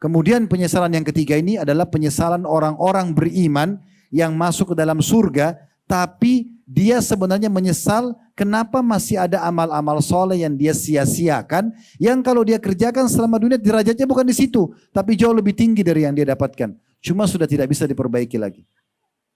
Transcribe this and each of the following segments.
Kemudian penyesalan yang ketiga ini adalah penyesalan orang-orang beriman yang masuk ke dalam surga, tapi dia sebenarnya menyesal kenapa masih ada amal-amal soleh yang dia sia-siakan, yang kalau dia kerjakan selama dunia derajatnya bukan di situ, tapi jauh lebih tinggi dari yang dia dapatkan. Cuma sudah tidak bisa diperbaiki lagi.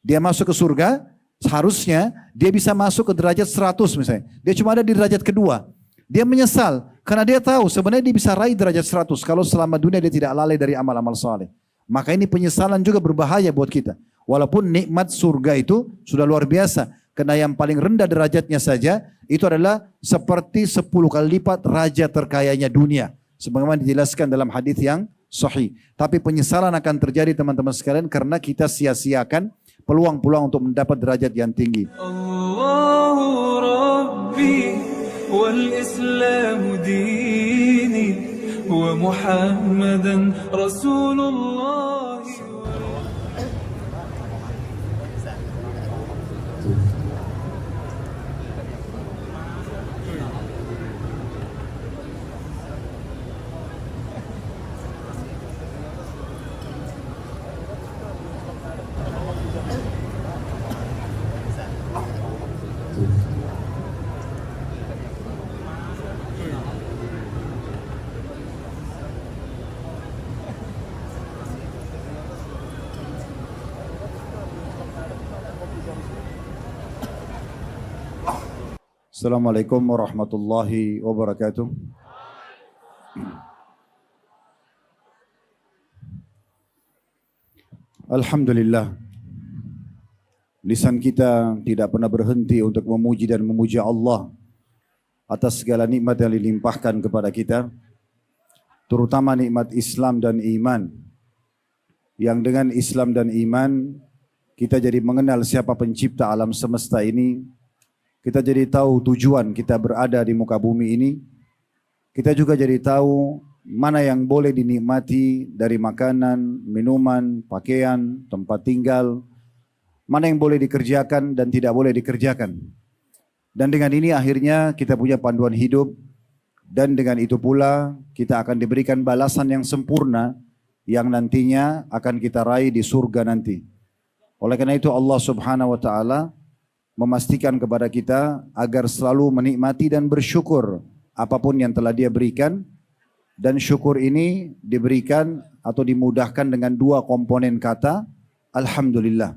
Dia masuk ke surga, seharusnya dia bisa masuk ke derajat 100 misalnya. Dia cuma ada di derajat kedua. Dia menyesal karena dia tahu sebenarnya dia bisa raih derajat 100 kalau selama dunia dia tidak lalai dari amal-amal soleh. Maka ini penyesalan juga berbahaya buat kita. Walaupun nikmat surga itu sudah luar biasa. Karena yang paling rendah derajatnya saja itu adalah seperti 10 kali lipat raja terkayanya dunia. Sebagaimana dijelaskan dalam hadis yang sahih. Tapi penyesalan akan terjadi teman-teman sekalian karena kita sia-siakan peluang-peluang untuk mendapat derajat yang tinggi. Allahu Rabbi wal Islam dini wa Muhammadan Rasulullah. Assalamualaikum warahmatullahi wabarakatuh. Alhamdulillah. Lisan kita tidak pernah berhenti untuk memuji dan memuja Allah atas segala nikmat yang dilimpahkan kepada kita, terutama nikmat Islam dan iman. Yang dengan Islam dan iman kita jadi mengenal siapa pencipta alam semesta ini. Kita jadi tahu tujuan kita berada di muka bumi ini. Kita juga jadi tahu mana yang boleh dinikmati dari makanan, minuman, pakaian, tempat tinggal. Mana yang boleh dikerjakan dan tidak boleh dikerjakan. Dan dengan ini akhirnya kita punya panduan hidup. Dan dengan itu pula kita akan diberikan balasan yang sempurna yang nantinya akan kita raih di surga nanti. Oleh karena itu Allah Subhanahu wa taala memastikan kepada kita agar selalu menikmati dan bersyukur apapun yang telah Dia berikan, dan syukur ini diberikan atau dimudahkan dengan dua komponen kata Alhamdulillah.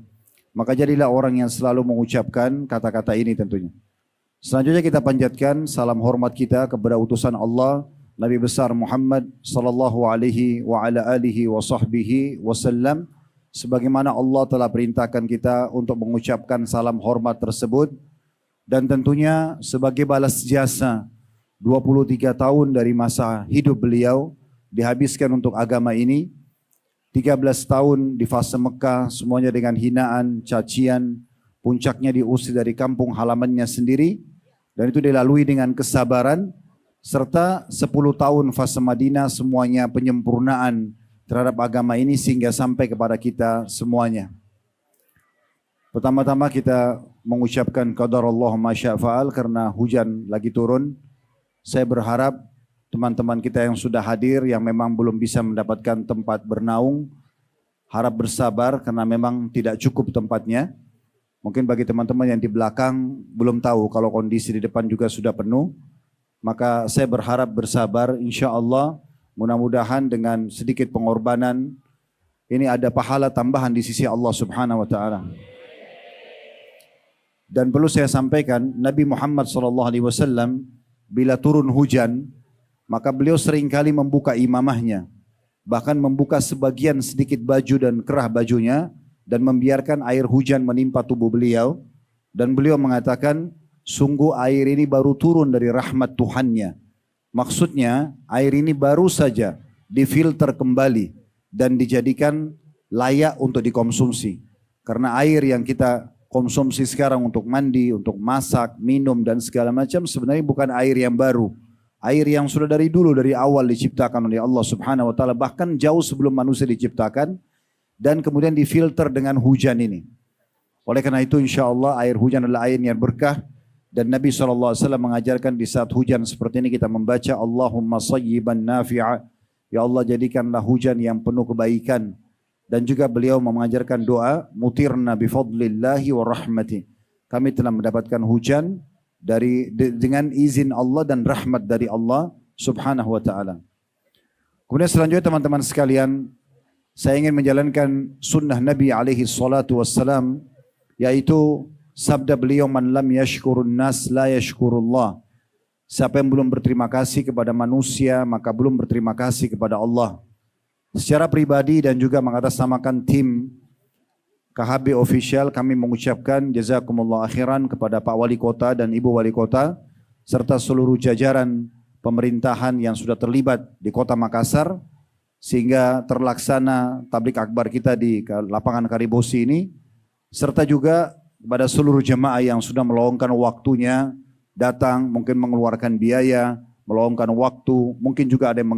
Maka jadilah orang yang selalu mengucapkan kata-kata ini tentunya. Selanjutnya kita panjatkan salam hormat kita kepada utusan Allah Nabi besar Muhammad sallallahu alaihi wa ala alihi wa sahbihi wasallam, sebagaimana Allah telah perintahkan kita untuk mengucapkan salam hormat tersebut. Dan tentunya sebagai balas jasa 23 tahun dari masa hidup beliau dihabiskan untuk agama ini. 13 tahun di fase Mekah semuanya dengan hinaan, cacian, puncaknya diusir dari kampung halamannya sendiri, dan itu dilalui dengan kesabaran, serta 10 tahun fase Madinah semuanya penyempurnaan terhadap agama ini sehingga sampai kepada kita semuanya. Pertama-tama kita mengucapkan qadarullah ma syaa fa'al karena hujan lagi turun. Saya berharap teman-teman kita yang sudah hadir yang memang belum bisa mendapatkan tempat bernaung, harap bersabar karena memang tidak cukup tempatnya. Mungkin bagi teman-teman yang di belakang belum tahu kalau kondisi di depan juga sudah penuh. Maka saya berharap bersabar, insya Allah. Mudah-mudahan dengan sedikit pengorbanan ini ada pahala tambahan di sisi Allah Subhanahu wa taala. Dan perlu saya sampaikan, Nabi Muhammad SAW bila turun hujan, maka beliau seringkali membuka imamahnya, bahkan membuka sebagian sedikit baju dan kerah bajunya dan membiarkan air hujan menimpa tubuh beliau, dan beliau mengatakan, sungguh air ini baru turun dari rahmat Tuhannya. Maksudnya air ini baru saja difilter kembali dan dijadikan layak untuk dikonsumsi. Karena air yang kita konsumsi sekarang untuk mandi, untuk masak, minum dan segala macam sebenarnya bukan air yang baru. Air yang sudah dari dulu, dari awal diciptakan oleh Allah Subhanahu wa taala, bahkan jauh sebelum manusia diciptakan, dan kemudian difilter dengan hujan ini. Oleh karena itu insya Allah air hujan adalah air yang berkah. Dan Nabi SAW mengajarkan di saat hujan seperti ini kita membaca Allahumma sayyiban nafi'a Ya Allah jadikanlah hujan yang penuh kebaikan. Dan juga beliau mengajarkan doa, mutirna bifadlillahi wa rahmati. Kami telah mendapatkan hujan dengan izin Allah dan rahmat dari Allah subhanahu wa ta'ala. Kemudian selanjutnya teman-teman sekalian, saya ingin menjalankan sunnah Nabi alaihi salatu wassalam, yaitu sabda beliau, man lam yashkurun nas la yashkurullah. Siapa yang belum berterima kasih kepada manusia, maka belum berterima kasih kepada Allah. Secara pribadi dan juga mengatasnamakan tim KHB Official, kami mengucapkan jazakumullah akhiran kepada Pak Wali Kota dan Ibu Wali Kota, serta seluruh jajaran pemerintahan yang sudah terlibat di Kota Makassar, sehingga terlaksana tablik akbar kita di lapangan Karibosi ini, serta juga kepada seluruh jemaah yang sudah meluangkan waktunya, datang, mungkin mengeluarkan biaya, meluangkan waktu, mungkin juga ada yang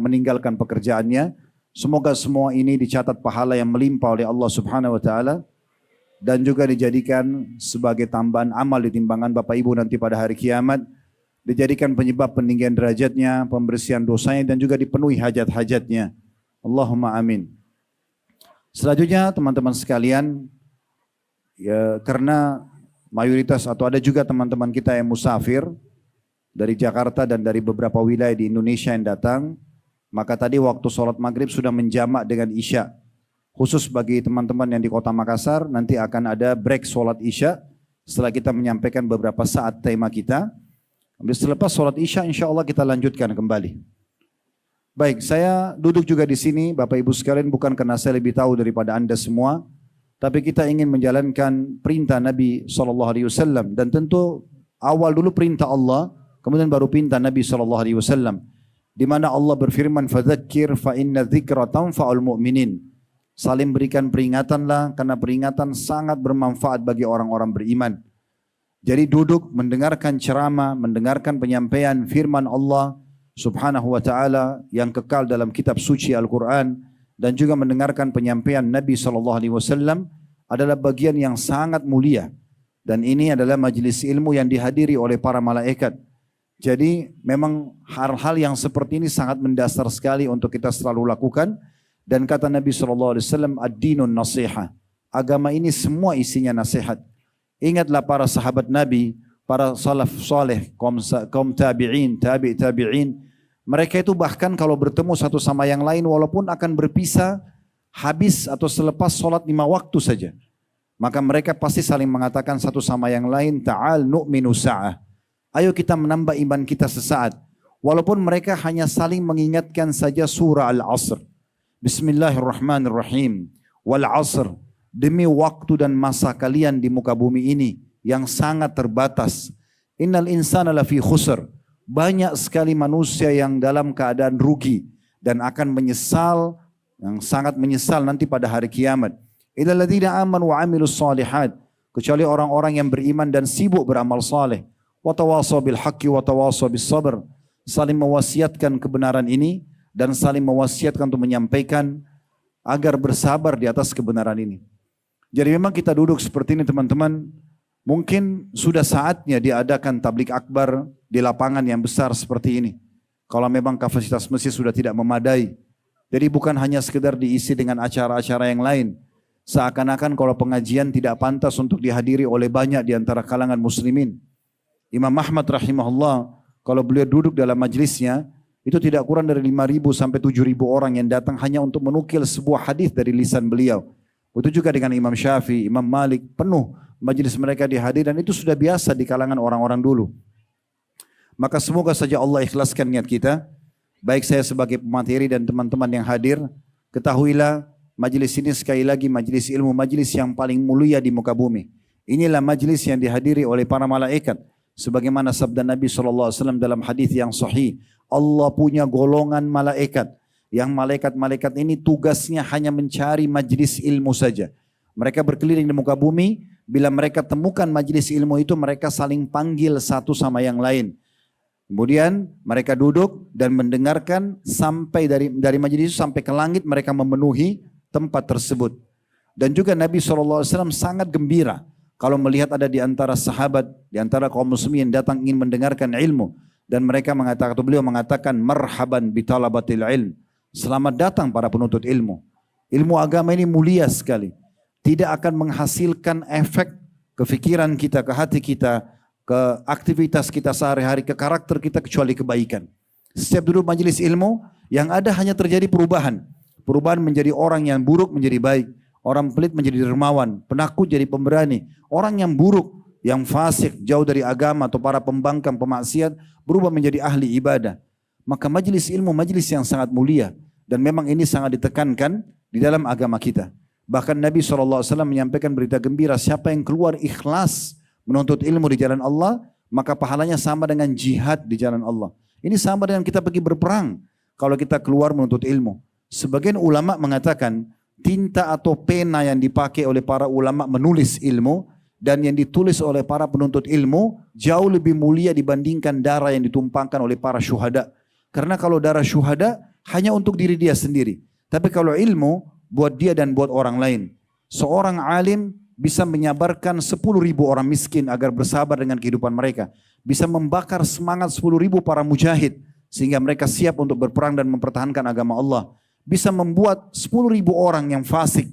meninggalkan pekerjaannya. Semoga semua ini dicatat pahala yang melimpah oleh Allah subhanahu wa ta'ala, dan juga dijadikan sebagai tambahan amal di timbangan Bapak Ibu nanti pada hari kiamat, dijadikan penyebab peninggian derajatnya, pembersihan dosanya, dan juga dipenuhi hajat-hajatnya. Allahumma amin. Selanjutnya teman-teman sekalian, ya, karena mayoritas atau ada juga teman-teman kita yang musafir dari Jakarta dan dari beberapa wilayah di Indonesia yang datang, maka tadi waktu sholat maghrib sudah menjamak dengan isya. Khusus bagi teman-teman yang di Kota Makassar, nanti akan ada break sholat isya setelah kita menyampaikan beberapa saat tema kita. Selepas sholat isya insya Allah kita lanjutkan kembali. Baik, saya duduk juga di sini Bapak Ibu sekalian bukan karena saya lebih tahu daripada Anda semua, tapi kita ingin menjalankan perintah Nabi SAW, dan tentu awal dulu perintah Allah, kemudian baru perintah Nabi SAW. Di mana Allah berfirman, fadzakir fa inna dzikra tanfa'ul mu'minin. Saling berikan peringatanlah, karena peringatan sangat bermanfaat bagi orang-orang beriman. Jadi duduk mendengarkan ceramah, mendengarkan penyampaian firman Allah subhanahu wa ta'ala yang kekal dalam kitab suci Al-Quran, dan juga mendengarkan penyampaian Nabi SAW adalah bagian yang sangat mulia. Dan ini adalah majelis ilmu yang dihadiri oleh para malaikat. Jadi memang hal-hal yang seperti ini sangat mendasar sekali untuk kita selalu lakukan. Dan kata Nabi SAW, ad-dinun nasiha. Agama ini semua isinya nasihat. Ingatlah para sahabat Nabi, para salaf saleh, kaum tabi'in, tabi'in. Mereka itu bahkan kalau bertemu satu sama yang lain, walaupun akan berpisah, habis atau selepas sholat 5 waktu saja, maka mereka pasti saling mengatakan satu sama yang lain, ta'al nu'minu sa'ah. Ayo kita menambah iman kita sesaat. Walaupun mereka hanya saling mengingatkan saja surah Al-Asr. Bismillahirrahmanirrahim. Wal Asr. Demi waktu dan masa kalian di muka bumi ini yang sangat terbatas. Innal insana lafi khusr. Banyak sekali manusia yang dalam keadaan rugi dan akan menyesal, yang sangat menyesal nanti pada hari kiamat. Illal ladzina amanu wa amilus shalihat. Kecuali orang-orang yang beriman dan sibuk beramal saleh. Wa tawasaw bil haqqi wa tawasaw bis sabr. Saling mewasiatkan kebenaran ini dan saling mewasiatkan untuk menyampaikan agar bersabar di atas kebenaran ini. Jadi memang kita duduk seperti ini teman-teman, mungkin sudah saatnya diadakan tablik akbar di lapangan yang besar seperti ini. Kalau memang kapasitas masjid sudah tidak memadai. Jadi bukan hanya sekedar diisi dengan acara-acara yang lain. Seakan-akan kalau pengajian tidak pantas untuk dihadiri oleh banyak di antara kalangan muslimin. Imam Ahmad rahimahullah, kalau beliau duduk dalam majlisnya, itu tidak kurang dari 5.000 sampai 7.000 orang yang datang hanya untuk menukil sebuah hadis dari lisan beliau. Itu juga dengan Imam Syafi'i, Imam Malik, penuh majlis mereka dihadir, dan itu sudah biasa di kalangan orang-orang dulu. Maka semoga saja Allah ikhlaskan niat kita. Baik saya sebagai pemateri dan teman-teman yang hadir, ketahuilah majlis ini sekali lagi majlis ilmu, majlis yang paling mulia di muka bumi. Inilah majlis yang dihadiri oleh para malaikat. Sebagaimana sabda Nabi SAW dalam hadis yang sahih, Allah punya golongan malaikat, yang malaikat-malaikat ini tugasnya hanya mencari majlis ilmu saja. Mereka berkeliling di muka bumi, bila mereka temukan majlis ilmu itu, mereka saling panggil satu sama yang lain. Kemudian mereka duduk dan mendengarkan sampai dari majlis itu sampai ke langit, mereka memenuhi tempat tersebut. Dan juga Nabi SAW sangat gembira kalau melihat ada di antara sahabat, di antara kaum muslimin yang datang ingin mendengarkan ilmu, dan mereka mengatakan, atau beliau mengatakan, marhaban bitalabatil ilm. Selamat datang para penuntut ilmu. Ilmu agama ini mulia sekali. Tidak akan menghasilkan efek ke pikiran kita, ke hati kita, ke aktivitas kita sehari-hari, ke karakter kita kecuali kebaikan. Setiap duduk majelis ilmu, yang ada hanya terjadi perubahan. Perubahan menjadi orang yang buruk menjadi baik. Orang pelit menjadi dermawan. Penakut jadi pemberani. Orang yang buruk, yang fasik, jauh dari agama atau para pembangkang, pemaksiat, berubah menjadi ahli ibadah. Maka majelis ilmu majelis yang sangat mulia. Dan memang ini sangat ditekankan di dalam agama kita. Bahkan Nabi SAW menyampaikan berita gembira, siapa yang keluar ikhlas menuntut ilmu di jalan Allah, maka pahalanya sama dengan jihad di jalan Allah. Ini sama dengan kita pergi berperang kalau kita keluar menuntut ilmu. Sebagian ulama mengatakan tinta atau pena yang dipakai oleh para ulama menulis ilmu dan yang ditulis oleh para penuntut ilmu jauh lebih mulia dibandingkan darah yang ditumpangkan oleh para syuhada. Karena kalau darah syuhada hanya untuk diri dia sendiri. Tapi kalau ilmu buat dia dan buat orang lain. Seorang alim bisa menyabarkan 10.000 orang miskin agar bersabar dengan kehidupan mereka. Bisa membakar semangat 10.000 para mujahid sehingga mereka siap untuk berperang dan mempertahankan agama Allah. Bisa membuat 10.000 orang yang fasik,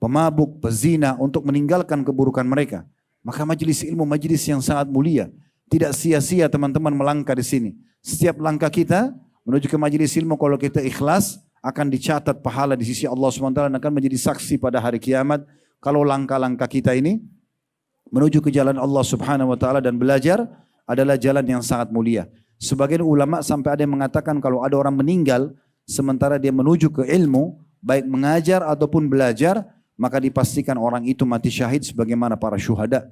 pemabuk, pezina untuk meninggalkan keburukan mereka. Maka majelis ilmu majelis yang sangat mulia. Tidak sia-sia teman-teman melangkah di sini. Setiap langkah kita menuju ke majelis ilmu kalau kita ikhlas akan dicatat pahala di sisi Allah SWT dan akan menjadi saksi pada hari kiamat kalau langkah-langkah kita ini menuju ke jalan Allah Subhanahu wa taala dan belajar adalah jalan yang sangat mulia. Sebagian ulama sampai ada yang mengatakan kalau ada orang meninggal sementara dia menuju ke ilmu, baik mengajar ataupun belajar, maka dipastikan orang itu mati syahid sebagaimana para syuhada.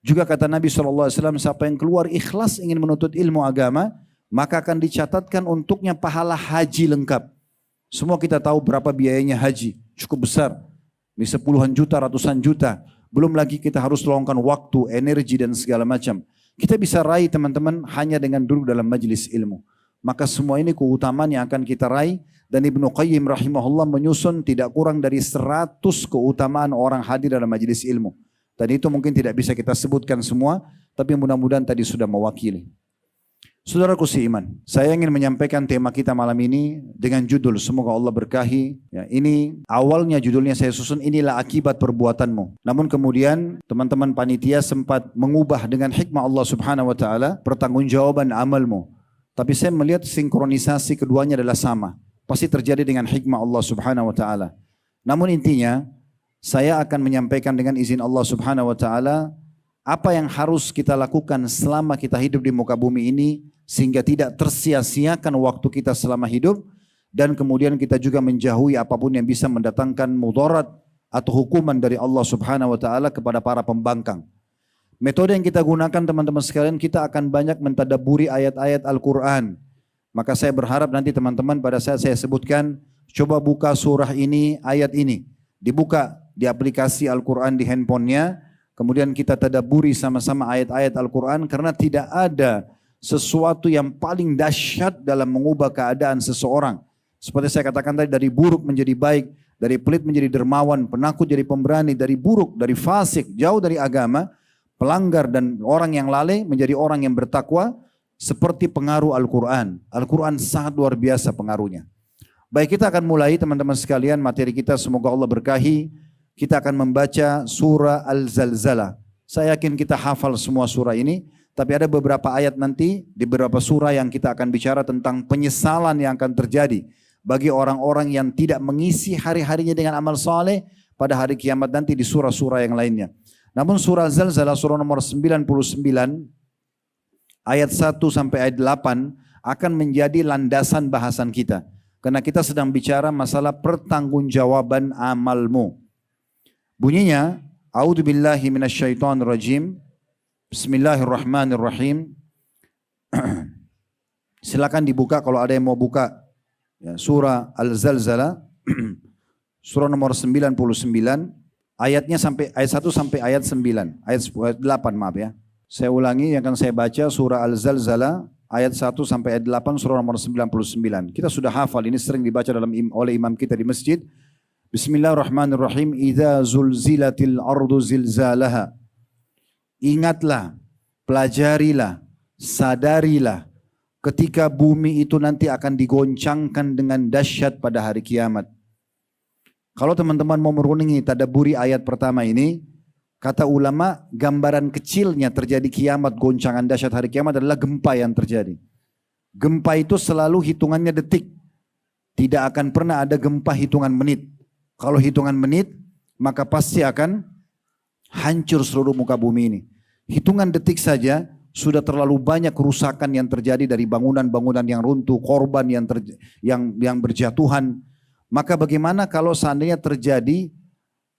Juga kata Nabi SAW, siapa yang keluar ikhlas ingin menuntut ilmu agama, maka akan dicatatkan untuknya pahala haji lengkap. Semua kita tahu berapa biayanya haji, cukup besar. Bisa puluhan juta, ratusan juta. Belum lagi kita harus luangkan waktu, energi dan segala macam. Kita bisa raih teman-teman hanya dengan duduk dalam majelis ilmu. Maka semua ini keutamaan yang akan kita raih. Dan Ibnu Qayyim rahimahullah menyusun tidak kurang dari 100 keutamaan orang hadir dalam majelis ilmu. Dan itu mungkin tidak bisa kita sebutkan semua, tapi mudah-mudahan tadi sudah mewakili. Saudaraku seiman, saya ingin menyampaikan tema kita malam ini dengan judul, semoga Allah berkahi. Ya, ini awalnya judulnya saya susun, inilah akibat perbuatanmu. Namun kemudian teman-teman panitia sempat mengubah dengan hikmah Allah Subhanahu wa taala pertanggungjawaban amalmu. Tapi saya melihat sinkronisasi keduanya adalah sama. Pasti terjadi dengan hikmah Allah Subhanahu wa taala. Namun intinya saya akan menyampaikan dengan izin Allah Subhanahu wa taala apa yang harus kita lakukan selama kita hidup di muka bumi ini sehingga tidak tersia-siakan waktu kita selama hidup dan kemudian kita juga menjauhi apapun yang bisa mendatangkan mudarat atau hukuman dari Allah Subhanahu wa taala kepada para pembangkang. Metode yang kita gunakan teman-teman sekalian, kita akan banyak mentadabburi ayat-ayat Al-Qur'an. Maka saya berharap nanti teman-teman pada saat saya sebutkan, coba buka surah ini, ayat ini. Dibuka di aplikasi Al-Qur'an di handphonenya, kemudian kita tadabburi sama-sama ayat-ayat Al-Qur'an karena tidak ada sesuatu yang paling dahsyat dalam mengubah keadaan seseorang. Seperti saya katakan tadi, dari buruk menjadi baik, dari pelit menjadi dermawan, penakut jadi pemberani, dari buruk, dari fasik, jauh dari agama, pelanggar dan orang yang lalai menjadi orang yang bertakwa, seperti pengaruh Al-Quran. Al-Quran sangat luar biasa pengaruhnya. Baik, kita akan mulai teman-teman sekalian materi kita, semoga Allah berkahi. Kita akan membaca surah Al-Zalzalah. Saya yakin kita hafal semua surah ini. Tapi ada beberapa ayat nanti di beberapa surah yang kita akan bicara tentang penyesalan yang akan terjadi bagi orang-orang yang tidak mengisi hari-harinya dengan amal saleh pada hari kiamat nanti di surah-surah yang lainnya. Namun surah Zalzalah surah nomor 99 ayat 1 sampai ayat 8 akan menjadi landasan bahasan kita. Karena kita sedang bicara masalah pertanggungjawaban amalmu. Bunyinya, A'udzubillahi minasyaitonirrajim. Bismillahirrahmanirrahim. Silakan dibuka kalau ada yang mau buka. Ya, surah Al-Zalzalah, surah nomor 99, ayatnya sampai ayat 1 sampai ayat 9, ayat 8 maaf ya. Saya ulangi yang akan saya baca surah Al-Zalzalah ayat 1 sampai ayat 8 surah nomor 99. Kita sudah hafal, ini sering dibaca oleh imam kita di masjid. Bismillahirrahmanirrahim. Idza zulzilatil ardu zilzalaha. Ingatlah, pelajarilah, sadarilah ketika bumi itu nanti akan digoncangkan dengan dahsyat pada hari kiamat. Kalau teman-teman mau merenungi tadabburi ayat pertama ini, kata ulama gambaran kecilnya terjadi kiamat, goncangan dahsyat hari kiamat adalah gempa yang terjadi. Gempa itu selalu hitungannya detik. Tidak akan pernah ada gempa hitungan menit. Kalau hitungan menit, maka pasti akan hancur seluruh muka bumi ini. Hitungan detik saja sudah terlalu banyak kerusakan yang terjadi dari bangunan-bangunan yang runtuh, korban yang berjatuhan. Maka bagaimana kalau seandainya terjadi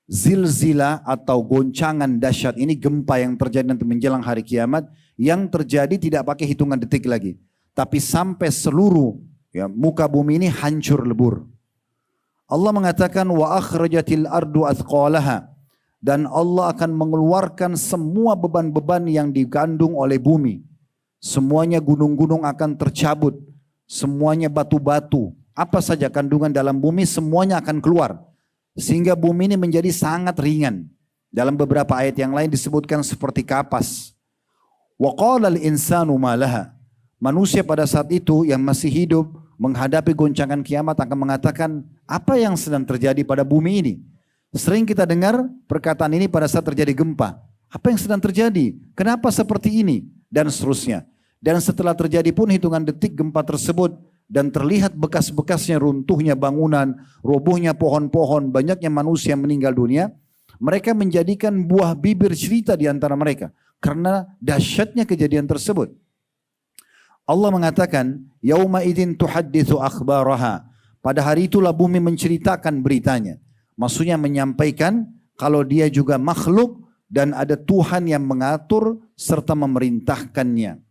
zilzila atau goncangan dahsyat ini, gempa yang terjadi nanti menjelang hari kiamat, yang terjadi tidak pakai hitungan detik lagi, tapi sampai seluruh muka bumi ini hancur lebur. Allah mengatakan wa akhrajatil ardu athqalaha, dan Allah akan mengeluarkan semua beban-beban yang digandung oleh bumi. Semuanya gunung-gunung akan tercabut, semuanya batu-batu, apa saja kandungan dalam bumi semuanya akan keluar. Sehingga bumi ini menjadi sangat ringan. Dalam beberapa ayat yang lain disebutkan seperti kapas. Wa qala al-insanu ma laha. Manusia pada saat itu yang masih hidup menghadapi goncangan kiamat akan mengatakan, apa yang sedang terjadi pada bumi ini? Sering kita dengar perkataan ini pada saat terjadi gempa. Apa yang sedang terjadi? Kenapa seperti ini? Dan seterusnya. Dan setelah terjadi pun hitungan detik gempa tersebut, dan terlihat bekas-bekasnya runtuhnya bangunan, robohnya pohon-pohon, banyaknya manusia yang meninggal dunia, mereka menjadikan buah bibir cerita di antara mereka karena dahsyatnya kejadian tersebut. Allah mengatakan, yauma idzin tuhadditsu akhbaraha. Pada hari itulah bumi menceritakan beritanya. Maksudnya menyampaikan kalau dia juga makhluk dan ada Tuhan yang mengatur serta memerintahkannya.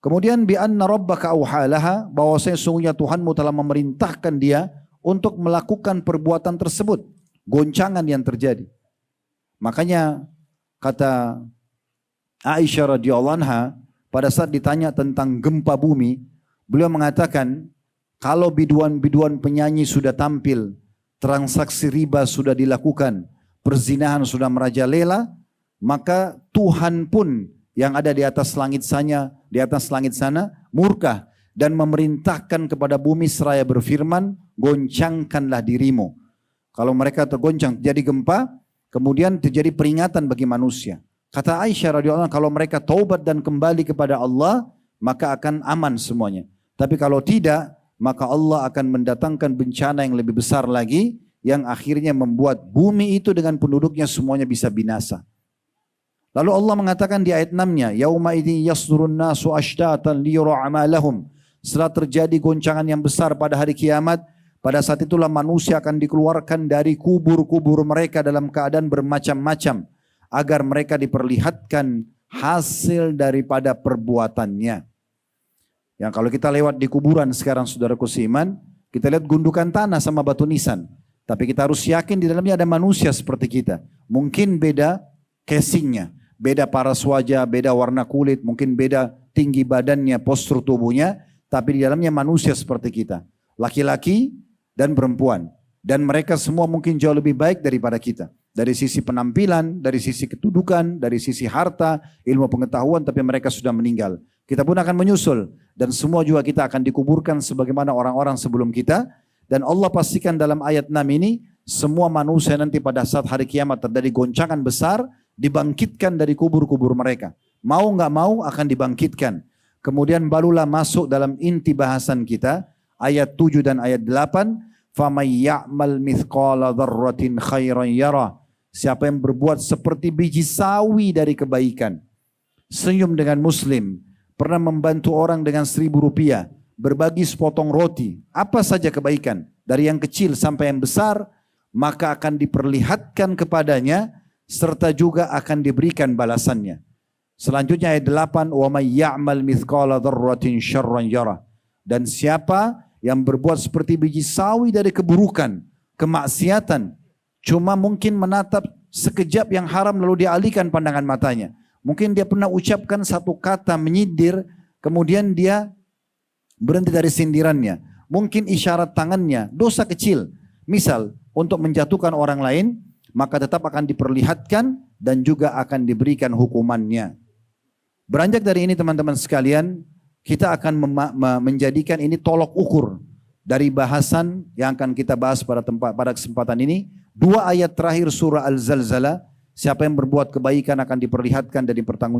Kemudian bi anna rabbaka auhalaha, bahwasanya sungguhnya Tuhanmu telah memerintahkan dia untuk melakukan perbuatan tersebut, goncangan yang terjadi. Makanya kata Aisyah radhiyallahu anha pada saat ditanya tentang gempa bumi, beliau mengatakan kalau biduan-biduan penyanyi sudah tampil, transaksi riba sudah dilakukan, perzinahan sudah merajalela, maka Tuhan pun yang ada di atas langit sana murka dan memerintahkan kepada bumi seraya berfirman, goncangkanlah dirimu. Kalau mereka tergoncang jadi gempa, kemudian terjadi peringatan bagi manusia. Kata Aisyah radhiyallahu anha, kalau mereka taubat dan kembali kepada Allah, maka akan aman semuanya. Tapi kalau tidak, maka Allah akan mendatangkan bencana yang lebih besar lagi, yang akhirnya membuat bumi itu dengan penduduknya semuanya bisa binasa. Lalu Allah mengatakan di ayat 6-nya, yauma idzin yasdurun nasu ashtatan liyura amalahum. Setelah terjadi goncangan yang besar pada hari kiamat, pada saat itulah manusia akan dikeluarkan dari kubur-kubur mereka dalam keadaan bermacam-macam, agar mereka diperlihatkan hasil daripada perbuatannya. Yang kalau kita lewat di kuburan sekarang saudaraku seiman, kita lihat gundukan tanah sama batu nisan. Tapi kita harus yakin di dalamnya ada manusia seperti kita. Mungkin beda casingnya, beda paras wajah, beda warna kulit, mungkin beda tinggi badannya, postur tubuhnya, tapi di dalamnya manusia seperti kita. Laki-laki dan perempuan. Dan mereka semua mungkin jauh lebih baik daripada kita. Dari sisi penampilan, dari sisi kedudukan, dari sisi harta, ilmu pengetahuan, tapi mereka sudah meninggal. Kita pun akan menyusul. Dan semua juga kita akan dikuburkan sebagaimana orang-orang sebelum kita. Dan Allah pastikan dalam ayat 6 ini, semua manusia nanti pada saat hari kiamat terjadi goncangan besar, dibangkitkan dari kubur-kubur mereka. Mau nggak mau akan dibangkitkan. Kemudian barulah masuk dalam inti bahasan kita, ayat 7 dan ayat 8, فَمَنْ يَعْمَلْ مِثْقَالَ ذَرَّةٍ خَيْرًا يَرَى. Siapa yang berbuat seperti biji sawi dari kebaikan, senyum dengan muslim, pernah membantu orang dengan 1.000 rupiah, berbagi sepotong roti, apa saja kebaikan, dari yang kecil sampai yang besar, maka akan diperlihatkan kepadanya, serta juga akan diberikan balasannya. Selanjutnya ayat 8, وَمَنْ يَعْمَلْ مِثْقَالَ ذَرَّةٍ شَرًّا يَرَى. Dan siapa yang berbuat seperti biji sawi dari keburukan, kemaksiatan, cuma mungkin menatap sekejap yang haram lalu dialihkan pandangan matanya. Mungkin dia pernah ucapkan satu kata menyindir, kemudian dia berhenti dari sindirannya. Mungkin isyarat tangannya, dosa kecil. Misal, untuk menjatuhkan orang lain, maka tetap akan diperlihatkan dan juga akan diberikan hukumannya. Beranjak dari ini teman-teman sekalian, kita akan menjadikan ini tolok ukur dari bahasan yang akan kita bahas pada kesempatan ini. 2 ayat terakhir surah Al-Zalzalah, siapa yang berbuat kebaikan akan diperlihatkan dan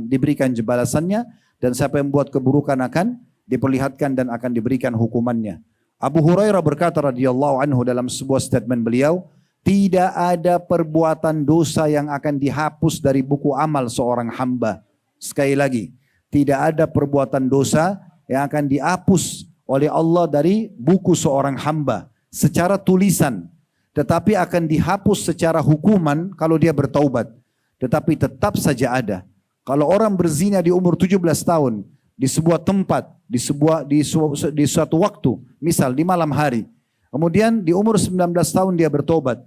diberikan balasannya, dan siapa yang membuat keburukan akan diperlihatkan dan akan diberikan hukumannya. Abu Hurairah berkata radhiyallahu anhu dalam sebuah statement beliau, tidak ada perbuatan dosa yang akan dihapus dari buku amal seorang hamba. Sekali lagi, tidak ada perbuatan dosa yang akan dihapus oleh Allah dari buku seorang hamba secara tulisan, tetapi akan dihapus secara hukuman kalau dia bertaubat. Tetapi tetap saja ada. Kalau orang berzina di umur 17 tahun di sebuah tempat, di suatu waktu, misal di malam hari, kemudian di umur 19 tahun dia bertobat.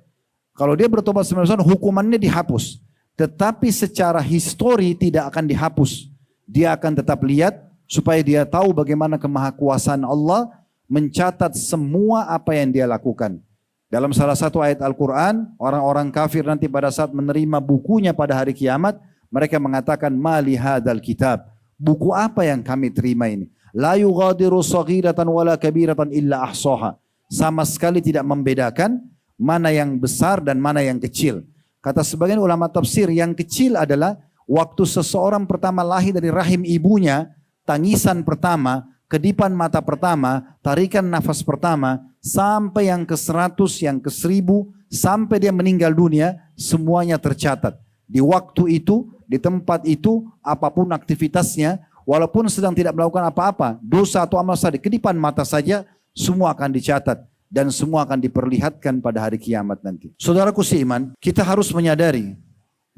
Kalau dia bertobat 19 tahun, hukumannya dihapus. Tetapi secara histori tidak akan dihapus. Dia akan tetap lihat supaya dia tahu bagaimana kemahakuasaan Allah mencatat semua apa yang dia lakukan. Dalam salah satu ayat Al-Quran, orang-orang kafir nanti pada saat menerima bukunya pada hari kiamat, mereka mengatakan, "Mali hadzal kitab." Buku apa yang kami terima ini? La yughadiru saghiratan wala kabiratan illa ahsaha. Sama sekali tidak membedakan mana yang besar dan mana yang kecil. Kata sebagian ulama tafsir, yang kecil adalah waktu seseorang pertama lahir dari rahim ibunya, tangisan pertama, kedipan mata pertama, tarikan nafas pertama, sampai yang ke-100, yang ke-1000, sampai dia meninggal dunia, semuanya tercatat. Di waktu itu, di tempat itu, apapun aktivitasnya, walaupun sedang tidak melakukan apa-apa, dosa atau amal saja, kedipan mata saja, semua akan dicatat. Dan semua akan diperlihatkan pada hari kiamat nanti. Saudaraku seiman, kita harus menyadari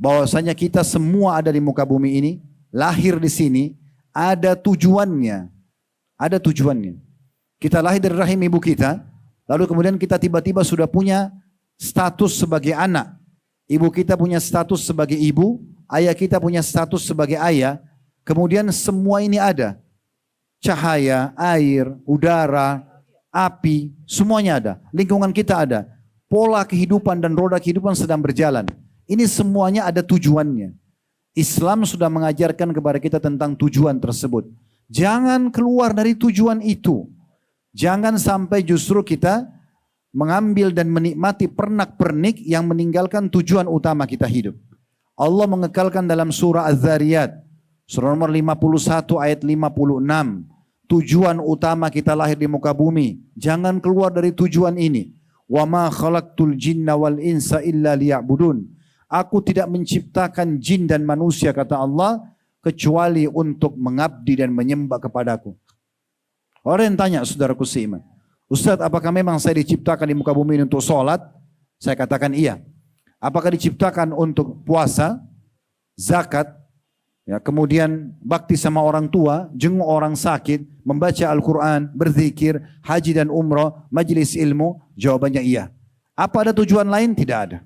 bahwasanya kita semua ada di muka bumi ini, lahir di sini, ada tujuannya. Ada tujuannya. Kita lahir dari rahim ibu kita, lalu kemudian kita tiba-tiba sudah punya status sebagai anak. Ibu kita punya status sebagai ibu, ayah kita punya status sebagai ayah. Kemudian semua ini ada. Cahaya, air, udara, api, semuanya ada. Lingkungan kita ada. Pola kehidupan dan roda kehidupan sedang berjalan. Ini semuanya ada tujuannya. Islam sudah mengajarkan kepada kita tentang tujuan tersebut. Jangan keluar dari tujuan itu. Jangan sampai justru kita mengambil dan menikmati pernak-pernik yang meninggalkan tujuan utama kita hidup. Allah mengekalkan dalam surah Az-Zariyat, surah nomor 51 ayat 56. Tujuan utama kita lahir di muka bumi. Jangan keluar dari tujuan ini. Wa ma khalaqtul jinna wal insa illa liya'budun. Aku tidak menciptakan jin dan manusia, kata Allah, kecuali untuk mengabdi dan menyembah kepadaku. Orang yang tanya, saudaraku seiman, Ustaz, apakah memang saya diciptakan di muka bumi ini untuk sholat? Saya katakan iya. Apakah diciptakan untuk puasa, zakat, ya, kemudian bakti sama orang tua, jenguk orang sakit, membaca Al-Quran, berzikir, haji dan umrah, majlis ilmu? Jawabannya iya. Apa ada tujuan lain? Tidak ada.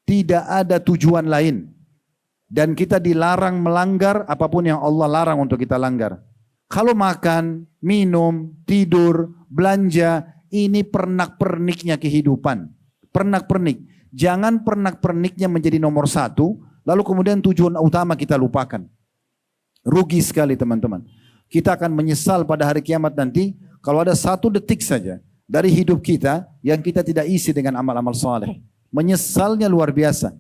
Tidak ada tujuan lain. Dan kita dilarang melanggar apapun yang Allah larang untuk kita langgar. Kalau makan, minum, tidur, belanja, ini pernak-perniknya kehidupan. Pernak-pernik. Jangan pernak-perniknya menjadi nomor 1, lalu kemudian tujuan utama kita lupakan. Rugi sekali teman-teman. Kita akan menyesal pada hari kiamat nanti kalau ada 1 detik saja dari hidup kita yang kita tidak isi dengan amal-amal saleh. Menyesalnya luar biasa.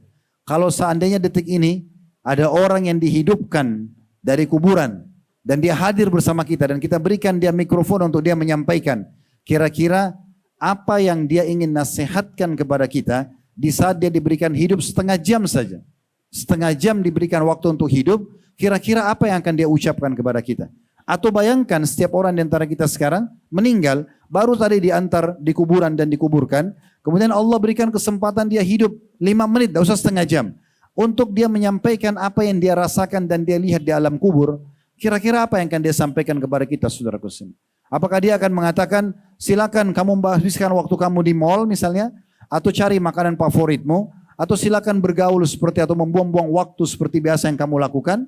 Kalau seandainya detik ini ada orang yang dihidupkan dari kuburan dan dia hadir bersama kita dan kita berikan dia mikrofon untuk dia menyampaikan kira-kira apa yang dia ingin nasihatkan kepada kita di saat dia diberikan hidup setengah jam saja. Setengah jam diberikan waktu untuk hidup, kira-kira apa yang akan dia ucapkan kepada kita? Atau bayangkan setiap orang di antara kita sekarang meninggal, baru tadi diantar di kuburan dan dikuburkan, kemudian Allah berikan kesempatan dia hidup 5 menit, tidak usah setengah jam, untuk dia menyampaikan apa yang dia rasakan dan dia lihat di alam kubur. Kira-kira apa yang akan dia sampaikan kepada kita, saudaraku sekalian? Apakah dia akan mengatakan, silakan kamu habiskan waktu kamu di mall misalnya, atau cari makanan favoritmu, atau silakan bergaul seperti atau membuang-buang waktu seperti biasa yang kamu lakukan?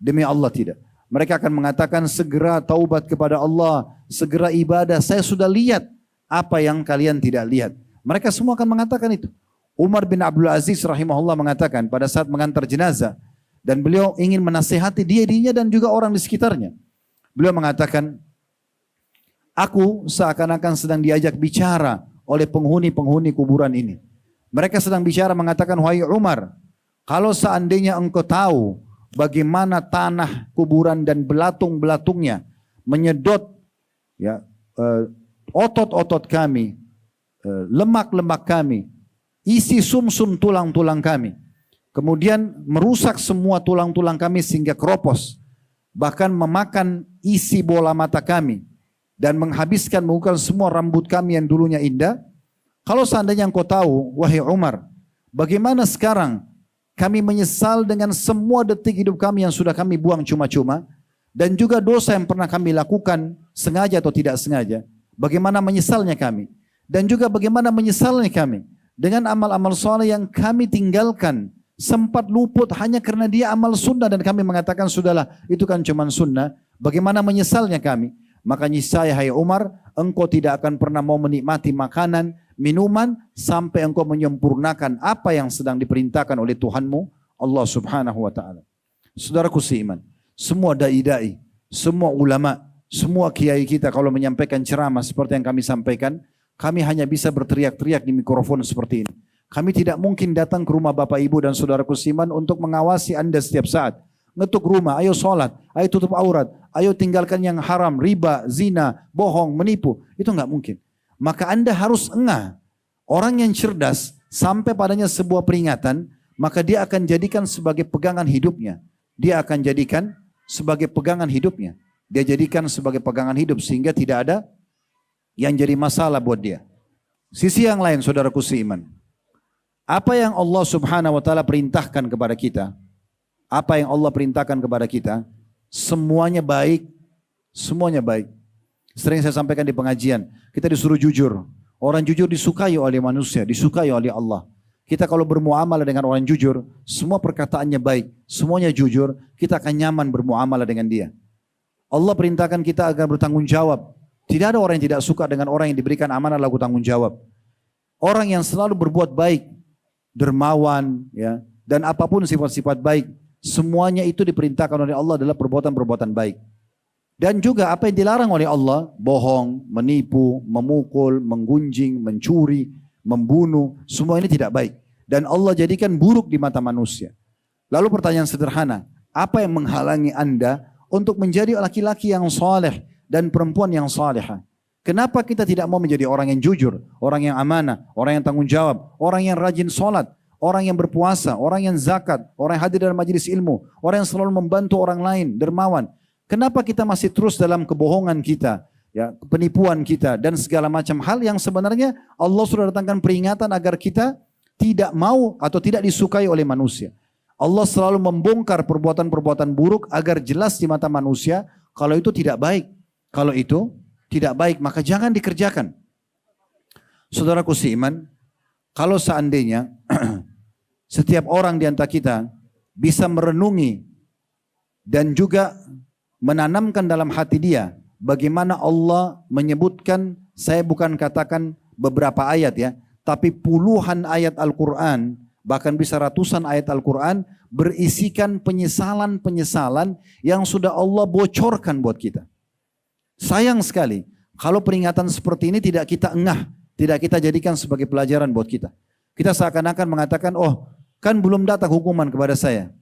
Demi Allah tidak. Mereka akan mengatakan segera taubat kepada Allah, segera ibadah. Saya sudah lihat apa yang kalian tidak lihat. Mereka semua akan mengatakan itu. Umar bin Abdul Aziz rahimahullah mengatakan pada saat mengantar jenazah dan beliau ingin menasihati dirinya dan juga orang di sekitarnya. Beliau mengatakan, aku seakan-akan sedang diajak bicara oleh penghuni-penghuni kuburan ini. Mereka sedang bicara mengatakan, wahai Umar, kalau seandainya engkau tahu bagaimana tanah kuburan dan belatung-belatungnya menyedot ya otot-otot kami, lemak-lemak kami, isi sumsum tulang-tulang kami, kemudian merusak semua tulang-tulang kami sehingga keropos, bahkan memakan isi bola mata kami, dan menghabiskan mengukur semua rambut kami yang dulunya indah. Kalau seandainya engkau tahu, wahai Umar, bagaimana sekarang kami menyesal dengan semua detik hidup kami yang sudah kami buang cuma-cuma, dan juga dosa yang pernah kami lakukan sengaja atau tidak sengaja, bagaimana menyesalnya kami, dan juga bagaimana menyesalnya kami dengan amal-amal soleh yang kami tinggalkan, sempat luput hanya karena dia amal sunnah dan kami mengatakan sudahlah itu kan cuma sunnah, bagaimana menyesalnya kami. Makanya saya, hai Umar, engkau tidak akan pernah mau menikmati makanan, minuman, sampai engkau menyempurnakan apa yang sedang diperintahkan oleh Tuhanmu, Allah subhanahu wa ta'ala. Saudaraku seiman, semua da'i-da'i, semua ulama, semua kiai kita kalau menyampaikan ceramah seperti yang kami sampaikan, kami hanya bisa berteriak-teriak di mikrofon seperti ini. Kami tidak mungkin datang ke rumah Bapak Ibu dan saudaraku seiman untuk mengawasi Anda setiap saat. Ngetuk rumah, ayo sholat, ayo tutup aurat, ayo tinggalkan yang haram, riba, zina, bohong, menipu. Itu nggak mungkin. Maka Anda harus engah. Orang yang cerdas sampai padanya sebuah peringatan, maka dia akan jadikan sebagai pegangan hidupnya. Dia akan jadikan sebagai pegangan hidupnya. Dia jadikan sebagai pegangan hidup sehingga tidak ada yang jadi masalah buat dia. Sisi yang lain, saudaraku seiman, apa yang Allah subhanahu wa ta'ala perintahkan kepada kita, apa yang Allah perintahkan kepada kita, semuanya baik, semuanya baik. Sering saya sampaikan di pengajian, kita disuruh jujur. Orang jujur disukai oleh manusia, disukai oleh Allah. Kita kalau bermuamalah dengan orang jujur, semua perkataannya baik, semuanya jujur, kita akan nyaman bermuamalah dengan dia. Allah perintahkan kita agar bertanggung jawab. Tidak ada orang yang tidak suka dengan orang yang diberikan amanah lalu tanggung jawab. Orang yang selalu berbuat baik, dermawan, ya, dan apapun sifat-sifat baik, semuanya itu diperintahkan oleh Allah adalah perbuatan-perbuatan baik. Dan juga apa yang dilarang oleh Allah, bohong, menipu, memukul, menggunjing, mencuri, membunuh, semua ini tidak baik. Dan Allah jadikan buruk di mata manusia. Lalu pertanyaan sederhana, apa yang menghalangi Anda untuk menjadi laki-laki yang saleh dan perempuan yang salihah? Kenapa kita tidak mau menjadi orang yang jujur, orang yang amanah, orang yang tanggung jawab, orang yang rajin sholat, orang yang berpuasa, orang yang zakat, orang yang hadir dalam majelis ilmu, orang yang selalu membantu orang lain, dermawan? Kenapa kita masih terus dalam kebohongan kita, ya, penipuan kita dan segala macam hal yang sebenarnya Allah sudah datangkan peringatan agar kita tidak mau atau tidak disukai oleh manusia. Allah selalu membongkar perbuatan-perbuatan buruk agar jelas di mata manusia kalau itu tidak baik. Kalau itu tidak baik maka jangan dikerjakan. Saudaraku seiman, kalau seandainya setiap orang di antara kita bisa merenungi dan juga menanamkan dalam hati dia bagaimana Allah menyebutkan, saya bukan katakan beberapa ayat ya, tapi puluhan ayat Al-Quran, bahkan bisa ratusan ayat Al-Quran berisikan penyesalan-penyesalan yang sudah Allah bocorkan buat kita. Sayang sekali kalau peringatan seperti ini tidak kita engah, tidak kita jadikan sebagai pelajaran buat kita. Kita seakan-akan mengatakan, oh kan belum datang hukuman kepada saya.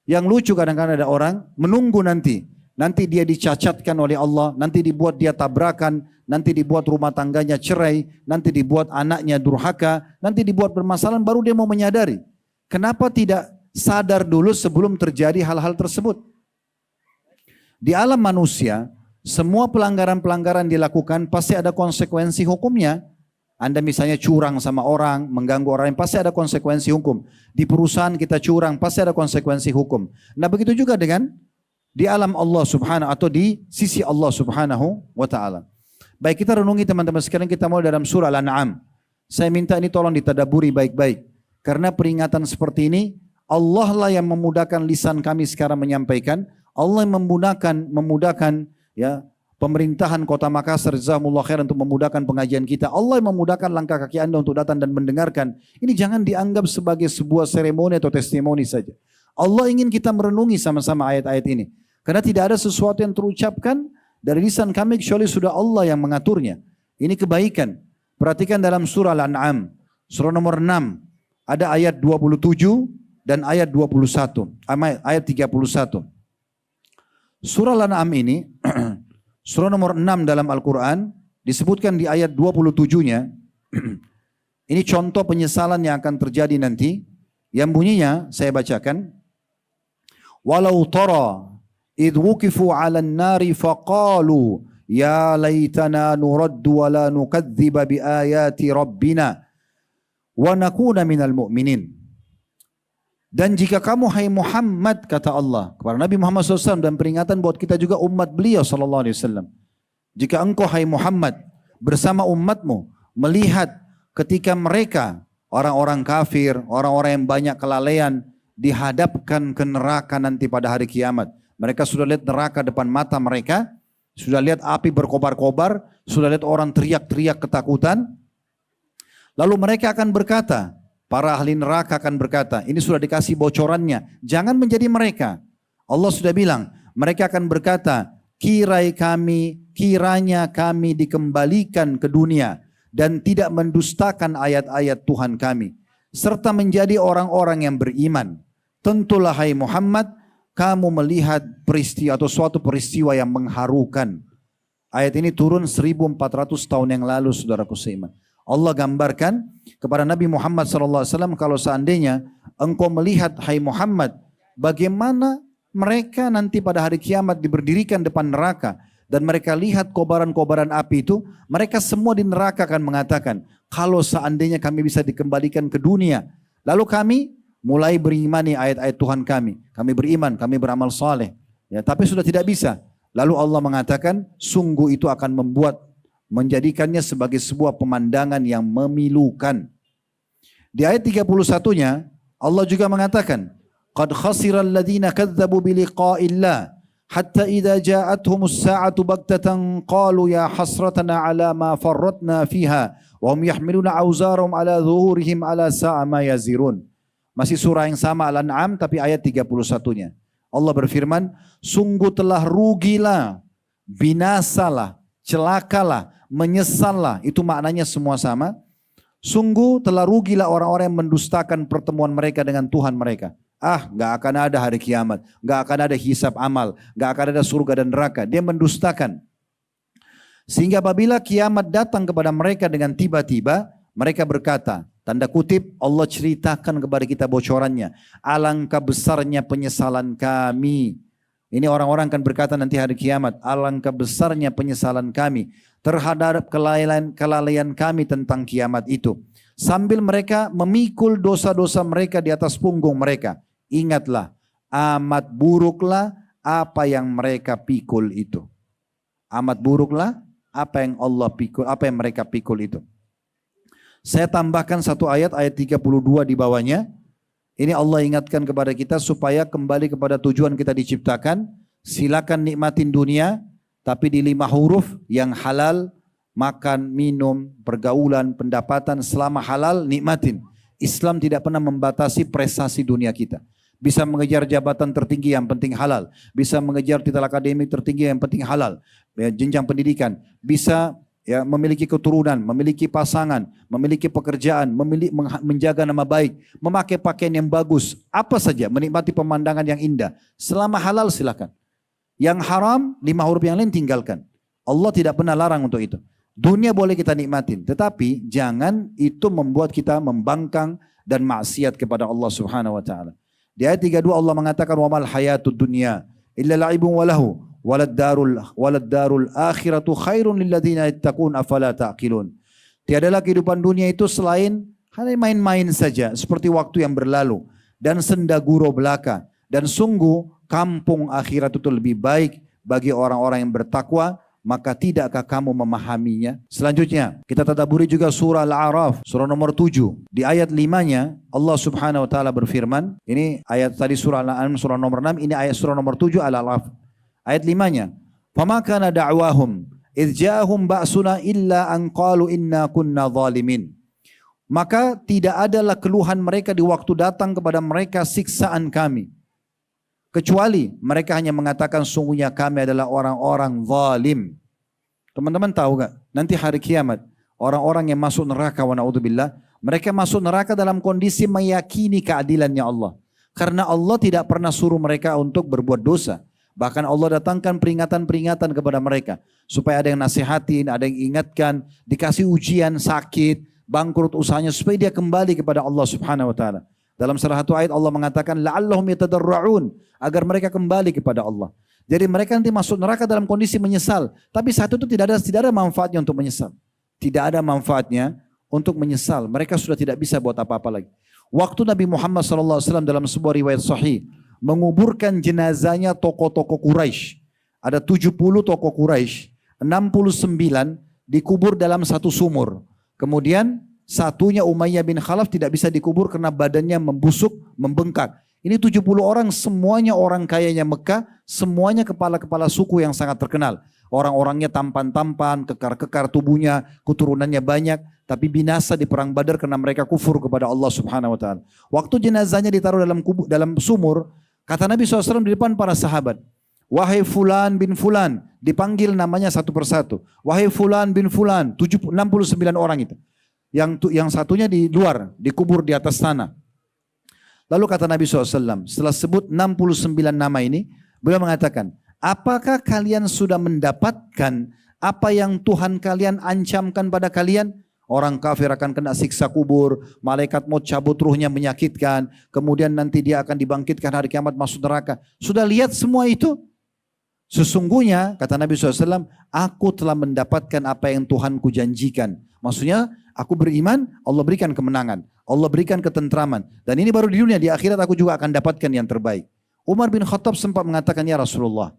Yang lucu kadang-kadang ada orang menunggu nanti dia dicacatkan oleh Allah, nanti dibuat dia tabrakan, nanti dibuat rumah tangganya cerai, nanti dibuat anaknya durhaka, nanti dibuat bermasalah baru dia mau menyadari. Kenapa tidak sadar dulu sebelum terjadi hal-hal tersebut? Di alam manusia, semua pelanggaran-pelanggaran dilakukan pasti ada konsekuensi hukumnya. Anda misalnya curang sama orang, mengganggu orang lain, pasti ada konsekuensi hukum. Di perusahaan kita curang, pasti ada konsekuensi hukum. Nah begitu juga dengan di alam Allah subhanahu atau di sisi Allah subhanahu wa ta'ala. Baik, kita renungi teman-teman sekalian, kita mulai dalam surah Al-An'am. Saya minta ini tolong ditadaburi baik-baik. Karena peringatan seperti ini, Allah lah yang memudahkan lisan kami sekarang menyampaikan. Allah yang memudahkan ya pemerintahan Kota Makassar, jazakumullah khair, untuk memudahkan pengajian kita. Allah yang memudahkan langkah kaki Anda untuk datang dan mendengarkan. Ini jangan dianggap sebagai sebuah seremoni atau testimoni saja. Allah ingin kita merenungi sama-sama ayat-ayat ini. Karena tidak ada sesuatu yang terucapkan dari lisan kami kecuali sudah Allah yang mengaturnya. Ini kebaikan. Perhatikan dalam surah Al-An'am, surah nomor 6, ada ayat 27 dan ayat 21, ayat 31. Surah Al-An'am ini, surah nomor 6 dalam Al-Quran, disebutkan di ayat 27-nya, ini contoh penyesalan yang akan terjadi nanti, yang bunyinya, saya bacakan, walau tara idh wukifu 'alan nari faqalu ya laitana nuraddu wa la nukadziba bi ayati rabbina wa nakuna minal mu'minin. Dan jika kamu hai Muhammad, kata Allah kepada Nabi Muhammad SAW, dan peringatan buat kita juga umat beliau SAW, jika engkau hai Muhammad bersama umatmu melihat ketika mereka orang-orang kafir, orang-orang yang banyak kelalaian dihadapkan ke neraka nanti pada hari kiamat. Mereka sudah lihat neraka depan mata mereka, sudah lihat api berkobar-kobar, sudah lihat orang teriak-teriak ketakutan. Lalu mereka akan berkata, para ahli neraka akan berkata, ini sudah dikasih bocorannya, jangan menjadi mereka. Allah sudah bilang, mereka akan berkata, kiranya kami dikembalikan ke dunia dan tidak mendustakan ayat-ayat Tuhan kami, serta menjadi orang-orang yang beriman. Tentulah hai Muhammad, kamu melihat peristiwa atau suatu peristiwa yang mengharukan. Ayat ini turun 1400 tahun yang lalu, saudaraku seiman. Allah gambarkan kepada Nabi Muhammad SAW, kalau seandainya engkau melihat hai Muhammad, bagaimana mereka nanti pada hari kiamat diberdirikan depan neraka, dan mereka lihat kobaran-kobaran api itu, mereka semua di neraka akan mengatakan, kalau seandainya kami bisa dikembalikan ke dunia, lalu kami mulai berimani ayat-ayat Tuhan kami beriman, kami beramal saleh. Ya, tapi sudah tidak bisa. Lalu Allah mengatakan, sungguh itu akan menjadikannya sebagai sebuah pemandangan yang memilukan. Di ayat 31-nya, Allah juga mengatakan, qad khasiral ladzina kadzdzabu biliqa'illah hatta idza ja'atuhumus sa'atu baghtatan qalu ya hasratana ala ma farratna fiha wa hum yahmiluna awzarahum ala dhuhurihim ala sa'a ma yazirun. Masih surah yang sama Al-An'am tapi ayat 31-nya. Allah berfirman, sungguh telah rugilah, binasalah, celakalah, menyesallah, itu maknanya semua sama. Sungguh telah rugilah orang-orang yang mendustakan pertemuan mereka dengan Tuhan mereka. Gak akan ada hari kiamat, gak akan ada hisab amal, gak akan ada surga dan neraka. Dia mendustakan. Sehingga apabila kiamat datang kepada mereka dengan tiba-tiba, mereka berkata, tanda kutip, Allah ceritakan kepada kita bocorannya, alangkah besarnya penyesalan kami. Ini orang-orang akan berkata nanti hari kiamat, alangkah besarnya penyesalan kami terhadap kelalaian kami tentang kiamat itu. Sambil mereka memikul dosa-dosa mereka di atas punggung mereka. Ingatlah, amat buruklah apa yang mereka pikul itu. Amat buruklah apa yang Allah pikul, apa yang mereka pikul itu. Saya tambahkan satu ayat 32 di bawahnya. Ini Allah ingatkan kepada kita supaya kembali kepada tujuan kita diciptakan. Silakan nikmatin dunia, tapi di 5 huruf yang halal, makan, minum, pergaulan, pendapatan selama halal, nikmatin. Islam tidak pernah membatasi prestasi dunia kita. Bisa mengejar jabatan tertinggi yang penting halal. Bisa mengejar titel akademik tertinggi yang penting halal. Jenjang pendidikan. Bisa memiliki keturunan, memiliki pasangan, memiliki pekerjaan, menjaga nama baik, memakai pakaian yang bagus, apa saja, menikmati pemandangan yang indah. Selama halal silakan. Yang haram, 5 huruf yang lain tinggalkan. Allah tidak pernah larang untuk itu. Dunia boleh kita nikmatin, tetapi jangan itu membuat kita membangkang dan maksiat kepada Allah Subhanahu wa taala. Di ayat 32 Allah mengatakan wa mal hayatud dunya illa la'ibun wa lahu walad darul akhiratu khairun lil ladzina yattaqun afala taqilun. Tiadalah kehidupan dunia itu selain hanya main-main saja seperti waktu yang berlalu dan senda gurau belaka, dan sungguh kampung akhirat itu lebih baik bagi orang-orang yang bertakwa. Maka tidakkah kamu memahaminya? Selanjutnya kita tadabburi juga surah Al-A'raf, surah nomor 7. Di ayat 5-nya Allah Subhanahu wa taala berfirman, ini ayat tadi surah Al-An'am surah nomor 6, ini ayat surah nomor 7 Al-A'raf. Ayat 5-nya, "Fama kana da'wahum idz ja'ahum ba'suna illa an qalu inna kunna zalimin." Maka tidak adalah keluhan mereka di waktu datang kepada mereka siksaan kami, kecuali mereka hanya mengatakan sungguhnya kami adalah orang-orang zalim. Teman-teman tahu gak? Nanti hari kiamat orang-orang yang masuk neraka wa na'udzubillah, mereka masuk neraka dalam kondisi meyakini keadilannya Allah. Karena Allah tidak pernah suruh mereka untuk berbuat dosa. Bahkan Allah datangkan peringatan-peringatan kepada mereka. Supaya ada yang nasihatin, ada yang ingatkan, dikasih ujian, sakit, bangkrut usahanya. Supaya dia kembali kepada Allah subhanahu wa ta'ala. Dalam salah satu ayat Allah mengatakan, la'allahum yatadarra'un. Agar mereka kembali kepada Allah. Jadi mereka nanti masuk neraka dalam kondisi menyesal. Tapi saat itu tidak ada manfaatnya untuk menyesal. Tidak ada manfaatnya untuk menyesal. Mereka sudah tidak bisa buat apa-apa lagi. Waktu Nabi Muhammad SAW dalam sebuah riwayat sahih menguburkan jenazahnya tokoh-tokoh Quraisy. Ada 70 tokoh Quraisy, 69 dikubur dalam satu sumur. Kemudian satunya Umayyah bin Khalaf tidak bisa dikubur karena badannya membusuk, membengkak. Ini 70 orang semuanya orang kayanya Mekah, semuanya kepala-kepala suku yang sangat terkenal. Orang-orangnya tampan-tampan, kekar-kekar tubuhnya, keturunannya banyak, tapi binasa di perang Badar karena mereka kufur kepada Allah Subhanahu wa taala. Waktu jenazahnya ditaruh dalam sumur, kata Nabi SAW di depan para sahabat, wahai fulan bin fulan, dipanggil namanya satu persatu. Wahai fulan bin fulan, 69 orang itu. Yang satunya di luar, dikubur di atas tanah. Lalu kata Nabi SAW, setelah sebut 69 nama ini, beliau mengatakan, apakah kalian sudah mendapatkan apa yang Tuhan kalian ancamkan pada kalian? Orang kafir akan kena siksa kubur, malaikat maut cabut ruhnya menyakitkan, kemudian nanti dia akan dibangkitkan hari kiamat masuk neraka. Sudah lihat semua itu? Sesungguhnya, kata Nabi SAW, aku telah mendapatkan apa yang Tuhanku janjikan. Maksudnya, aku beriman, Allah berikan kemenangan. Allah berikan ketentraman. Dan ini baru di dunia, di akhirat aku juga akan dapatkan yang terbaik. Umar bin Khattab sempat mengatakan, ya Rasulullah,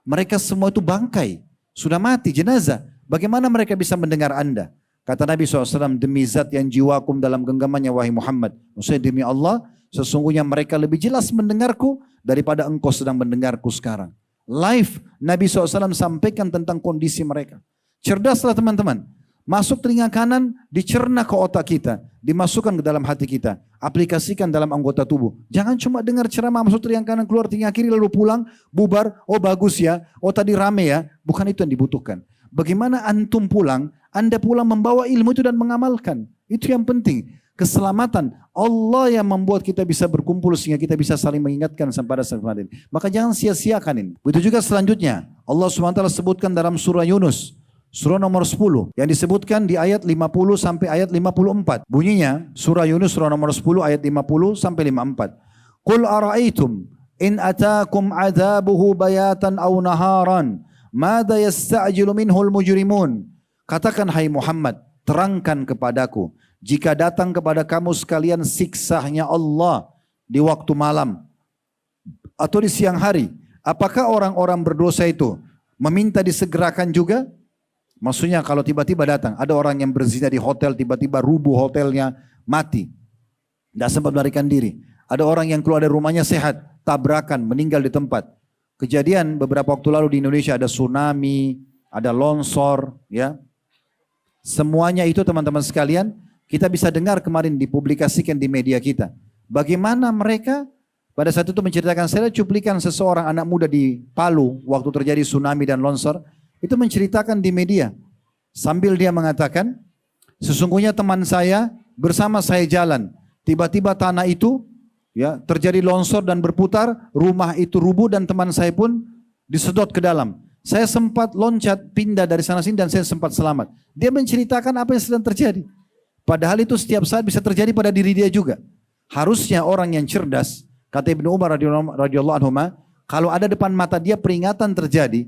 mereka semua itu bangkai, sudah mati, jenazah. Bagaimana mereka bisa mendengar Anda? Kata Nabi SAW, demi zat yang jiwakum dalam genggamannya wahai Muhammad. Maksudnya demi Allah, sesungguhnya mereka lebih jelas mendengarku daripada engkau sedang mendengarku sekarang. Live Nabi SAW sampaikan tentang kondisi mereka. Cerdaslah teman-teman. Masuk telinga kanan, dicerna ke otak kita, dimasukkan ke dalam hati kita, aplikasikan dalam anggota tubuh. Jangan cuma dengar ceramah masuk telinga kanan, keluar telinga kiri lalu pulang, bubar, oh bagus ya, oh tadi rame ya. Bukan itu yang dibutuhkan. Bagaimana antum pulang, Anda pulang membawa ilmu itu dan mengamalkan. Itu yang penting. Keselamatan Allah yang membuat kita bisa berkumpul sehingga kita bisa saling mengingatkan sampai pada saat ini. Maka jangan sia-siakan ini. Begitu juga selanjutnya Allah SWT sebutkan dalam surah Yunus. Surah nomor 10 yang disebutkan di ayat 50 sampai ayat 54. Bunyinya surah Yunus surah nomor 10 ayat 50 sampai 54. Qul ara'aitum in atakum adzabuhu bayatan aw naharan madza yasta'jilu minhul mujrimun. Katakan hai Muhammad, terangkan kepadaku jika datang kepada kamu sekalian siksanya Allah di waktu malam atau di siang hari, apakah orang-orang berdosa itu meminta disegerakan juga? Maksudnya kalau tiba-tiba datang, ada orang yang berzina di hotel, tiba-tiba rubuh hotelnya, mati. Tidak sempat melarikan diri. Ada orang yang keluar dari rumahnya sehat, tabrakan, meninggal di tempat. Kejadian beberapa waktu lalu di Indonesia ada tsunami, ada longsor, ya. Semuanya itu teman-teman sekalian, kita bisa dengar kemarin dipublikasikan di media kita. Bagaimana mereka pada saat itu menceritakan, saya cuplikan seseorang anak muda di Palu waktu terjadi tsunami dan longsor. Itu menceritakan di media. Sambil dia mengatakan, sesungguhnya teman saya bersama saya jalan. Tiba-tiba tanah itu ya terjadi longsor dan berputar. Rumah itu rubuh dan teman saya pun disedot ke dalam. Saya sempat loncat pindah dari sana sini dan saya sempat selamat. Dia menceritakan apa yang sedang terjadi. Padahal itu setiap saat bisa terjadi pada diri dia juga. Harusnya orang yang cerdas, kata Ibnu Umar radhiyallahu anhu, kalau ada depan mata dia peringatan terjadi,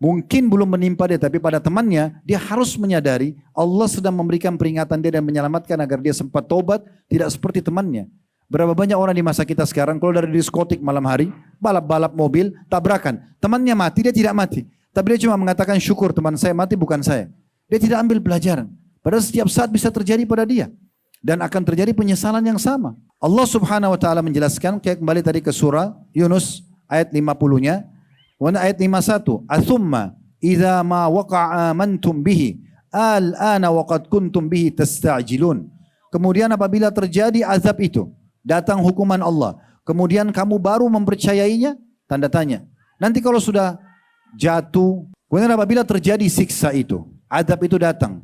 mungkin belum menimpa dia, tapi pada temannya, dia harus menyadari Allah sedang memberikan peringatan dia dan menyelamatkan agar dia sempat tobat, tidak seperti temannya. Berapa banyak orang di masa kita sekarang, kalau dari diskotik malam hari, balap-balap mobil, tabrakan. Temannya mati, dia tidak mati. Tapi dia cuma mengatakan syukur teman saya mati bukan saya. Dia tidak ambil pelajaran. Padahal setiap saat bisa terjadi pada dia. Dan akan terjadi penyesalan yang sama. Allah subhanahu wa ta'ala menjelaskan, kayak kembali tadi ke surah Yunus ayat 50-nya. Ayat 51, Athumma idza ma waqa'a amantum bihi al-ana wa qad kuntum bihi tasta'jilun. Kemudian apabila terjadi azab itu, datang hukuman Allah, kemudian kamu baru mempercayainya, Tanda tanya. Nanti kalau sudah jatuh, kemudian apabila terjadi siksa itu, azab itu datang,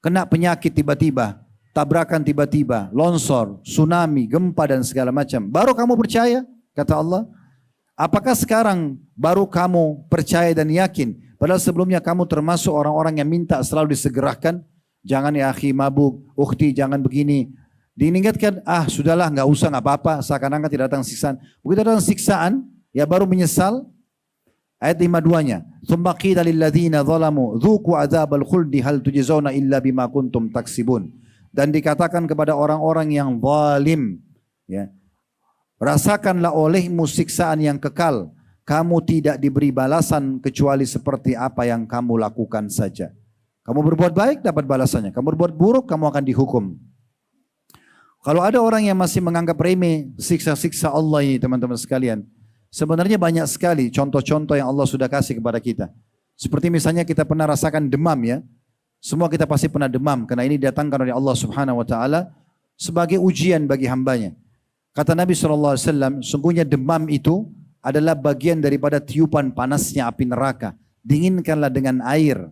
kena penyakit tiba-tiba, tabrakan tiba-tiba, longsor, tsunami, gempa dan segala macam. Baru kamu percaya, kata Allah. Apakah sekarang baru kamu percaya dan yakin? Padahal sebelumnya kamu termasuk orang-orang yang minta selalu disegerakan. Jangan ya akhi mabuk, ukhti jangan begini. Diingatkan, sudahlah nggak usah nggak apa-apa, seakan-akan tidak datang siksaan. Begitu datang siksaan, ya baru menyesal. Ayat 52-nya. Tsumma qila lil ladzina zalamu dzuqu adzabal khuldi hal tujzauna illa bima kuntum taksibun. Dan dikatakan kepada orang-orang yang zalim, ya, rasakanlah olehmu siksaan yang kekal. Kamu tidak diberi balasan kecuali seperti apa yang kamu lakukan saja. Kamu berbuat baik dapat balasannya. Kamu berbuat buruk kamu akan dihukum. Kalau ada orang yang masih menganggap remeh siksa-siksa Allah ini teman-teman sekalian. Sebenarnya banyak sekali contoh-contoh yang Allah sudah kasih kepada kita. Seperti misalnya kita pernah rasakan demam ya. Semua kita pasti pernah demam. Karena ini didatangkan oleh Allah subhanahu wa ta'ala sebagai ujian bagi hambanya. Kata Nabi SAW, sungguhnya demam itu adalah bagian daripada tiupan panasnya api neraka. Dinginkanlah dengan air.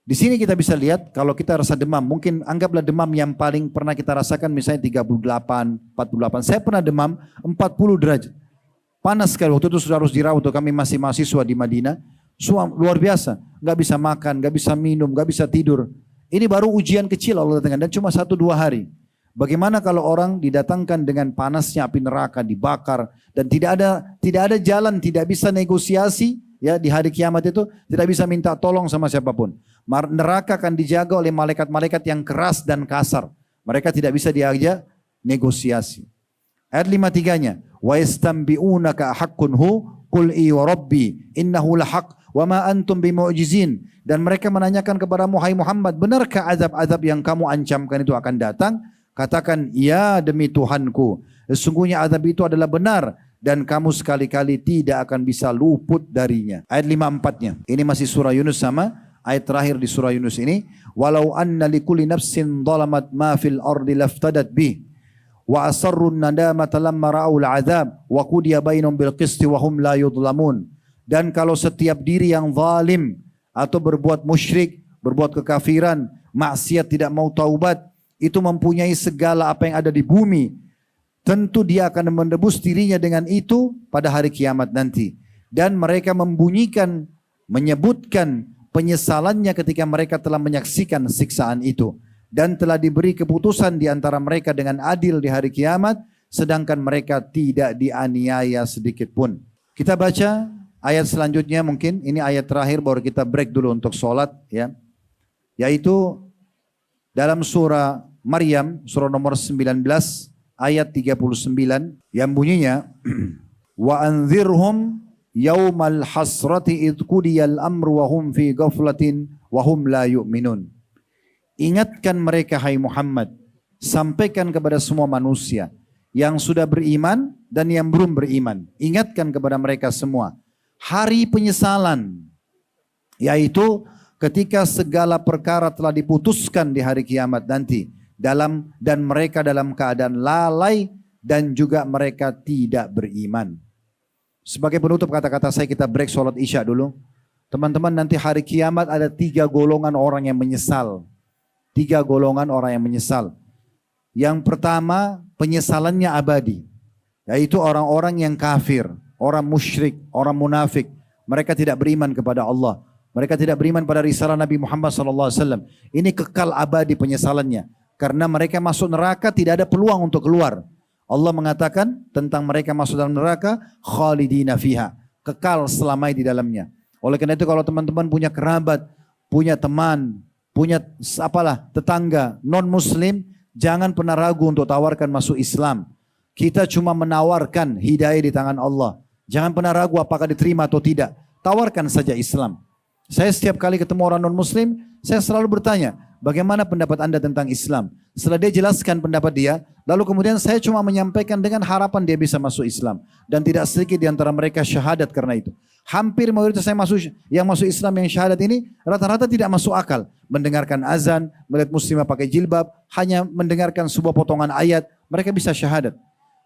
Di sini kita bisa lihat kalau kita rasa demam, mungkin anggaplah demam yang paling pernah kita rasakan misalnya 38, 48. Saya pernah demam 40 derajat. Panas sekali, waktu itu sudah harus dirawat, waktu kami masih mahasiswa di Madinah. Luar biasa, nggak bisa makan, nggak bisa minum, nggak bisa tidur. Ini baru ujian kecil Allah datangkan dan cuma 1-2 hari. Bagaimana kalau orang didatangkan dengan panasnya api neraka, dibakar dan tidak ada jalan, tidak bisa negosiasi ya di hari kiamat itu, tidak bisa minta tolong sama siapapun. Neraka akan dijaga oleh malaikat-malaikat yang keras dan kasar. Mereka tidak bisa diajak negosiasi. Ayat 53-nya, wa yastambi'unaka haqqun hu qul i wa rabbi innahu lahaq wa ma antum bimu'jizin. Dan mereka menanyakan kepada Muhammad, benarkah azab-azab yang kamu ancamkan itu akan datang? Katakan, ya demi Tuhanku, sesungguhnya azab itu adalah benar dan kamu sekali-kali tidak akan bisa luput darinya. Ayat 54-nya. Ini masih surah Yunus sama ayat terakhir di surah Yunus ini. Walau anna likulli nafsin dhalamat ma fil ardi laftadat bih wa asarrun nadamata lamma ra'ul azab wa qudiya bainahum bil qisti wa hum la yudlamun. Dan kalau setiap diri yang zalim atau berbuat musyrik, berbuat kekafiran, maksiat, tidak mau taubat, itu mempunyai segala apa yang ada di bumi, tentu dia akan menebus dirinya dengan itu pada hari kiamat nanti. Dan mereka menyebutkan penyesalannya ketika mereka telah menyaksikan siksaan itu. Dan telah diberi keputusan di antara mereka dengan adil di hari kiamat, sedangkan mereka tidak dianiaya sedikit pun. Kita baca ayat selanjutnya mungkin, ini ayat terakhir baru kita break dulu untuk sholat ya. Yaitu dalam surah Maryam, surah nomor 19, ayat 39, yang bunyinya, wa anzirhum yaumal hasrati idh qudiyal amru wa hum fi ghaflatin wa hum la yu'minun. Ingatkan mereka hai Muhammad, sampaikan kepada semua manusia yang sudah beriman dan yang belum beriman. Ingatkan kepada mereka semua hari penyesalan, yaitu ketika segala perkara telah diputuskan di hari kiamat nanti, dan mereka dalam keadaan lalai dan juga mereka tidak beriman. Sebagai penutup kata-kata saya, kita break sholat isya dulu. Teman-teman, nanti hari kiamat ada 3 golongan orang yang menyesal. 3 golongan orang yang menyesal. Yang pertama, penyesalannya abadi, yaitu orang-orang yang kafir, orang musyrik, orang munafik. Mereka tidak beriman kepada Allah. Mereka tidak beriman pada risalah Nabi Muhammad SAW. Ini kekal abadi penyesalannya. Karena mereka masuk neraka tidak ada peluang untuk keluar. Allah mengatakan tentang mereka masuk dalam neraka, khalidina fiha, kekal selamanya di dalamnya. Oleh karena itu kalau teman-teman punya kerabat, punya teman, punya tetangga non muslim, jangan pernah ragu untuk tawarkan masuk Islam. Kita cuma menawarkan hidayah di tangan Allah. Jangan pernah ragu apakah diterima atau tidak. Tawarkan saja Islam. Saya setiap kali ketemu orang non muslim, saya selalu bertanya, bagaimana pendapat Anda tentang Islam? Setelah dia jelaskan pendapat dia, lalu kemudian saya cuma menyampaikan dengan harapan dia bisa masuk Islam. Dan tidak sedikit di antara mereka syahadat karena itu. Hampir mayoritas yang masuk Islam yang syahadat ini, rata-rata tidak masuk akal. Mendengarkan azan, melihat muslimah pakai jilbab, hanya mendengarkan sebuah potongan ayat, mereka bisa syahadat.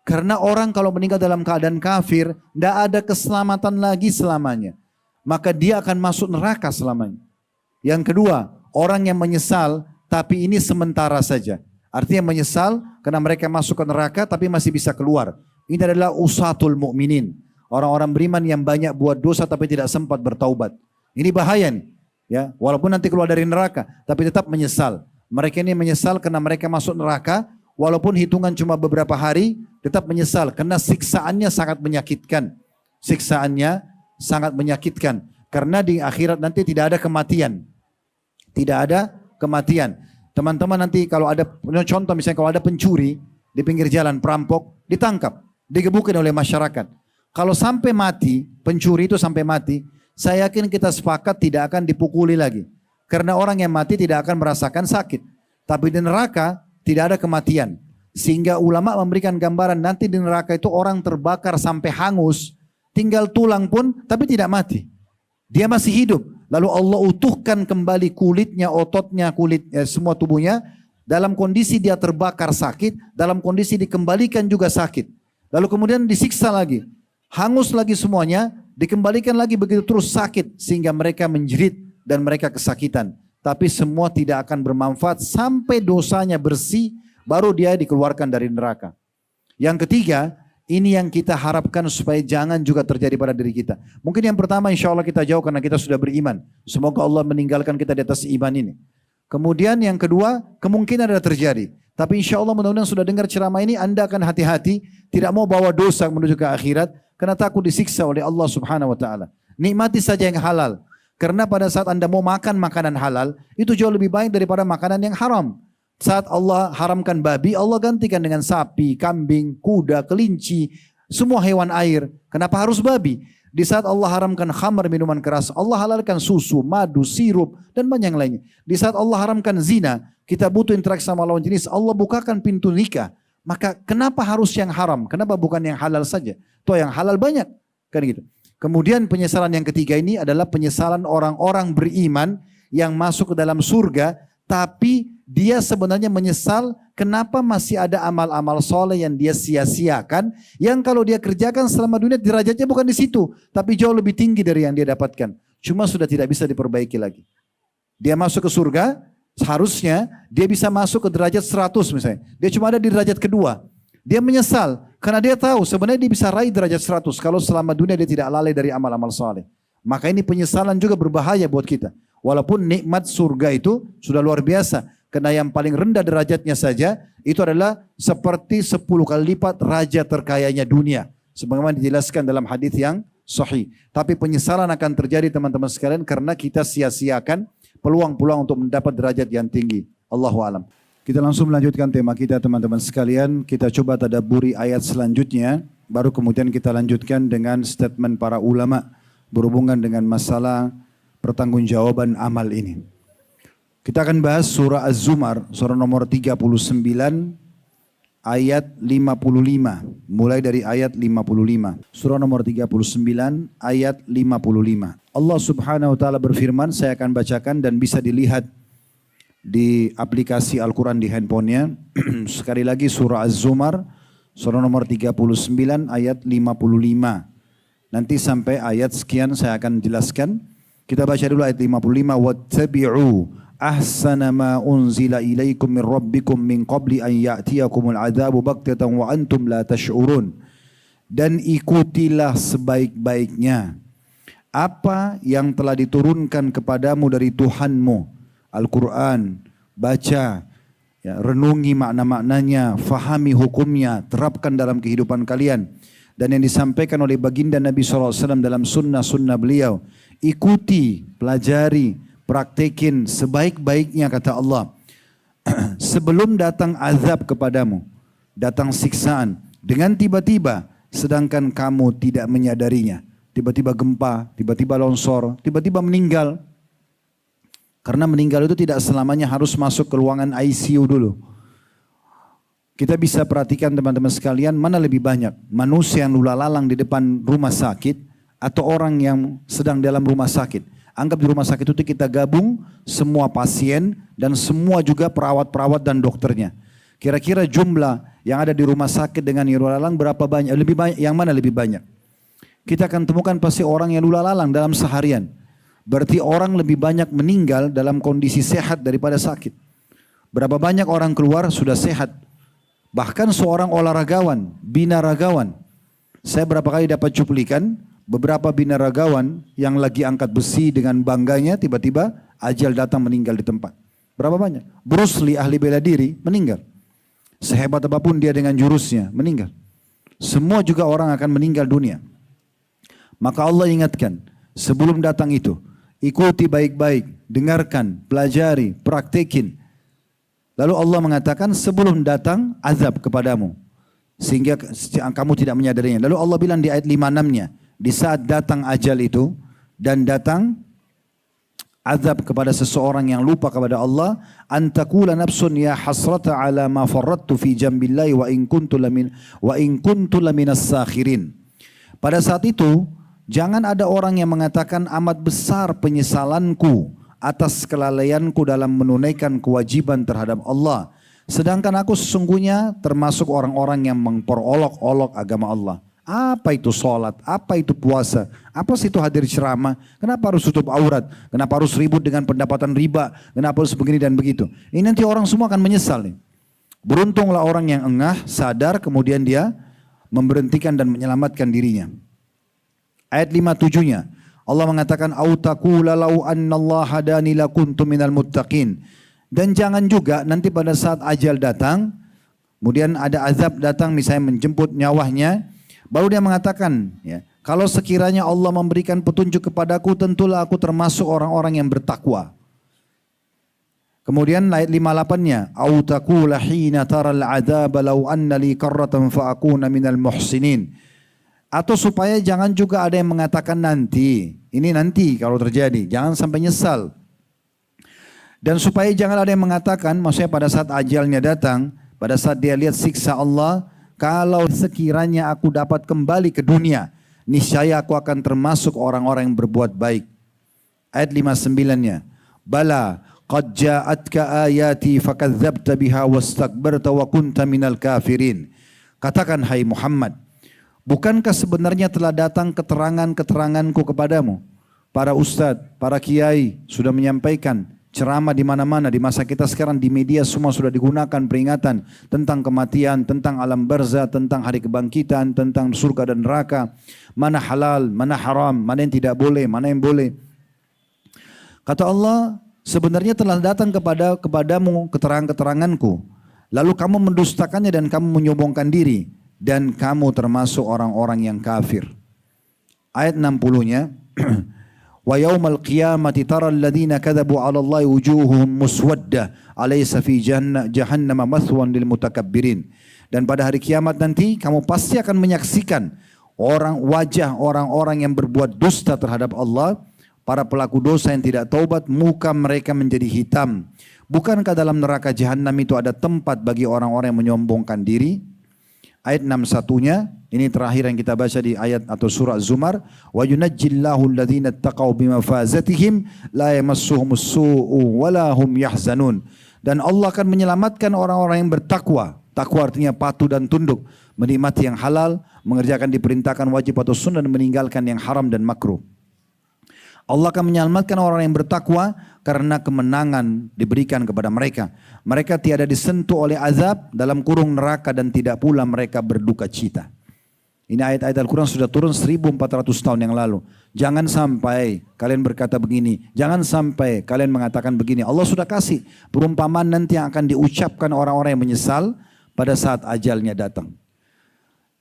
Karena orang kalau meninggal dalam keadaan kafir, tidak ada keselamatan lagi selamanya. Maka dia akan masuk neraka selamanya. Yang kedua, orang yang menyesal, tapi ini sementara saja. Artinya menyesal karena mereka masuk ke neraka tapi masih bisa keluar. Ini adalah usatul mu'minin. Orang-orang beriman yang banyak buat dosa tapi tidak sempat bertaubat. Ini bahaya nih. Ya, walaupun nanti keluar dari neraka, tapi tetap menyesal. Mereka ini menyesal karena mereka masuk neraka, walaupun hitungan cuma beberapa hari, tetap menyesal karena siksaannya sangat menyakitkan. Siksaannya sangat menyakitkan. Karena di akhirat nanti tidak ada kematian. Tidak ada kematian. Teman-teman nanti kalau ada contoh misalnya kalau ada pencuri di pinggir jalan, perampok, ditangkap, digebukin oleh masyarakat. Kalau sampai mati, pencuri itu sampai mati, saya yakin kita sepakat tidak akan dipukuli lagi. Karena orang yang mati tidak akan merasakan sakit. Tapi di neraka tidak ada kematian. Sehingga ulama memberikan gambaran nanti di neraka itu orang terbakar sampai hangus. Tinggal tulang pun tapi tidak mati. Dia masih hidup. Lalu Allah utuhkan kembali kulitnya, ototnya, semua tubuhnya. Dalam kondisi dia terbakar sakit. Dalam kondisi dikembalikan juga sakit. Lalu kemudian disiksa lagi. Hangus lagi semuanya. Dikembalikan lagi begitu terus sakit. Sehingga mereka menjerit dan mereka kesakitan. Tapi semua tidak akan bermanfaat sampai dosanya bersih. Baru dia dikeluarkan dari neraka. Yang ketiga, ini yang kita harapkan supaya jangan juga terjadi pada diri kita. Mungkin yang pertama insya Allah kita jauh karena kita sudah beriman. Semoga Allah meninggalkan kita di atas iman ini. Kemudian yang kedua, kemungkinan ada terjadi. Tapi insya Allah mudah-mudahan sudah dengar ceramah ini, Anda akan hati-hati. Tidak mau bawa dosa menuju ke akhirat. Karena takut disiksa oleh Allah subhanahu wa ta'ala. Nikmati saja yang halal. Karena pada saat Anda mau makan makanan halal, itu jauh lebih baik daripada makanan yang haram. Saat Allah haramkan babi, Allah gantikan dengan sapi, kambing, kuda, kelinci, semua hewan air. Kenapa harus babi? Di saat Allah haramkan khamar, minuman keras, Allah halalkan susu, madu, sirup, dan banyak yang lainnya. Di saat Allah haramkan zina, kita butuh interaksi sama lawan jenis, Allah bukakan pintu nikah. Maka kenapa harus yang haram? Kenapa bukan yang halal saja? Toh yang halal banyak. Kan gitu. Kemudian penyesalan yang ketiga ini adalah penyesalan orang-orang beriman yang masuk ke dalam surga, tapi dia sebenarnya menyesal kenapa masih ada amal-amal soleh yang dia sia-siakan, yang kalau dia kerjakan selama dunia derajatnya bukan di situ, tapi jauh lebih tinggi dari yang dia dapatkan. Cuma sudah tidak bisa diperbaiki lagi. Dia masuk ke surga, seharusnya dia bisa masuk ke derajat 100 misalnya. Dia cuma ada di derajat kedua. Dia menyesal karena dia tahu sebenarnya dia bisa raih derajat 100 kalau selama dunia dia tidak lalai dari amal-amal soleh. Maka ini penyesalan juga berbahaya buat kita. Walaupun nikmat surga itu sudah luar biasa. Karena yang paling rendah derajatnya saja itu adalah seperti 10 kali lipat raja terkayanya dunia. Sebagaimana dijelaskan dalam hadis yang sahih. Tapi penyesalan akan terjadi teman-teman sekalian karena kita sia-siakan peluang-peluang untuk mendapat derajat yang tinggi. Allahu a'lam. Kita langsung melanjutkan tema kita teman-teman sekalian. Kita coba tadabburi ayat selanjutnya. Baru kemudian kita lanjutkan dengan statement para ulama berhubungan dengan masalah pertanggungjawaban amal ini. Kita akan bahas surah Az-Zumar, surah nomor 39, ayat 55. Mulai dari ayat 55. Surah nomor 39, ayat 55. Allah subhanahu wa ta'ala berfirman, saya akan bacakan dan bisa dilihat di aplikasi Al-Quran di handphonenya. Sekali lagi surah Az-Zumar, surah nomor 39, ayat 55. Nanti sampai ayat sekian saya akan jelaskan. Kita baca dulu ayat 55. Wattabi'u ahsana ma unzila ilaikum min rabbikum min qabli an ya'tiyakumul adzabu baghtatan wa antum la tash'urun. Dan ikutilah sebaik-baiknya apa yang telah diturunkan kepadamu dari Tuhanmu, Al-Quran. Baca, ya, renungi makna-maknanya, fahami hukumnya, terapkan dalam kehidupan kalian. Dan yang disampaikan oleh baginda Nabi SAW dalam sunnah-sunnah beliau, ikuti, pelajari, praktekin sebaik-baiknya kata Allah. Sebelum datang azab kepadamu, datang siksaan dengan tiba-tiba sedangkan kamu tidak menyadarinya. Tiba-tiba gempa, tiba-tiba longsor, tiba-tiba meninggal. Karena meninggal itu tidak selamanya harus masuk ke ruangan ICU dulu. Kita bisa perhatikan teman-teman sekalian, mana lebih banyak manusia yang lula-lalang di depan rumah sakit atau orang yang sedang dalam rumah sakit. Anggap di rumah sakit itu kita gabung semua pasien dan semua juga perawat-perawat dan dokternya. Kira-kira jumlah yang ada di rumah sakit dengan yang lalu lalang berapa banyak? Lebih banyak, yang mana lebih banyak? Kita akan temukan pasti orang yang lalu lalang dalam seharian. Berarti orang lebih banyak meninggal dalam kondisi sehat daripada sakit. Berapa banyak orang keluar sudah sehat. Bahkan seorang olahragawan, binaragawan. Saya berapa kali dapat cuplikan beberapa binaragawan yang lagi angkat besi dengan bangganya tiba-tiba ajal datang meninggal di tempat. Berapa banyak? Bruce Lee ahli bela diri meninggal. Sehebat apapun dia dengan jurusnya meninggal. Semua juga orang akan meninggal dunia. Maka Allah ingatkan sebelum datang itu ikuti baik-baik, dengarkan, pelajari, praktekin. Lalu Allah mengatakan sebelum datang azab kepadamu. Sehingga kamu tidak menyadarinya. Lalu Allah bilang di ayat 56-nya. Di saat datang ajal itu. Dan datang azab kepada seseorang yang lupa kepada Allah. Antakula nafsun ya hasrata ala ma farrattu fi jambillahi wa in kuntu laminas sakhirin. Pada saat itu. Jangan ada orang yang mengatakan amat besar penyesalanku atas kelalaianku dalam menunaikan kewajiban terhadap Allah. Sedangkan aku sesungguhnya termasuk orang-orang yang memperolok-olok agama Allah. Apa itu sholat? Apa itu puasa? Apa sih itu hadir ceramah? Kenapa harus tutup aurat? Kenapa harus ribut dengan pendapatan riba? Kenapa harus begini dan begitu? Ini nanti orang semua akan menyesal nih. Beruntunglah orang yang engah, sadar, kemudian dia memberhentikan dan menyelamatkan dirinya. Ayat 57-nya Allah mengatakan au taqula law annallaha hadani lakuntu minal muttaqin. Dan jangan juga nanti pada saat ajal datang, kemudian ada azab datang misalnya menjemput nyawanya, baru dia mengatakan, ya, kalau sekiranya Allah memberikan petunjuk kepadaku, tentulah aku termasuk orang-orang yang bertakwa. Kemudian ayat 58-nya, au taqula hina taral adzaba law anna li qarratan fa akuna minal muhsinin. Atau supaya jangan juga ada yang mengatakan nanti, ini nanti kalau terjadi, jangan sampai nyesal. Dan supaya jangan ada yang mengatakan, maksudnya pada saat ajalnya datang, pada saat dia lihat siksa Allah, kalau sekiranya aku dapat kembali ke dunia, niscaya aku akan termasuk orang-orang yang berbuat baik. Ayat 59-nya, Bala, qad ja'atka ayati fakadzabta biha wastakbarta wa kunta minal kafirin. Katakan hai Muhammad, bukankah sebenarnya telah datang keterangan-keteranganku kepadamu? Para ustadz, para kiai sudah menyampaikan ceramah di mana-mana. Di masa kita sekarang di media semua sudah digunakan peringatan tentang kematian, tentang alam barzah, tentang hari kebangkitan, tentang surga dan neraka. Mana halal, mana haram, mana yang tidak boleh, mana yang boleh. Kata Allah, sebenarnya telah datang kepadamu keterangan-keteranganku. Lalu kamu mendustakannya dan kamu menyombongkan diri. Dan kamu termasuk orang-orang yang kafir. Ayat 60-nya. Wa yaumal qiyamati taral ladzina kadzabu 'ala Allahi wujuhuhum muswaddah alaysa fi jahannama mathwan lil mutakabbirin. Dan pada hari kiamat nanti kamu pasti akan menyaksikan wajah orang-orang yang berbuat dusta terhadap Allah, para pelaku dosa yang tidak taubat, muka mereka menjadi hitam. Bukankah dalam neraka jahanam itu ada tempat bagi orang-orang yang menyombongkan diri? Ayat 61-nya, ini terakhir yang kita baca di ayat atau surah Zumar. Wa yunajjillahu alladhina taqaw bimafazatihim la yamassuhumus su'u wa la hum yahzanun. Dan Allah akan menyelamatkan orang-orang yang bertakwa. Takwa artinya patuh dan tunduk, menikmati yang halal, mengerjakan diperintahkan wajib atau sunnah dan meninggalkan yang haram dan makruh. Allah akan menyelamatkan orang yang bertakwa karena kemenangan diberikan kepada mereka. Mereka tiada disentuh oleh azab dalam kurung neraka dan tidak pula mereka berduka cita. Ini ayat-ayat Al-Quran sudah turun 1400 tahun yang lalu. Jangan sampai kalian berkata begini. Jangan sampai kalian mengatakan begini. Allah sudah kasih perumpamaan nanti yang akan diucapkan orang-orang yang menyesal pada saat ajalnya datang.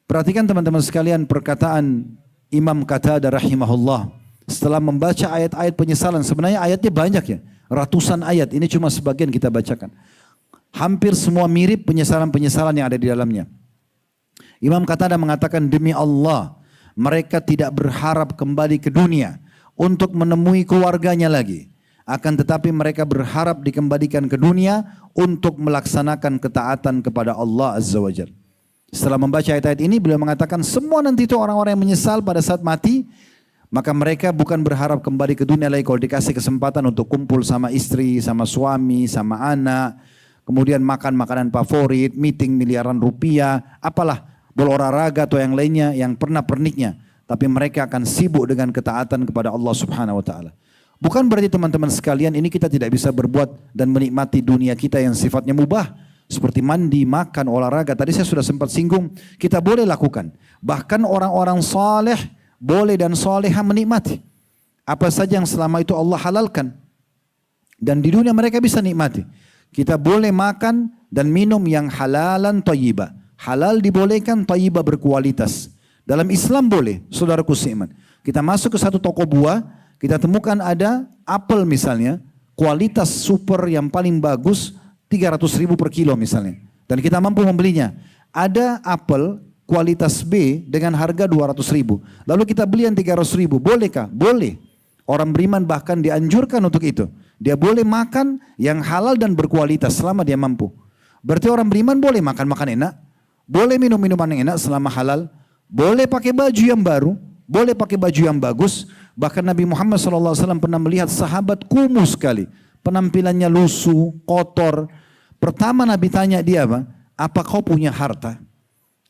Perhatikan teman-teman sekalian perkataan Imam Qatadah rahimahullah. Setelah membaca ayat-ayat penyesalan, sebenarnya ayatnya banyak ya, ratusan ayat, ini cuma sebagian kita bacakan. Hampir semua mirip penyesalan-penyesalan yang ada di dalamnya. Imam Qatadah mengatakan, demi Allah, mereka tidak berharap kembali ke dunia untuk menemui keluarganya lagi. Akan tetapi mereka berharap dikembalikan ke dunia untuk melaksanakan ketaatan kepada Allah Azza wa Jalla. Setelah membaca ayat-ayat ini, beliau mengatakan semua nanti itu orang-orang yang menyesal pada saat mati, maka mereka bukan berharap kembali ke dunia lagi kalau dikasih kesempatan untuk kumpul sama istri, sama suami, sama anak. kemudian makan makanan favorit, meeting miliaran rupiah, apalah, berolahraga atau yang lainnya yang pernah perniknya. Tapi mereka akan sibuk dengan ketaatan kepada Allah Subhanahu wa taala. Bukan berarti teman-teman sekalian ini kita tidak bisa berbuat dan menikmati dunia kita yang sifatnya mubah. Seperti mandi, makan, olahraga. Tadi saya sudah sempat singgung, kita boleh lakukan. Bahkan orang-orang saleh boleh dan salehah menikmati. Apa saja yang selama itu Allah halalkan. Dan di dunia mereka bisa nikmati. Kita boleh makan dan minum yang halalan thayyibah. Halal dibolehkan, thayyibah berkualitas. Dalam Islam boleh, saudaraku seiman. Kita masuk ke satu toko buah, kita temukan ada apel misalnya, kualitas super yang paling bagus, 300.000 per kilo misalnya. Dan kita mampu membelinya. Ada apel kualitas B dengan harga 200.000. Lalu kita beli yang 300.000, bolehkah? Boleh. Orang beriman bahkan dianjurkan untuk itu. Dia boleh makan yang halal dan berkualitas selama dia mampu. Berarti orang beriman boleh makan enak, boleh minum minuman yang enak selama halal, boleh pakai baju yang baru, boleh pakai baju yang bagus. Bahkan Nabi Muhammad SAW pernah melihat sahabat kumuh sekali, penampilannya lusuh, kotor. Pertama Nabi tanya dia, apa kau punya harta?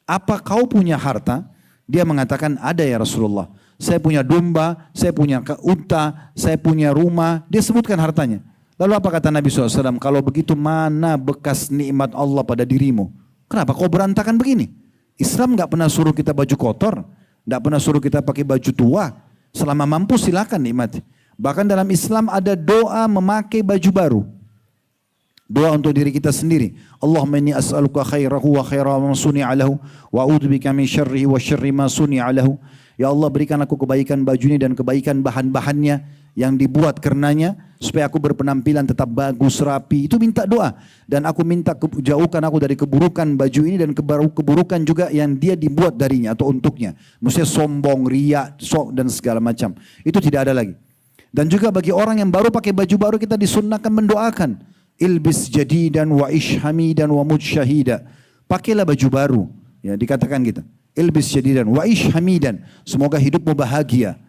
Apa kau punya harta? Dia mengatakan, ada ya Rasulullah. Saya punya domba, saya punya unta, saya punya rumah. Dia sebutkan hartanya. Lalu apa kata Nabi SAW? Kalau begitu mana bekas nikmat Allah pada dirimu? Kenapa kau berantakan begini? Islam gak pernah suruh kita baju kotor. Gak pernah suruh kita pakai baju tua. Selama mampu silakan nikmati. Bahkan dalam Islam ada doa memakai baju baru. Doa untuk diri kita sendiri. Allahumma inni as'aluka khairahu wa khaira ma suni'a lahu wa a'udzubika min syarrihi wa syarri ma suni'a lahu. Ya Allah, berikan aku kebaikan baju ini dan kebaikan bahan-bahannya yang dibuat karenanya supaya aku berpenampilan tetap bagus, rapi. Itu minta doa. Dan aku minta jauhkan aku dari keburukan baju ini dan keburukan juga yang dia dibuat darinya atau untuknya. Maksudnya sombong, riak, sok dan segala macam. Itu tidak ada lagi. Dan juga bagi orang yang baru pakai baju baru kita disunnahkan mendoakan. Ilbis jadidan wa ish hamidan wa mut syahida. Pakailah baju baru. Ya, dikatakan gitu. Ilbis jadidan wa ish hamidan. Semoga hidupmu bahagia.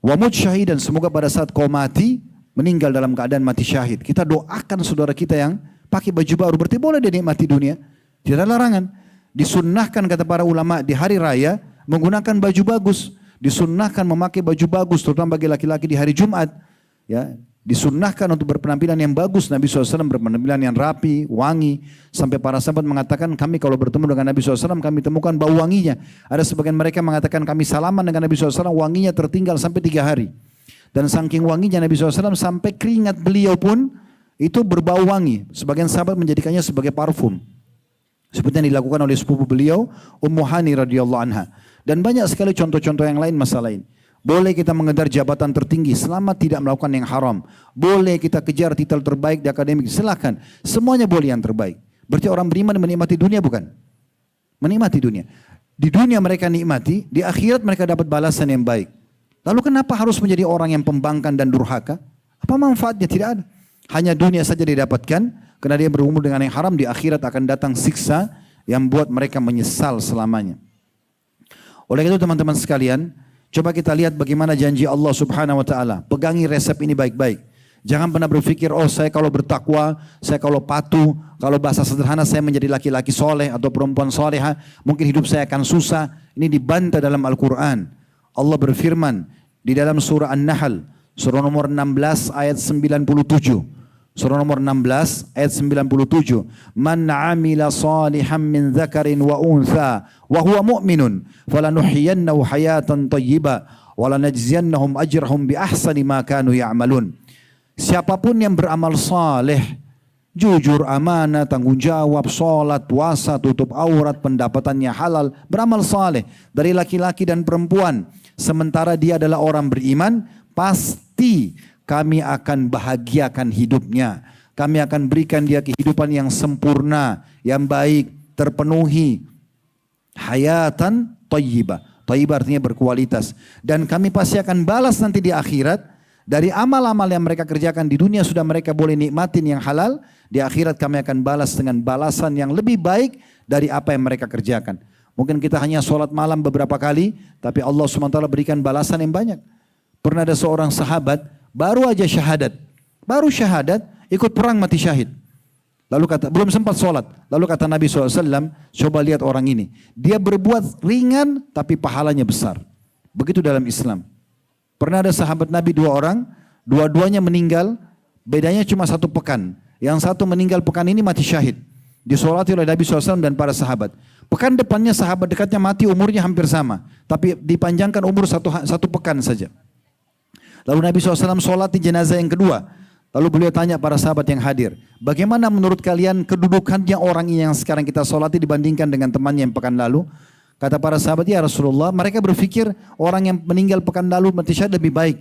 Wa mut syahidan. Semoga pada saat kau mati, meninggal dalam keadaan mati syahid. Kita doakan saudara kita yang pakai baju baru. Berarti boleh dia nikmati dunia. Tidak ada larangan. Disunnahkan kata para ulama di hari raya menggunakan baju bagus. Disunnahkan memakai baju bagus terutama bagi laki-laki di hari Jumat. Ya, disunnahkan untuk berpenampilan yang bagus. Nabi SAW berpenampilan yang rapi, wangi. Sampai para sahabat mengatakan kami kalau bertemu dengan Nabi SAW kami temukan bau wanginya. Ada sebagian mereka mengatakan kami salaman dengan Nabi SAW wanginya tertinggal sampai 3 hari. Dan saking wanginya Nabi SAW sampai keringat beliau pun itu berbau wangi. Sebagian sahabat menjadikannya sebagai parfum. Seperti yang dilakukan oleh sepupu beliau Ummu Hani radhiyallahu anha. Dan banyak sekali contoh-contoh yang lain masalah ini. Boleh kita mengejar jabatan tertinggi selama tidak melakukan yang haram. Boleh kita kejar titel terbaik di akademik, silakan. Semuanya boleh yang terbaik. Berarti orang beriman menikmati dunia bukan? Menikmati dunia. Di dunia mereka nikmati, di akhirat mereka dapat balasan yang baik. Lalu kenapa harus menjadi orang yang pembangkang dan durhaka? Apa manfaatnya? Tidak ada. Hanya dunia saja didapatkan, karena dia berumur dengan yang haram, di akhirat akan datang siksa yang buat mereka menyesal selamanya. Oleh itu teman-teman sekalian, coba kita lihat bagaimana janji Allah Subhanahu wa taala. Pegangi resep ini baik-baik. Jangan pernah berpikir, oh saya kalau bertakwa, saya kalau patuh, kalau bahasa sederhana saya menjadi laki-laki soleh atau perempuan soleha, mungkin hidup saya akan susah. Ini dibantah dalam Al-Quran. Allah berfirman di dalam surah An-Nahl, surah nomor 16 ayat 97. Surah nomor 16 ayat 97. Man amila salihan min dzakarin wa untha wa huwa mu'minun falanuhyiyannahu hayatan thayyibah wa lanajziyannahum ajrahum bi ahsani ma kanu ya'malun. Siapapun yang beramal saleh, jujur, amanah, tanggung jawab, salat, puasa, tutup aurat, pendapatannya halal, beramal saleh dari laki-laki dan perempuan, sementara dia adalah orang beriman, pasti kami akan bahagiakan hidupnya. Kami akan berikan dia kehidupan yang sempurna, yang baik, terpenuhi. Hayatan thayyibah. Thayyibah artinya berkualitas. Dan kami pasti akan balas nanti di akhirat. Dari amal-amal yang mereka kerjakan di dunia sudah mereka boleh nikmatin yang halal. Di akhirat kami akan balas dengan balasan yang lebih baik dari apa yang mereka kerjakan. Mungkin kita hanya sholat malam beberapa kali, tapi Allah SWT berikan balasan yang banyak. Pernah ada seorang sahabat, baru aja syahadat. Baru syahadat, ikut perang mati syahid. Lalu kata, belum sempat sholat. Lalu kata Nabi SAW, coba lihat orang ini. Dia berbuat ringan tapi pahalanya besar. Begitu dalam Islam. Pernah ada sahabat Nabi 2 orang, dua-duanya meninggal, bedanya cuma 1 pekan. Yang satu meninggal pekan ini mati syahid. Disolati oleh Nabi SAW dan para sahabat. Pekan depannya sahabat dekatnya mati, umurnya hampir sama. Tapi dipanjangkan umur satu pekan saja. Lalu Nabi SAW solati jenazah yang kedua. Lalu beliau tanya para sahabat yang hadir, bagaimana menurut kalian kedudukannya orang yang sekarang kita solati dibandingkan dengan temannya yang pekan lalu? Kata para sahabat, ya Rasulullah, mereka berpikir orang yang meninggal pekan lalu mati syahid lebih baik.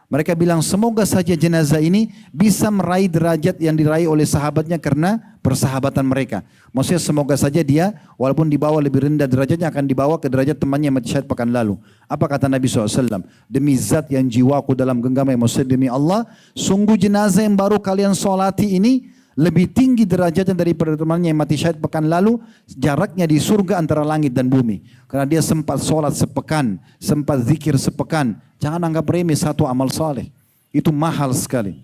Mereka bilang, semoga saja jenazah ini bisa meraih derajat yang diraih oleh sahabatnya karena persahabatan mereka. Maksudnya semoga saja dia walaupun dibawa lebih rendah derajatnya akan dibawa ke derajat temannya yang mati syahid pekan lalu. Apa kata Nabi SAW? Demi zat yang jiwaku dalam genggaman, maksudnya demi Allah, sungguh jenazah yang baru kalian solati ini lebih tinggi derajatnya daripada temannya yang mati syahid pekan lalu, jaraknya di surga antara langit dan bumi. Karena dia sempat sholat sepekan, sempat zikir sepekan. Jangan anggap remeh satu amal saleh. Itu mahal sekali.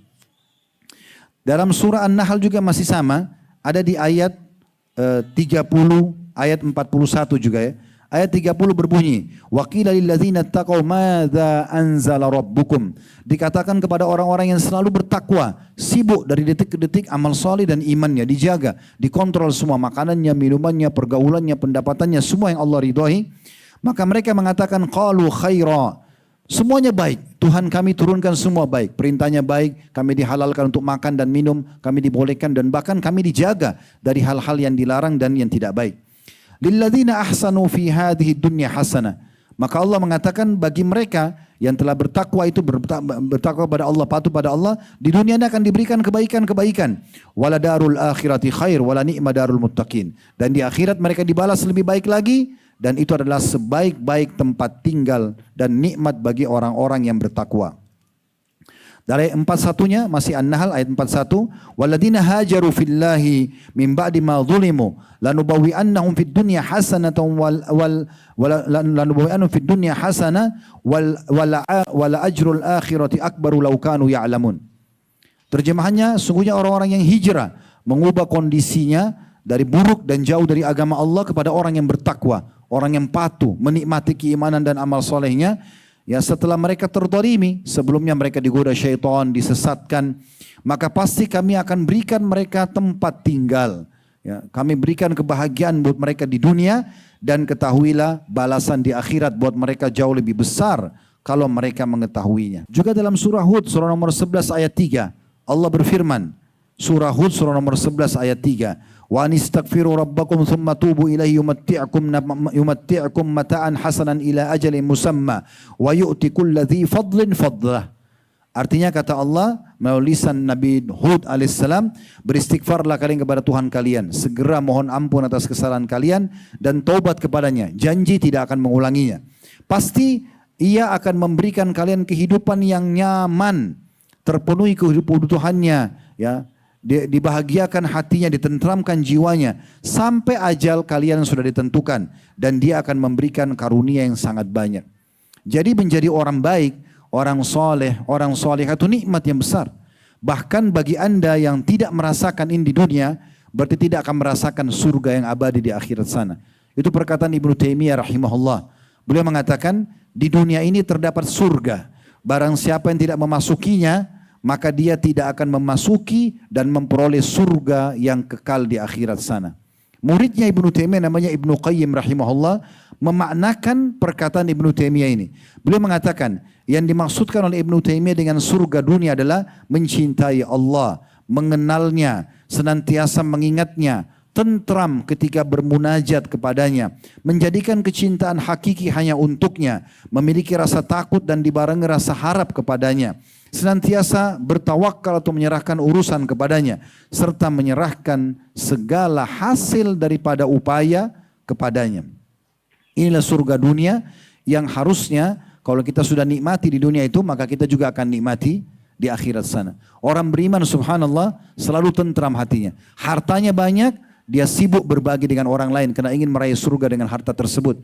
Dalam surah An-Nahl juga masih sama, ada di ayat 30, ayat 41 juga ya. Ayat 30 berbunyi, wa qila lil ladzina taqaw madza anzala rabbukum. Dikatakan kepada orang-orang yang selalu bertakwa, sibuk dari detik ke detik amal saleh dan imannya dijaga, dikontrol semua makanannya, minumannya, pergaulannya, pendapatannya, semua yang Allah ridhoi. Maka mereka mengatakan qalu khaira. Semuanya baik, Tuhan kami turunkan semua baik, perintahnya baik, kami dihalalkan untuk makan dan minum, kami dibolehkan dan bahkan kami dijaga dari hal-hal yang dilarang dan yang tidak baik. Lilladzina ahsanu fi hadhihi dunya hasanah. Maka Allah mengatakan bagi mereka yang telah bertakwa itu bertakwa pada Allah, patuh pada Allah, di dunia ini akan diberikan kebaikan-kebaikan. Wala darul akhirati khair wala ni'ma darul muttaqin. Dan di akhirat mereka dibalas lebih baik lagi dan itu adalah sebaik-baik tempat tinggal dan nikmat bagi orang-orang yang bertakwa. Dari 41-nya masih An-Nahl ayat 41, walladzina hajaru fillahi min ba'di ma zulimu lanubawwi'annahum fid dunya hasanatan lanubawwi'annahum fid dunya hasanah wal ajrul akhirati akbaru law kanu ya'lamun. Terjemahannya, sungguhnya orang-orang yang hijrah mengubah kondisinya dari buruk dan jauh dari agama Allah kepada orang yang bertakwa, orang yang patuh, menikmati keimanan dan amal solehnya. Ya, setelah mereka terzalimi, sebelumnya mereka digoda syaitan, disesatkan, maka pasti kami akan berikan mereka tempat tinggal. Ya, kami berikan kebahagiaan buat mereka di dunia dan ketahuilah balasan di akhirat buat mereka jauh lebih besar kalau mereka mengetahuinya. Juga dalam surah Hud surah nomor 11 ayat 3 Allah berfirman, surah Hud surah nomor 11 ayat 3, wa anistaghfiru rabbakum thumma tubu ilaihi yumatti'ukum mata'an hasanan ila ajalin musamma wa yu'ti kulli dzi fadlin fadlah. Artinya kata Allah melalui lisan Nabi Hud alaihissalam, beristighfarlah kalian kepada Tuhan kalian, segera mohon ampun atas kesalahan kalian dan taubat kepadanya, janji tidak akan mengulanginya. Pasti ia akan memberikan kalian kehidupan yang nyaman, terpenuhi kebutuhannya, ya, dibahagiakan hatinya, ditentramkan jiwanya sampai ajal kalian sudah ditentukan dan dia akan memberikan karunia yang sangat banyak. Jadi menjadi orang baik, orang soleh, orang solehah itu nikmat yang besar. Bahkan bagi anda yang tidak merasakan ini di dunia, berarti tidak akan merasakan surga yang abadi di akhirat sana. Itu perkataan Ibnu Taimiyah rahimahullah. Beliau mengatakan di dunia ini terdapat surga. Barang siapa yang tidak memasukinya, maka dia tidak akan memasuki dan memperoleh surga yang kekal di akhirat sana. Muridnya Ibnu Taimiyah namanya Ibnu Qayyim rahimahullah memaknakan perkataan Ibnu Taimiyah ini. Beliau mengatakan yang dimaksudkan oleh Ibnu Taimiyah dengan surga dunia adalah mencintai Allah, mengenalnya, senantiasa mengingatnya, tentram ketika bermunajat kepadanya, menjadikan kecintaan hakiki hanya untuknya, memiliki rasa takut dan dibarengi rasa harap kepadanya, senantiasa bertawakal atau menyerahkan urusan kepadanya, serta menyerahkan segala hasil daripada upaya kepadanya. Inilah surga dunia yang harusnya kalau kita sudah nikmati di dunia itu, maka kita juga akan nikmati di akhirat sana. Orang beriman subhanallah selalu tentram hatinya. Hartanya banyak, dia sibuk berbagi dengan orang lain karena ingin meraih surga dengan harta tersebut.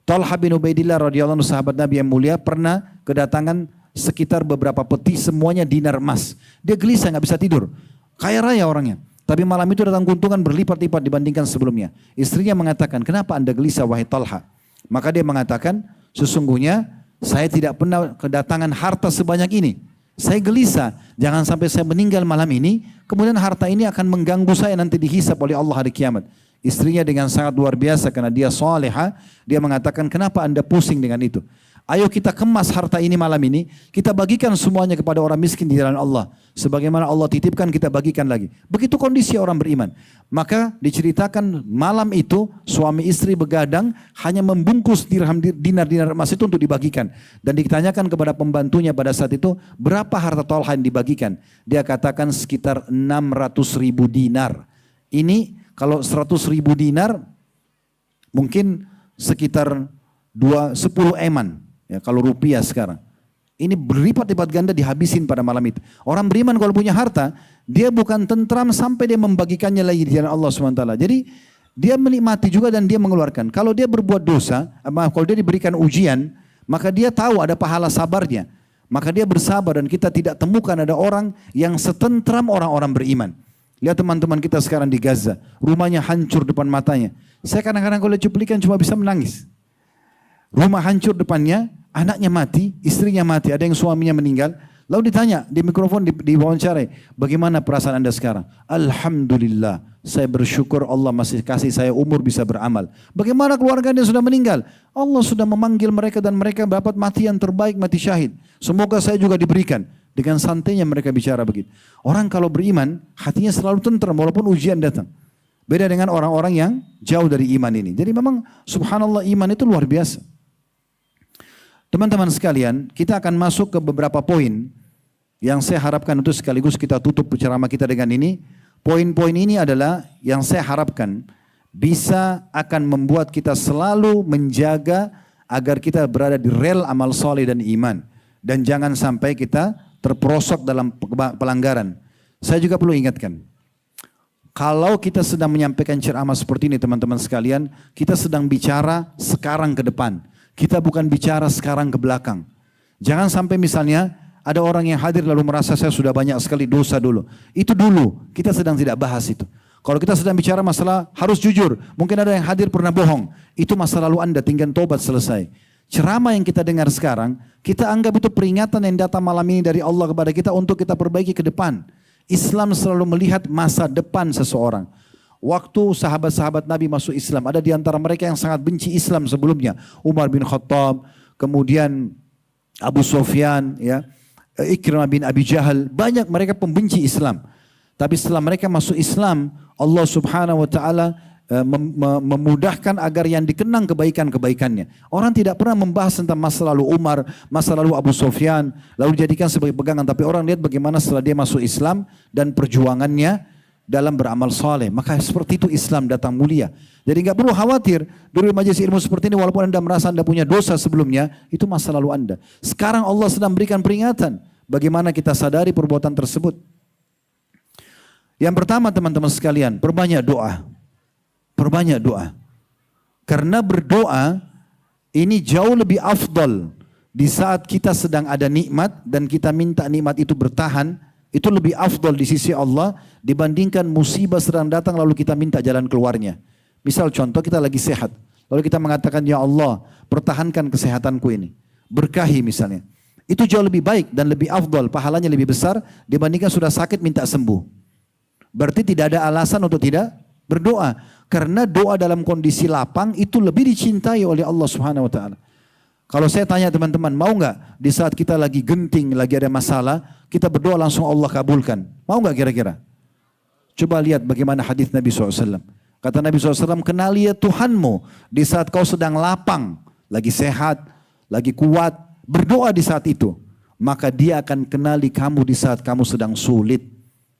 Talha bin Ubaidillah radhiyallahu anhu sahabat Nabi yang mulia pernah kedatangan sekitar beberapa peti semuanya dinar emas. Dia gelisah nggak bisa tidur. Kaya raya orangnya. Tapi malam itu datang keuntungan berlipat-lipat dibandingkan sebelumnya. Istrinya mengatakan, kenapa anda gelisah wahai Talha? Maka dia mengatakan, sesungguhnya saya tidak pernah kedatangan harta sebanyak ini. Saya gelisah, jangan sampai saya meninggal malam ini, kemudian harta ini akan mengganggu saya nanti dihisap oleh Allah hari kiamat. Istrinya dengan sangat luar biasa karena dia salihah, dia mengatakan, kenapa anda pusing dengan itu? Ayo kita kemas harta ini malam ini, kita bagikan semuanya kepada orang miskin di jalan Allah. Sebagaimana Allah titipkan, kita bagikan lagi. Begitu kondisi orang beriman. Maka diceritakan malam itu suami istri begadang hanya membungkus dinar-dinar emas itu untuk dibagikan. Dan ditanyakan kepada pembantunya pada saat itu, berapa harta Talha yang dibagikan? Dia katakan sekitar 600.000 dinar. Ini kalau 100.000 dinar mungkin sekitar 10 eman. Ya, kalau rupiah sekarang. Ini berlipat-lipat ganda dihabisin pada malam itu. Orang beriman kalau punya harta, dia bukan tentram sampai dia membagikannya lagi di jalan Allah SWT. Jadi dia menikmati juga dan dia mengeluarkan. Kalau dia berbuat dosa, kalau dia diberikan ujian, maka dia tahu ada pahala sabarnya. Maka dia bersabar dan kita tidak temukan ada orang yang setentram orang-orang beriman. Lihat teman-teman kita sekarang di Gaza, rumahnya hancur depan matanya. Saya kadang-kadang kalau cuplikan cuma bisa menangis. Rumah hancur depannya, anaknya mati, istrinya mati, ada yang suaminya meninggal. Lalu ditanya di mikrofon, diwawancarai, bagaimana perasaan anda sekarang? Alhamdulillah, saya bersyukur Allah masih kasih saya umur bisa beramal. Bagaimana keluarga yang sudah meninggal? Allah sudah memanggil mereka dan mereka dapat mati yang terbaik, mati syahid. Semoga saya juga diberikan. Dengan santainya mereka bicara begitu. Orang kalau beriman, hatinya selalu tentram walaupun ujian datang. Beda dengan orang-orang yang jauh dari iman ini. Jadi memang subhanallah iman itu luar biasa. Teman-teman sekalian, kita akan masuk ke beberapa poin yang saya harapkan untuk sekaligus kita tutup ceramah kita dengan ini. Poin-poin ini adalah yang saya harapkan bisa akan membuat kita selalu menjaga agar kita berada di rel amal soleh dan iman. Dan jangan sampai kita terperosok dalam pelanggaran. Saya juga perlu ingatkan, kalau kita sedang menyampaikan ceramah seperti ini teman-teman sekalian, kita sedang bicara sekarang ke depan. Kita bukan bicara sekarang ke belakang. Jangan sampai misalnya ada orang yang hadir lalu merasa saya sudah banyak sekali dosa dulu. Itu dulu, kita sedang tidak bahas itu. Kalau kita sedang bicara masalah harus jujur, mungkin ada yang hadir pernah bohong. Itu masa lalu anda, tinggal tobat selesai. Ceramah yang kita dengar sekarang, kita anggap itu peringatan yang datang malam ini dari Allah kepada kita untuk kita perbaiki ke depan. Islam selalu melihat masa depan seseorang. Waktu sahabat-sahabat Nabi masuk Islam, ada di antara mereka yang sangat benci Islam sebelumnya. Umar bin Khattab, kemudian Abu Sufyan, ya, Ikrimah bin Abi Jahal, banyak mereka pembenci Islam. Tapi setelah mereka masuk Islam, Allah Subhanahu wa taala memudahkan agar yang dikenang kebaikan-kebaikannya. Orang tidak pernah membahas tentang masa lalu Umar, masa lalu Abu Sufyan, lalu dijadikan sebagai pegangan. Tapi orang lihat bagaimana setelah dia masuk Islam dan perjuangannya dalam beramal soleh. Maka seperti itu Islam datang mulia. Jadi nggak perlu khawatir dari majelis ilmu seperti ini, walaupun anda merasa anda punya dosa sebelumnya, itu masa lalu anda. Sekarang Allah sedang berikan peringatan. Bagaimana kita sadari perbuatan tersebut. Yang pertama teman-teman sekalian, perbanyak doa. Perbanyak doa. Karena berdoa ini jauh lebih afdal di saat kita sedang ada nikmat dan kita minta nikmat itu bertahan. Itu lebih afdal di sisi Allah dibandingkan musibah sedang datang lalu kita minta jalan keluarnya. Misal contoh kita lagi sehat, lalu kita mengatakan ya Allah pertahankan kesehatanku ini, berkahi misalnya. Itu jauh lebih baik dan lebih afdal, pahalanya lebih besar dibandingkan sudah sakit minta sembuh. Berarti tidak ada alasan untuk tidak berdoa. Karena doa dalam kondisi lapang itu lebih dicintai oleh Allah Subhanahu wa taala. Kalau saya tanya teman-teman, mau nggak di saat kita lagi genting, lagi ada masalah, kita berdoa langsung Allah kabulkan? Mau nggak kira-kira? Coba lihat bagaimana hadis Nabi SAW. Kata Nabi SAW, kenali ya Tuhanmu di saat kau sedang lapang, lagi sehat, lagi kuat, berdoa di saat itu. Maka dia akan kenali kamu di saat kamu sedang sulit.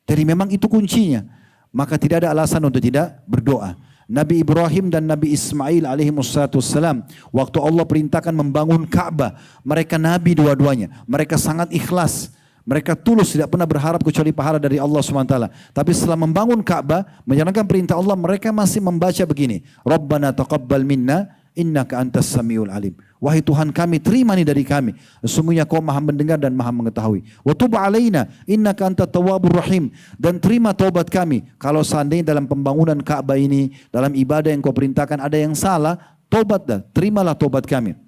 Jadi memang itu kuncinya. Maka tidak ada alasan untuk tidak berdoa. Nabi Ibrahim dan Nabi Ismail alaihimussalam, waktu Allah perintahkan membangun Ka'bah, mereka nabi dua-duanya, mereka sangat ikhlas, mereka tulus tidak pernah berharap kecuali pahala dari Allah SWT. Tapi setelah membangun Ka'bah, menjalankan perintah Allah, mereka masih membaca begini, Rabbana taqabbal minna innaka antas samiul alim. Wahai Tuhan kami, terima nih dari kami. Sesungguhnya Kau Maha mendengar dan Maha mengetahui. Wa tub alaina innaka antat tawwabur rahim. Dan terima taubat kami. Kalau seandainya dalam pembangunan Ka'bah ini, dalam ibadah yang Kau perintahkan ada yang salah, taubat dah, terimalah taubat kami.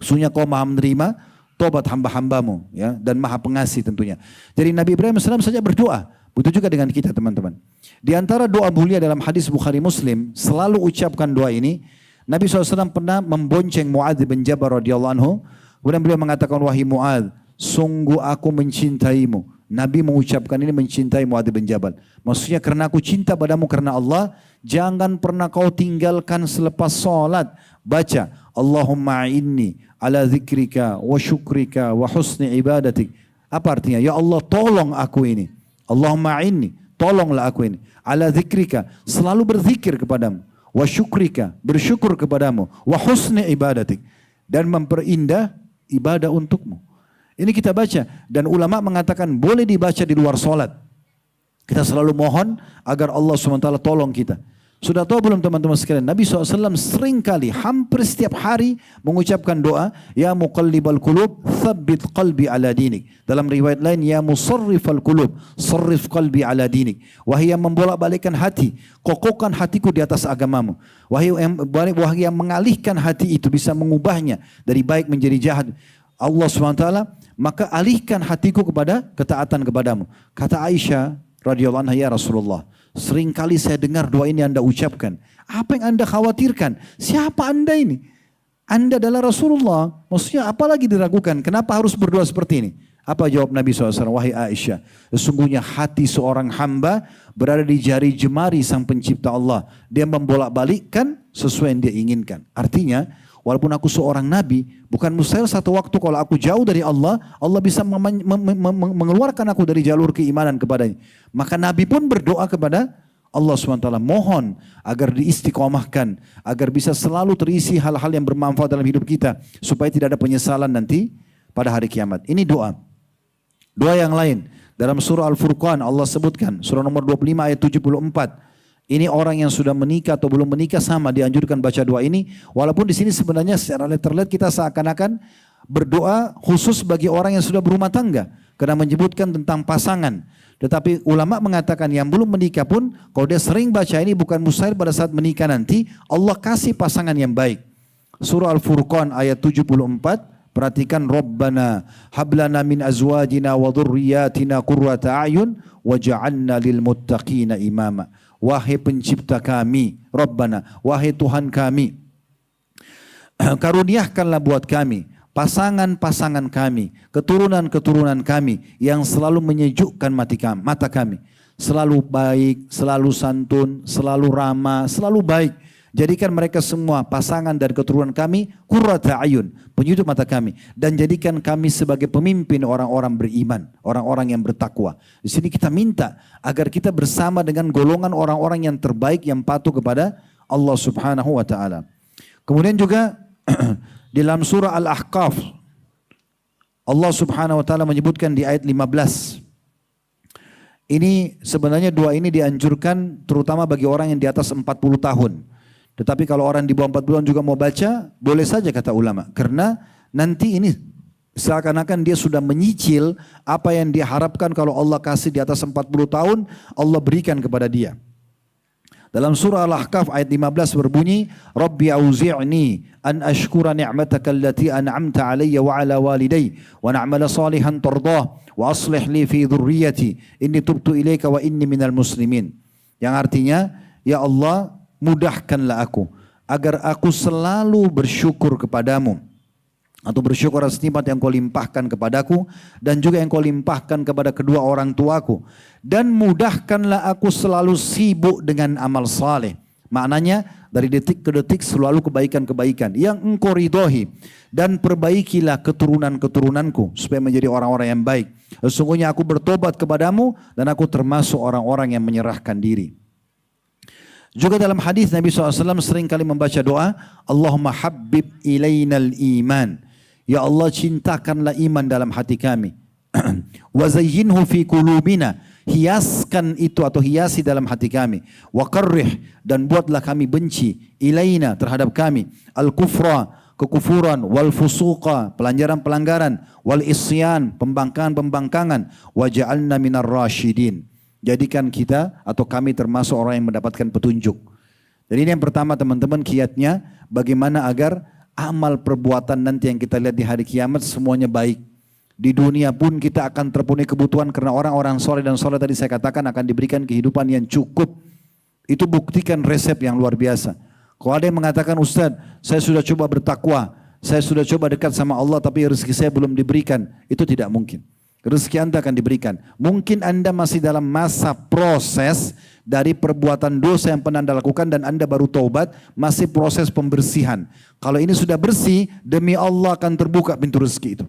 Sesungguhnya Kau Maha menerima taubat hamba-hambamu, ya, dan Maha pengasih tentunya. Jadi Nabi Ibrahim AS saja berdoa. Begitu juga dengan kita teman-teman. Di antara doa mulia dalam hadis Bukhari Muslim, selalu ucapkan doa ini. Nabi SAW pernah membonceng Mu'adz bin Jabal radhiyallahu anhu. Kemudian beliau mengatakan, wahai Mu'adz, sungguh aku mencintaimu. Nabi mengucapkan ini mencintai Mu'adz bin Jabal. Maksudnya karena aku cinta padamu karena Allah, jangan pernah kau tinggalkan selepas salat. Baca, Allahumma inni ala zikrika wa syukrika wa husni ibadatik. Apa artinya? Ya Allah, tolong aku ini. Allahumma inni, tolonglah aku ini. Ala zikrika, selalu berzikir kepadamu. Wa syukrika, bersyukur kepadamu. Wa husni ibadatik, dan memperindah ibadah untukmu. Ini kita baca, dan ulama mengatakan boleh dibaca di luar solat. Kita selalu mohon agar Allah SWT tolong kita. Sudah tahu belum teman-teman sekalian, Nabi SAW sering kali, hampir setiap hari mengucapkan doa, Ya muqallibal qulub, thabbit qalbi ala dinik. Dalam riwayat lain, Ya musarrifal qulub, sarrif qalbi ala dinik. Wahai yang membolak-balikkan hati, kokohkan hatiku di atas agamamu. Wahai yang mengalihkan hati itu, bisa mengubahnya dari baik menjadi jahat. Allah SWT, maka alihkan hatiku kepada ketaatan kepadamu. Kata Aisyah radhiyallahu anha, ya Rasulullah, seringkali saya dengar doa ini Anda ucapkan. Apa yang Anda khawatirkan? Siapa Anda ini? Anda adalah Rasulullah. Maksudnya apalagi diragukan? Kenapa harus berdoa seperti ini? Apa jawab Nabi SAW? Wahai Aisyah, sesungguhnya hati seorang hamba berada di jari jemari Sang Pencipta Allah. Dia membolak-balikkan sesuai yang dia inginkan. Artinya, walaupun aku seorang nabi, bukan mustahil satu waktu kalau aku jauh dari Allah, Allah bisa mengeluarkan aku dari jalur keimanan kepadanya. Maka nabi pun berdoa kepada Allah SWT, mohon agar diistiqomahkan, agar bisa selalu terisi hal-hal yang bermanfaat dalam hidup kita, supaya tidak ada penyesalan nanti pada hari kiamat. Ini doa. Doa yang lain, dalam surah Al-Furqan Allah sebutkan, surah nomor 25 ayat 74. Ini orang yang sudah menikah atau belum menikah sama dianjurkan baca doa ini. Walaupun di sini sebenarnya secara letterlet kita seakan-akan berdoa khusus bagi orang yang sudah berumah tangga, karena menyebutkan tentang pasangan. Tetapi ulama mengatakan yang belum menikah pun, kalau dia sering baca ini, bukan mustahil pada saat menikah nanti Allah kasih pasangan yang baik. Surah Al-Furqan ayat 74. Perhatikan, Rabbana hablana min azwajina wa dhurriyyatina qurrata a'yun waj'alna lil muttaqina imama. Wahai pencipta kami, Rabbana, wahai Tuhan kami, karuniakanlah buat kami pasangan-pasangan kami, keturunan-keturunan kami yang selalu menyejukkan mata kami. Selalu baik, selalu santun, selalu ramah, selalu baik. Jadikan mereka semua pasangan dan keturunan kami qurrata ayun, penyejuk mata kami, dan jadikan kami sebagai pemimpin orang-orang beriman, orang-orang yang bertakwa. Di sini kita minta agar kita bersama dengan golongan orang-orang yang terbaik yang patuh kepada Allah Subhanahu wa taala. Kemudian juga di dalam surah Al-Ahqaf Allah Subhanahu wa taala menyebutkan di ayat 15. Ini sebenarnya doa ini dianjurkan terutama bagi orang yang di atas 40 tahun. Tetapi kalau orang di bawah 40 tahun juga mau baca, boleh saja kata ulama. Karena nanti ini seakan-akan dia sudah menyicil apa yang dia harapkan kalau Allah kasih di atas 40 tahun, Allah berikan kepada dia. Dalam surah Al-Ahqaf ayat 15 berbunyi, Rabbi auzi'ni an ashkura ni'mataka allati an'amta alayya wa ala walidayya wa na'mala salihan tardah wa aslih li fi dhurriyyati inni tubtu ilaika wa inni minal muslimin. Yang artinya, ya Allah, mudahkanlah aku agar aku selalu bersyukur kepadamu, atau bersyukur atas nikmat yang kau limpahkan kepadaku dan juga yang kau limpahkan kepada kedua orang tuaku, dan mudahkanlah aku selalu sibuk dengan amal saleh. Maknanya dari detik ke detik selalu kebaikan-kebaikan yang engkau ridhoi, dan perbaikilah keturunan-keturunanku supaya menjadi orang-orang yang baik. Sesungguhnya aku bertobat kepadamu dan aku termasuk orang-orang yang menyerahkan diri. Juga dalam hadis Nabi SAW sering kali membaca doa, Allahumma habbib ilainal iman. Ya Allah, cintakanlah iman dalam hati kami. Wa zayyinhu fi qulubina. Hiaskan itu atau hiasi dalam hati kami. Wa qarrih, dan buatlah kami benci ilaina terhadap kami. Al-kufra kekufuran, wal fusuqa, pelanggaran-pelanggaran, wal isyan, pembangkangan-pembangkangan, wa ja'alna minar rasyidin. Jadikan kita atau kami termasuk orang yang mendapatkan petunjuk. Jadi ini yang pertama teman-teman, kiatnya bagaimana agar amal perbuatan nanti yang kita lihat di hari kiamat semuanya baik. Di dunia pun kita akan terpenuhi kebutuhan karena orang-orang soleh dan soleh tadi saya katakan akan diberikan kehidupan yang cukup. Itu buktikan resep yang luar biasa. Kalau ada yang mengatakan, Ustadz, saya sudah coba bertakwa, saya sudah coba dekat sama Allah tapi rezeki saya belum diberikan, itu tidak mungkin. Rezeki Anda akan diberikan. Mungkin Anda masih dalam masa proses dari perbuatan dosa yang pernah Anda lakukan dan Anda baru taubat, masih proses pembersihan. Kalau ini sudah bersih, demi Allah akan terbuka pintu rezeki itu.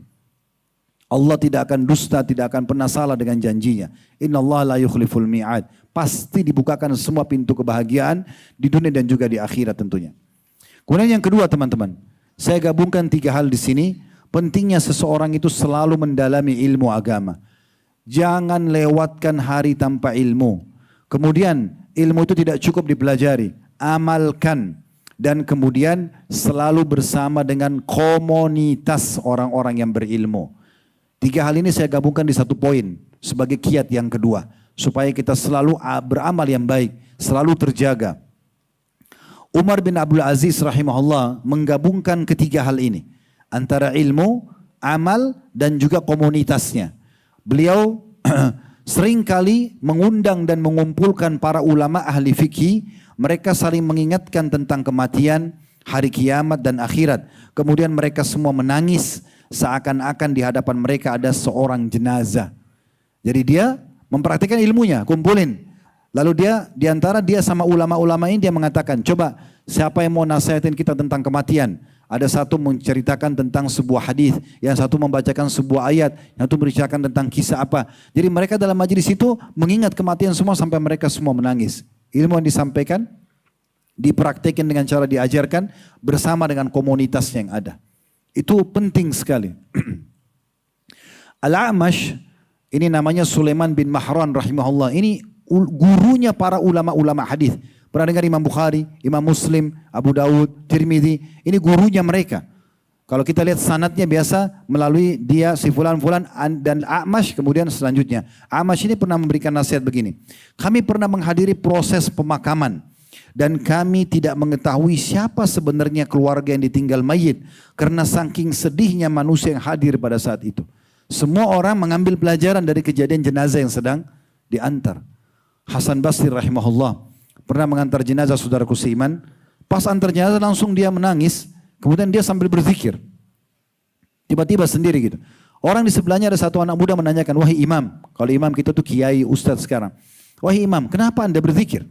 Allah tidak akan dusta, tidak akan pernah salah dengan janjinya. Innallaha la yukhliful mi'ad. Pasti dibukakan semua pintu kebahagiaan di dunia dan juga di akhirat tentunya. Kemudian yang kedua teman-teman, saya gabungkan 3 hal di sini. Pentingnya seseorang itu selalu mendalami ilmu agama. Jangan lewatkan hari tanpa ilmu. Kemudian ilmu itu tidak cukup dipelajari, amalkan. Dan kemudian selalu bersama dengan komunitas orang-orang yang berilmu. 3 hal ini saya gabungkan di 1 poin sebagai kiat yang kedua. Supaya kita selalu beramal yang baik, selalu terjaga. Umar bin Abdul Aziz rahimahullah menggabungkan ketiga hal ini. Antara ilmu, amal, dan juga komunitasnya. Beliau seringkali mengundang dan mengumpulkan para ulama ahli fikih. Mereka saling mengingatkan tentang kematian, hari kiamat dan akhirat. Kemudian mereka semua menangis seakan-akan di hadapan mereka ada seorang jenazah. Jadi dia mempraktikkan ilmunya, kumpulin. Lalu dia diantara dia sama ulama-ulama ini dia mengatakan, coba siapa yang mau nasihatin kita tentang kematian? Ada satu menceritakan tentang sebuah hadis, yang satu membacakan sebuah ayat, yang satu berceritakan tentang kisah apa. Jadi mereka dalam majelis itu mengingat kematian semua sampai mereka semua menangis. Ilmu yang disampaikan, dipraktikkan dengan cara diajarkan bersama dengan komunitasnya yang ada. Itu penting sekali. Al-A'mash, ini namanya Sulaiman bin Mahran rahimahullah. Ini gurunya para ulama-ulama hadis. Pernah dengar Imam Bukhari, Imam Muslim, Abu Dawud, Tirmidzi. Ini gurunya mereka. Kalau kita lihat sanadnya biasa melalui dia si fulan-fulan dan A'mash kemudian selanjutnya. A'mash ini pernah memberikan nasihat begini. Kami pernah menghadiri proses pemakaman. Dan kami tidak mengetahui siapa sebenarnya keluarga yang ditinggal mayit. Karena saking sedihnya manusia yang hadir pada saat itu. Semua orang mengambil pelajaran dari kejadian jenazah yang sedang diantar. Hasan Basri rahimahullah pernah mengantar jenazah saudaraku seiman. Pas antar jenazah langsung dia menangis. Kemudian dia sambil berzikir. Tiba-tiba sendiri gitu. Orang di sebelahnya ada satu anak muda menanyakan, wahai imam. Kalau imam kita tuh kiai, ustadz sekarang. Wahai imam, kenapa anda berzikir?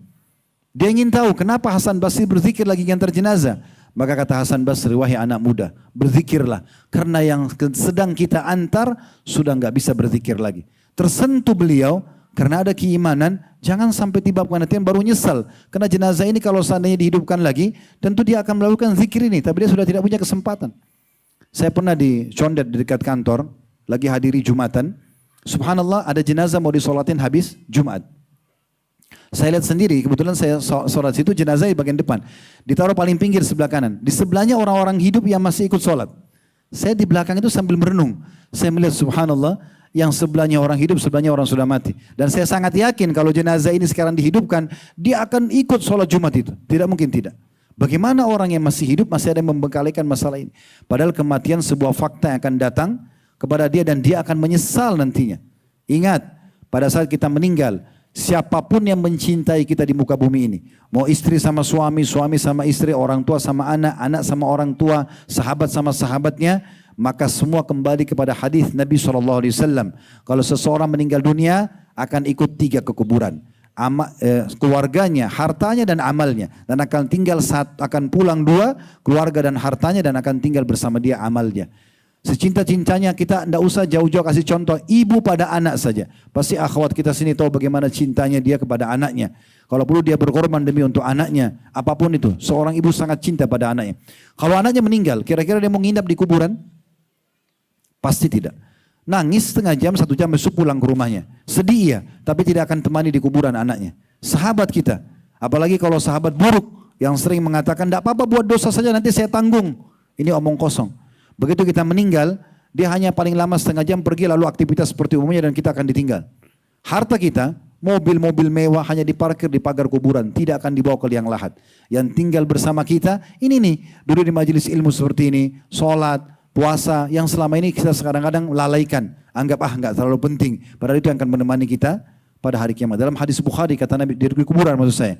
Dia ingin tahu kenapa Hasan Basri berzikir lagi ngantar jenazah. Maka kata Hasan Basri, wahai anak muda, berzikirlah. Karena yang sedang kita antar sudah nggak bisa berzikir lagi. Tersentuh beliau karena ada keimanan, jangan sampai tiba kematian baru nyesal. Karena jenazah ini kalau seandainya dihidupkan lagi, tentu dia akan melakukan zikir ini. Tapi dia sudah tidak punya kesempatan. Saya pernah di Condet di dekat kantor, lagi hadiri Jumatan. Subhanallah ada jenazah mau disolatin habis Jumat. Saya lihat sendiri, kebetulan saya sholat situ, jenazah di bagian depan. Ditaruh paling pinggir sebelah kanan. Di sebelahnya orang-orang hidup yang masih ikut sholat. Saya di belakang itu sambil merenung. Saya melihat subhanallah, yang sebelahnya orang hidup, sebelahnya orang sudah mati. Dan saya sangat yakin kalau jenazah ini sekarang dihidupkan, dia akan ikut sholat Jumat itu. Tidak mungkin tidak. Bagaimana orang yang masih hidup masih ada yang membengkalikan masalah ini. Padahal kematian sebuah fakta yang akan datang kepada dia dan dia akan menyesal nantinya. Ingat, pada saat kita meninggal, siapapun yang mencintai kita di muka bumi ini. Mau istri sama suami, suami sama istri, orang tua sama anak, anak sama orang tua, sahabat sama sahabatnya. Maka semua kembali kepada hadis Nabi SAW. Kalau seseorang meninggal dunia akan ikut 3 kekuburan. Keluarganya, hartanya dan amalnya. Dan akan tinggal akan pulang 2, keluarga dan hartanya dan akan tinggal bersama dia amalnya. Secinta-cintanya kita tidak usah jauh-jauh kasih contoh ibu pada anak saja. Pasti akhwat kita sini tahu bagaimana cintanya dia kepada anaknya. Kalau perlu dia berkorban demi untuk anaknya. Apapun itu. Seorang ibu sangat cinta pada anaknya. Kalau anaknya meninggal, kira-kira dia mau nginap di kuburan? Pasti tidak. Nangis setengah jam, 1 jam besok pulang ke rumahnya. Sedih ya, tapi tidak akan temani di kuburan anaknya. Sahabat kita. Apalagi kalau sahabat buruk yang sering mengatakan, tidak apa-apa buat dosa saja nanti saya tanggung. Ini omong kosong. Begitu kita meninggal, dia hanya paling lama setengah jam pergi lalu aktivitas seperti umumnya dan kita akan ditinggal. Harta kita, mobil-mobil mewah hanya diparkir di pagar kuburan, tidak akan dibawa ke liang lahat. Yang tinggal bersama kita, ini nih, duduk di majelis ilmu seperti ini, sholat, puasa, yang selama ini kita kadang-kadang lalaikan. Anggap enggak terlalu penting. Padahal itu yang akan menemani kita pada hari kiamat. Dalam hadis Bukhari kata Nabi, di kuburan maksud saya.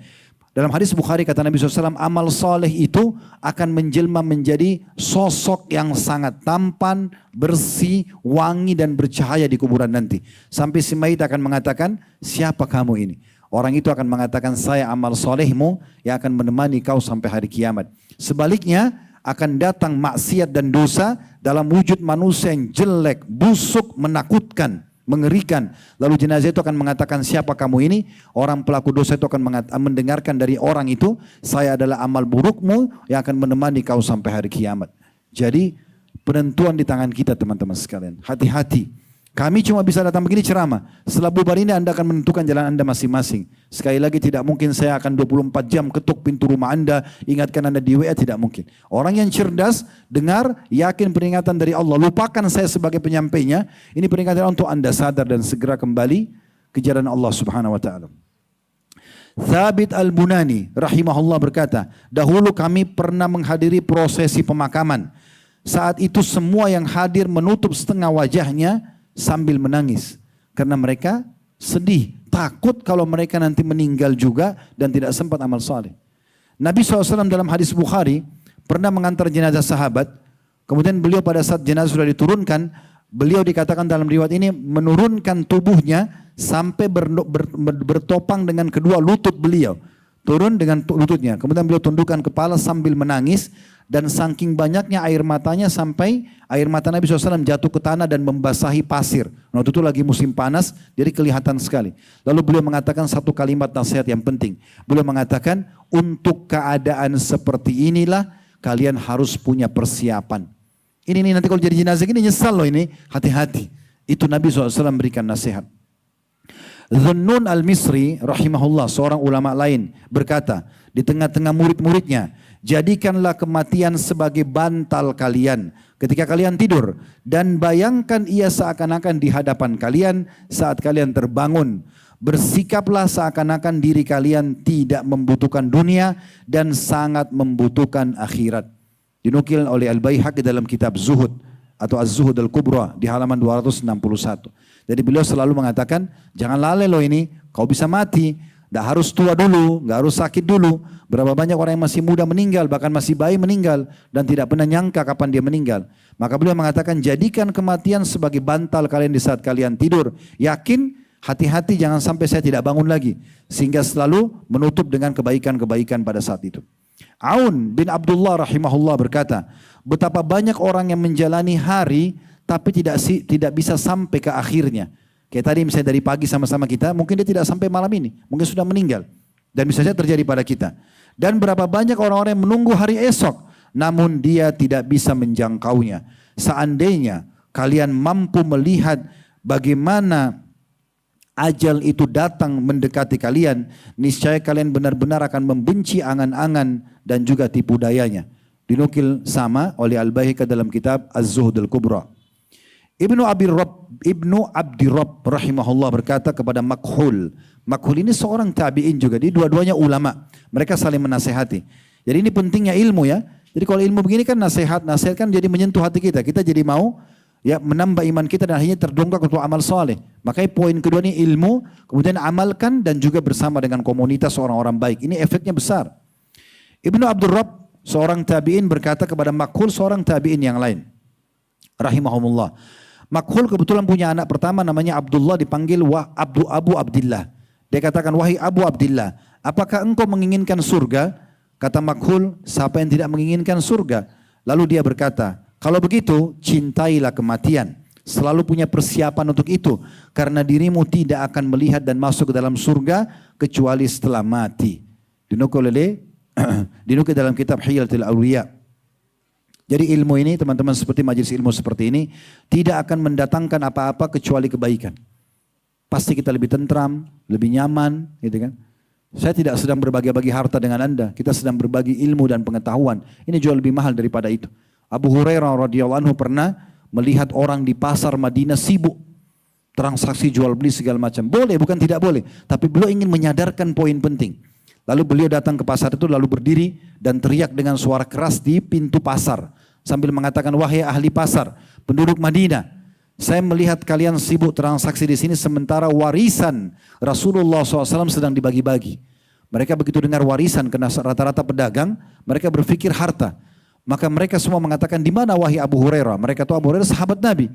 Dalam hadis Bukhari kata Nabi SAW, amal soleh itu akan menjelma menjadi sosok yang sangat tampan, bersih, wangi dan bercahaya di kuburan nanti. Sampai si mayit akan mengatakan, siapa kamu ini? Orang itu akan mengatakan, saya amal solehmu yang akan menemani kau sampai hari kiamat. Sebaliknya, akan datang maksiat dan dosa dalam wujud manusia yang jelek, busuk, menakutkan, mengerikan. Lalu jenazah itu akan mengatakan, siapa kamu ini? Orang pelaku dosa itu akan mendengarkan dari orang itu, saya adalah amal burukmu yang akan menemani kau sampai hari kiamat. Jadi penentuan di tangan kita teman-teman sekalian. Hati-hati. Kami cuma bisa datang begini ceramah. Setelah bubar ini Anda akan menentukan jalan Anda masing-masing. Sekali lagi tidak mungkin saya akan 24 jam ketuk pintu rumah Anda, ingatkan Anda di WA, tidak mungkin. Orang yang cerdas, dengar, yakin peringatan dari Allah. Lupakan saya sebagai penyampainya. Ini peringatan untuk Anda sadar dan segera kembali ke jalan Allah Subhanahu wa taala. Thabit Al-Bunani rahimahullah berkata, dahulu kami pernah menghadiri prosesi pemakaman. Saat itu semua yang hadir menutup setengah wajahnya sambil menangis. Karena mereka sedih, takut kalau mereka nanti meninggal juga dan tidak sempat amal saleh. Nabi SAW dalam hadis Bukhari pernah mengantar jenazah sahabat. Kemudian beliau pada saat jenazah sudah diturunkan, beliau dikatakan dalam riwayat ini menurunkan tubuhnya sampai bertopang dengan kedua lutut beliau. Turun dengan lututnya. Kemudian beliau tundukkan kepala sambil menangis. Dan saking banyaknya air matanya sampai air mata Nabi SAW jatuh ke tanah dan membasahi pasir. Waktu itu lagi musim panas, jadi kelihatan sekali. Lalu beliau mengatakan satu kalimat nasihat yang penting. Beliau mengatakan, untuk keadaan seperti inilah kalian harus punya persiapan. Ini nanti kalau jadi jenazah ini nyesal loh ini, hati-hati. Itu Nabi SAW berikan nasihat. Dhunnun al-Misri rahimahullah, seorang ulama lain berkata di tengah-tengah murid-muridnya, jadikanlah kematian sebagai bantal kalian ketika kalian tidur dan bayangkan ia seakan-akan di hadapan kalian saat kalian terbangun. Bersikaplah seakan-akan diri kalian tidak membutuhkan dunia dan sangat membutuhkan akhirat. Dinukil oleh Al-Baihaqi dalam kitab Zuhud atau Az-Zuhud Al-Kubra di halaman 261. Jadi beliau selalu mengatakan, jangan lalai loh ini, kau bisa mati, tidak harus tua dulu, nggak harus sakit dulu. Berapa banyak orang yang masih muda meninggal, bahkan masih bayi meninggal dan tidak pernah nyangka kapan dia meninggal. Maka beliau mengatakan, jadikan kematian sebagai bantal kalian di saat kalian tidur. Yakin, hati-hati jangan sampai saya tidak bangun lagi. Sehingga selalu menutup dengan kebaikan-kebaikan pada saat itu. Aun bin Abdullah rahimahullah berkata, betapa banyak orang yang menjalani hari tapi tidak bisa sampai ke akhirnya. Kayak tadi misalnya dari pagi sama-sama kita, mungkin dia tidak sampai malam ini, mungkin sudah meninggal. Dan bisa saja terjadi pada kita. Dan berapa banyak orang-orang yang menunggu hari esok, namun dia tidak bisa menjangkaunya. Seandainya kalian mampu melihat bagaimana ajal itu datang mendekati kalian, niscaya kalian benar-benar akan membenci angan-angan dan juga tipu dayanya. Dinukil sama oleh Al-Baihaqi dalam kitab Az-Zuhd Al-Kubra. Ibnu Abdi Rabb rahimahullah berkata kepada Makhul. Makhul ini seorang tabi'in juga. Dia dua-duanya ulama. Mereka saling menasehati. Jadi ini pentingnya ilmu ya. Jadi kalau ilmu begini kan nasihat kan jadi menyentuh hati kita. Kita jadi mau ya menambah iman kita dan akhirnya terdongkrak untuk amal soleh. Makanya poin kedua ini ilmu, kemudian amalkan dan juga bersama dengan komunitas orang-orang baik. Ini efeknya besar. Ibnu Abdul Rabb seorang tabi'in berkata kepada Makhul seorang tabi'in yang lain. Rahimahumullah. Makhul kebetulan punya anak pertama namanya Abdullah, dipanggil Abu Abdillah. Dia katakan, wahai Abu Abdillah, apakah engkau menginginkan surga? Kata Makhul, siapa yang tidak menginginkan surga? Lalu dia berkata, kalau begitu cintailah kematian. Selalu punya persiapan untuk itu. Karena dirimu tidak akan melihat dan masuk ke dalam surga kecuali setelah mati. Dinukil dalam kitab Hilatul Awliya. Jadi ilmu ini teman-teman seperti majelis ilmu seperti ini tidak akan mendatangkan apa-apa kecuali kebaikan. Pasti kita lebih tentram, lebih nyaman, gitu kan. Saya tidak sedang berbagi-bagi harta dengan Anda, kita sedang berbagi ilmu dan pengetahuan. Ini jauh lebih mahal daripada itu. Abu Hurairah radhiyallahu anhu pernah melihat orang di pasar Madinah sibuk transaksi jual beli segala macam. Boleh, bukan tidak boleh. Tapi beliau ingin menyadarkan poin penting. Lalu beliau datang ke pasar itu lalu berdiri dan teriak dengan suara keras di pintu pasar. Sambil mengatakan, wahai ahli pasar, penduduk Madinah, saya melihat kalian sibuk transaksi di sini sementara warisan Rasulullah SAW sedang dibagi-bagi. Mereka begitu dengar warisan, karena rata-rata pedagang, mereka berpikir harta. Maka mereka semua mengatakan, di mana wahai Abu Hurairah? Mereka tahu Abu Hurairah sahabat Nabi.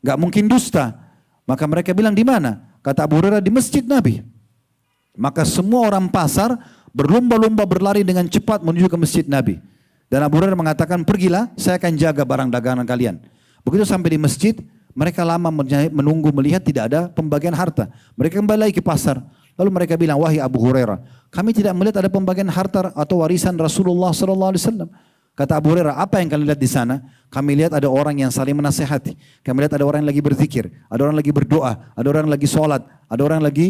Gak mungkin dusta. Maka mereka bilang, di mana? Kata Abu Hurairah, di masjid Nabi. Maka semua orang pasar berlomba-lomba berlari dengan cepat menuju ke masjid Nabi. Dan Abu Hurairah mengatakan, pergilah, saya akan jaga barang dagangan kalian. Begitu sampai di masjid, mereka lama menunggu melihat tidak ada pembagian harta. Mereka kembali lagi ke pasar. Lalu mereka bilang, wahai Abu Hurairah, kami tidak melihat ada pembagian harta atau warisan Rasulullah SAW. Kata Abu Hurairah, apa yang kalian lihat di sana? Kami lihat ada orang yang saling menasihati. Kami lihat ada orang yang lagi berzikir, ada orang lagi berdoa, ada orang yang lagi sholat, ada orang yang lagi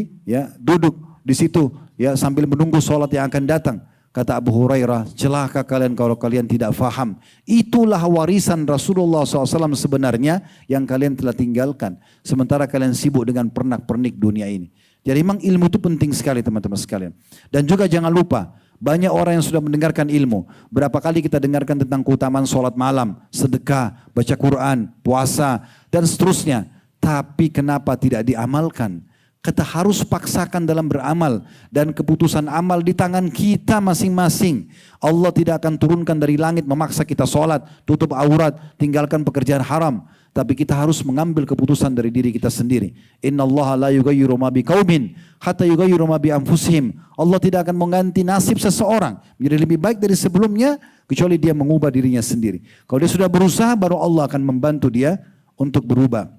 duduk di situ sambil menunggu sholat yang akan datang. Kata Abu Hurairah, celaka kalian kalau kalian tidak faham. Itulah warisan Rasulullah SAW sebenarnya yang kalian telah tinggalkan. Sementara kalian sibuk dengan pernak-pernik dunia ini. Jadi memang ilmu itu penting sekali teman-teman sekalian. Dan juga jangan lupa, banyak orang yang sudah mendengarkan ilmu. Berapa kali kita dengarkan tentang keutamaan sholat malam, sedekah, baca Quran, puasa, dan seterusnya. Tapi kenapa tidak diamalkan? Kita harus paksakan dalam beramal. Dan keputusan amal di tangan kita masing-masing. Allah tidak akan turunkan dari langit memaksa kita sholat, tutup aurat, tinggalkan pekerjaan haram. Tapi kita harus mengambil keputusan dari diri kita sendiri. Innallaha la yughayyiru ma biqaumin hatta yughayyiru ma bi anfusihim. Allah tidak akan mengganti nasib seseorang menjadi lebih baik dari sebelumnya kecuali dia mengubah dirinya sendiri. Kalau dia sudah berusaha, baru Allah akan membantu dia untuk berubah.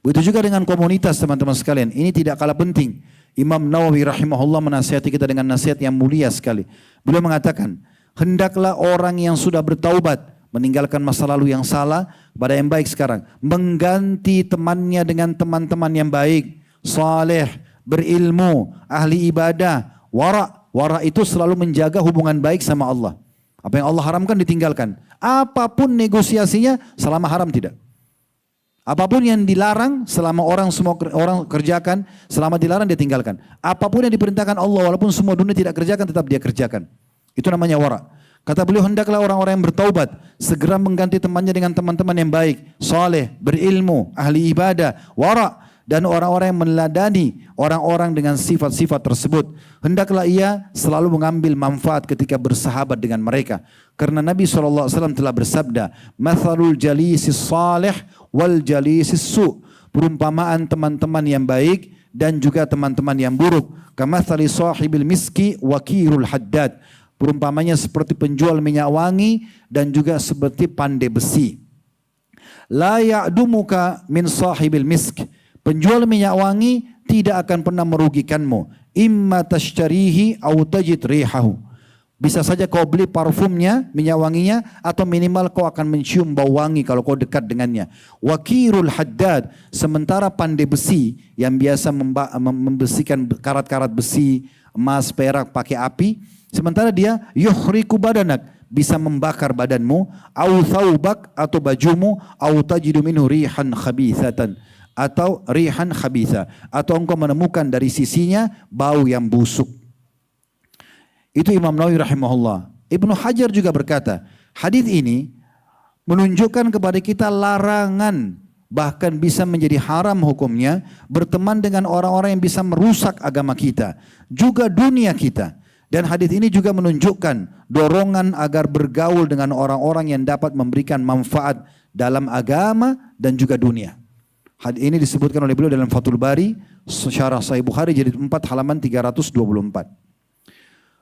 Begitu juga dengan komunitas teman-teman sekalian. Ini tidak kalah penting. Imam Nawawi rahimahullah menasihati kita dengan nasihat yang mulia sekali. Beliau mengatakan, hendaklah orang yang sudah bertaubat, meninggalkan masa lalu yang salah pada yang baik sekarang, mengganti temannya dengan teman-teman yang baik, saleh, berilmu, ahli ibadah, wara. Wara itu selalu menjaga hubungan baik sama Allah. Apa yang Allah haramkan ditinggalkan. Apapun negosiasinya selama haram tidak. Apapun yang dilarang selama semua orang kerjakan, selama dilarang dia tinggalkan. Apapun yang diperintahkan Allah walaupun semua dunia tidak kerjakan, tetap dia kerjakan. Itu namanya wara. Kata beliau, hendaklah orang-orang yang bertaubat segera mengganti temannya dengan teman-teman yang baik, saleh, berilmu, ahli ibadah, wara, dan orang-orang yang meneladani orang-orang dengan sifat-sifat tersebut. Hendaklah ia selalu mengambil manfaat ketika bersahabat dengan mereka. Karena Nabi SAW telah bersabda, "Mathalul jalisis salih wal jalisis su." Perumpamaan teman-teman yang baik dan juga teman-teman yang buruk. Kamathali sahibil miski wakirul haddad. Perumpamanya seperti penjual minyak wangi dan juga seperti pandai besi. La ya'dumuka min sahibil misk. Penjual minyak wangi tidak akan pernah merugikanmu. Imma tashtarihi aw tajid rihahu. Bisa saja kau beli parfumnya, minyak wanginya, atau minimal kau akan mencium bau wangi kalau kau dekat dengannya. Wakirul haddad. Sementara pandai besi yang biasa membesikan karat-karat besi, emas, perak pakai api. Sementara dia yuhriku badanak, bisa membakar badanmu, au thawbak atau bajumu, au tajidu minhu rihan khabithatan, atau rihan khabitha, atau engkau menemukan dari sisinya bau yang busuk. Itu Imam Nawawi rahimahullah. Ibnu Hajar juga berkata, hadis ini menunjukkan kepada kita larangan, bahkan bisa menjadi haram hukumnya, berteman dengan orang-orang yang bisa merusak agama kita, juga dunia kita. Dan hadis ini juga menunjukkan dorongan agar bergaul dengan orang-orang yang dapat memberikan manfaat dalam agama dan juga dunia. Hadis ini disebutkan oleh beliau dalam Fathul Bari, Syarah Sahih Bukhari jilid 4 halaman 324.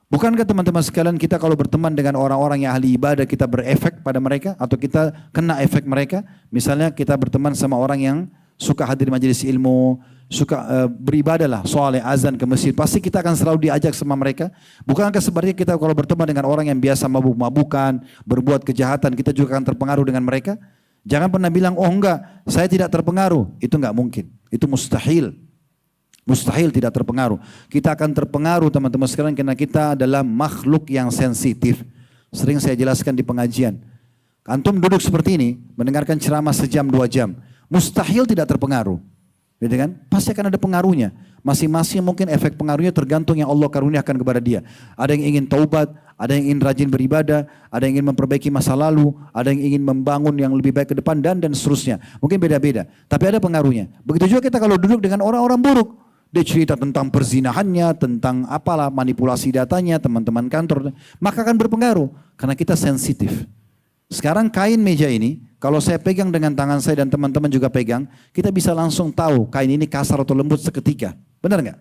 Bukankah teman-teman sekalian kita kalau berteman dengan orang-orang yang ahli ibadah kita berefek pada mereka atau kita kena efek mereka? Misalnya kita berteman sama orang yang suka hadir majelis ilmu, suka beribadah lah, soalnya azan ke masjid, pasti kita akan selalu diajak sama mereka. Bukankah sebaliknya kita kalau berteman dengan orang yang biasa mabuk-mabukan, berbuat kejahatan, kita juga akan terpengaruh dengan mereka? Jangan pernah bilang, oh enggak, saya tidak terpengaruh. Itu enggak mungkin, itu mustahil. Mustahil tidak terpengaruh. Kita akan terpengaruh teman-teman sekalian karena kita adalah makhluk yang sensitif. Sering saya jelaskan di pengajian. Antum duduk seperti ini, mendengarkan ceramah sejam 2 jam, mustahil tidak terpengaruh. Gitu kan? Pasti akan ada pengaruhnya. Masing-masing mungkin efek pengaruhnya tergantung yang Allah karuniakan kepada dia. Ada yang ingin taubat, ada yang ingin rajin beribadah, ada yang ingin memperbaiki masa lalu, ada yang ingin membangun yang lebih baik ke depan dan seterusnya. Mungkin beda-beda, tapi ada pengaruhnya. Begitu juga kita kalau duduk dengan orang-orang buruk. Dia cerita tentang perzinahannya, tentang apalah manipulasi datanya, teman-teman kantor, maka akan berpengaruh karena kita sensitif. Sekarang kain meja ini, kalau saya pegang dengan tangan saya dan teman-teman juga pegang, kita bisa langsung tahu kain ini kasar atau lembut seketika. Benar nggak?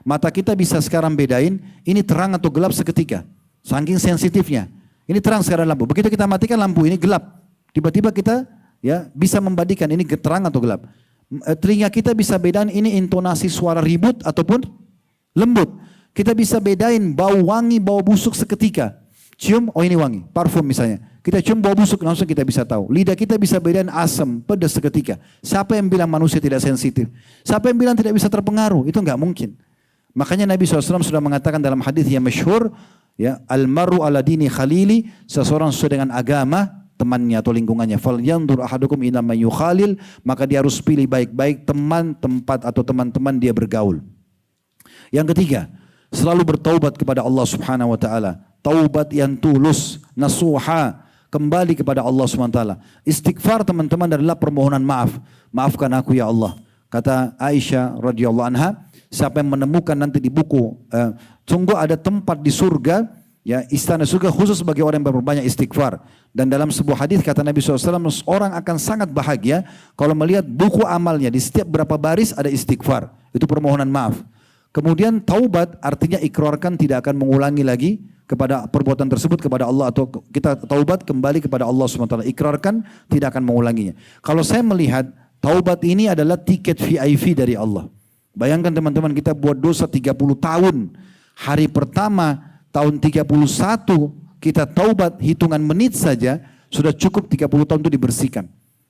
Mata kita bisa sekarang bedain, ini terang atau gelap seketika. Saking sensitifnya. Ini terang sekarang lampu. Begitu kita matikan lampu ini gelap. Tiba-tiba kita ya bisa membandingkan ini terang atau gelap. Telinga kita bisa bedain ini intonasi suara ribut ataupun lembut. Kita bisa bedain bau wangi, bau busuk seketika. Cium, oh ini wangi, parfum misalnya. Kita cium bau busuk langsung kita bisa tahu. Lidah kita bisa bedain asam, pedas seketika. Siapa yang bilang manusia tidak sensitif? Siapa yang bilang tidak bisa terpengaruh? Itu enggak mungkin. Makanya Nabi SAW sudah mengatakan dalam hadis yang masyhur, ya, al-mar'u ala dini khalili, seseorang sesuai dengan agama temannya atau lingkungannya. Falyanzur ahadukum ila man yukhalil, maka dia harus pilih baik-baik teman, tempat atau teman-teman dia bergaul. Yang ketiga, selalu bertaubat kepada Allah Subhanahu wa taala. Taubat yang tulus, nasuha, kembali kepada Allah Subhanahu wa taala. Istighfar teman-teman adalah permohonan maaf. Maafkan aku ya Allah. Kata Aisyah radhiyallahu anha, siapa yang menemukan nanti di buku, sungguh ada tempat di surga, ya, istana surga khusus bagi orang yang berbanyak istighfar. Dan dalam sebuah hadis kata Nabi SAW, orang akan sangat bahagia kalau melihat buku amalnya di setiap berapa baris ada istighfar. Itu permohonan maaf. Kemudian taubat artinya ikrarkan tidak akan mengulangi lagi kepada perbuatan tersebut kepada Allah, atau kita taubat kembali kepada Allah SWT. Ikrarkan tidak akan mengulanginya. Kalau saya melihat taubat ini adalah tiket VIP dari Allah. Bayangkan teman-teman, kita buat dosa 30 tahun. Hari pertama tahun 31 kita taubat hitungan menit saja sudah cukup 30 tahun itu dibersihkan.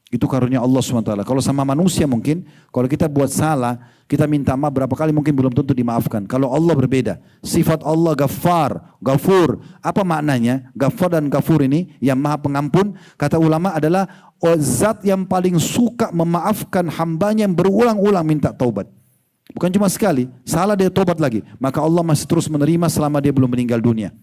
Itu karunia Allah SWT. Kalau sama manusia mungkin, kalau kita buat salah, kita minta maaf berapa kali mungkin belum tentu dimaafkan. Kalau Allah berbeda. Sifat Allah Ghaffar, Ghafur. Apa maknanya? Ghaffar dan Ghafur ini yang maha pengampun, kata ulama adalah zat yang paling suka memaafkan hambanya yang berulang-ulang minta taubat. Bukan cuma sekali, salah dia taubat lagi. Maka Allah masih terus menerima selama dia belum meninggal dunia.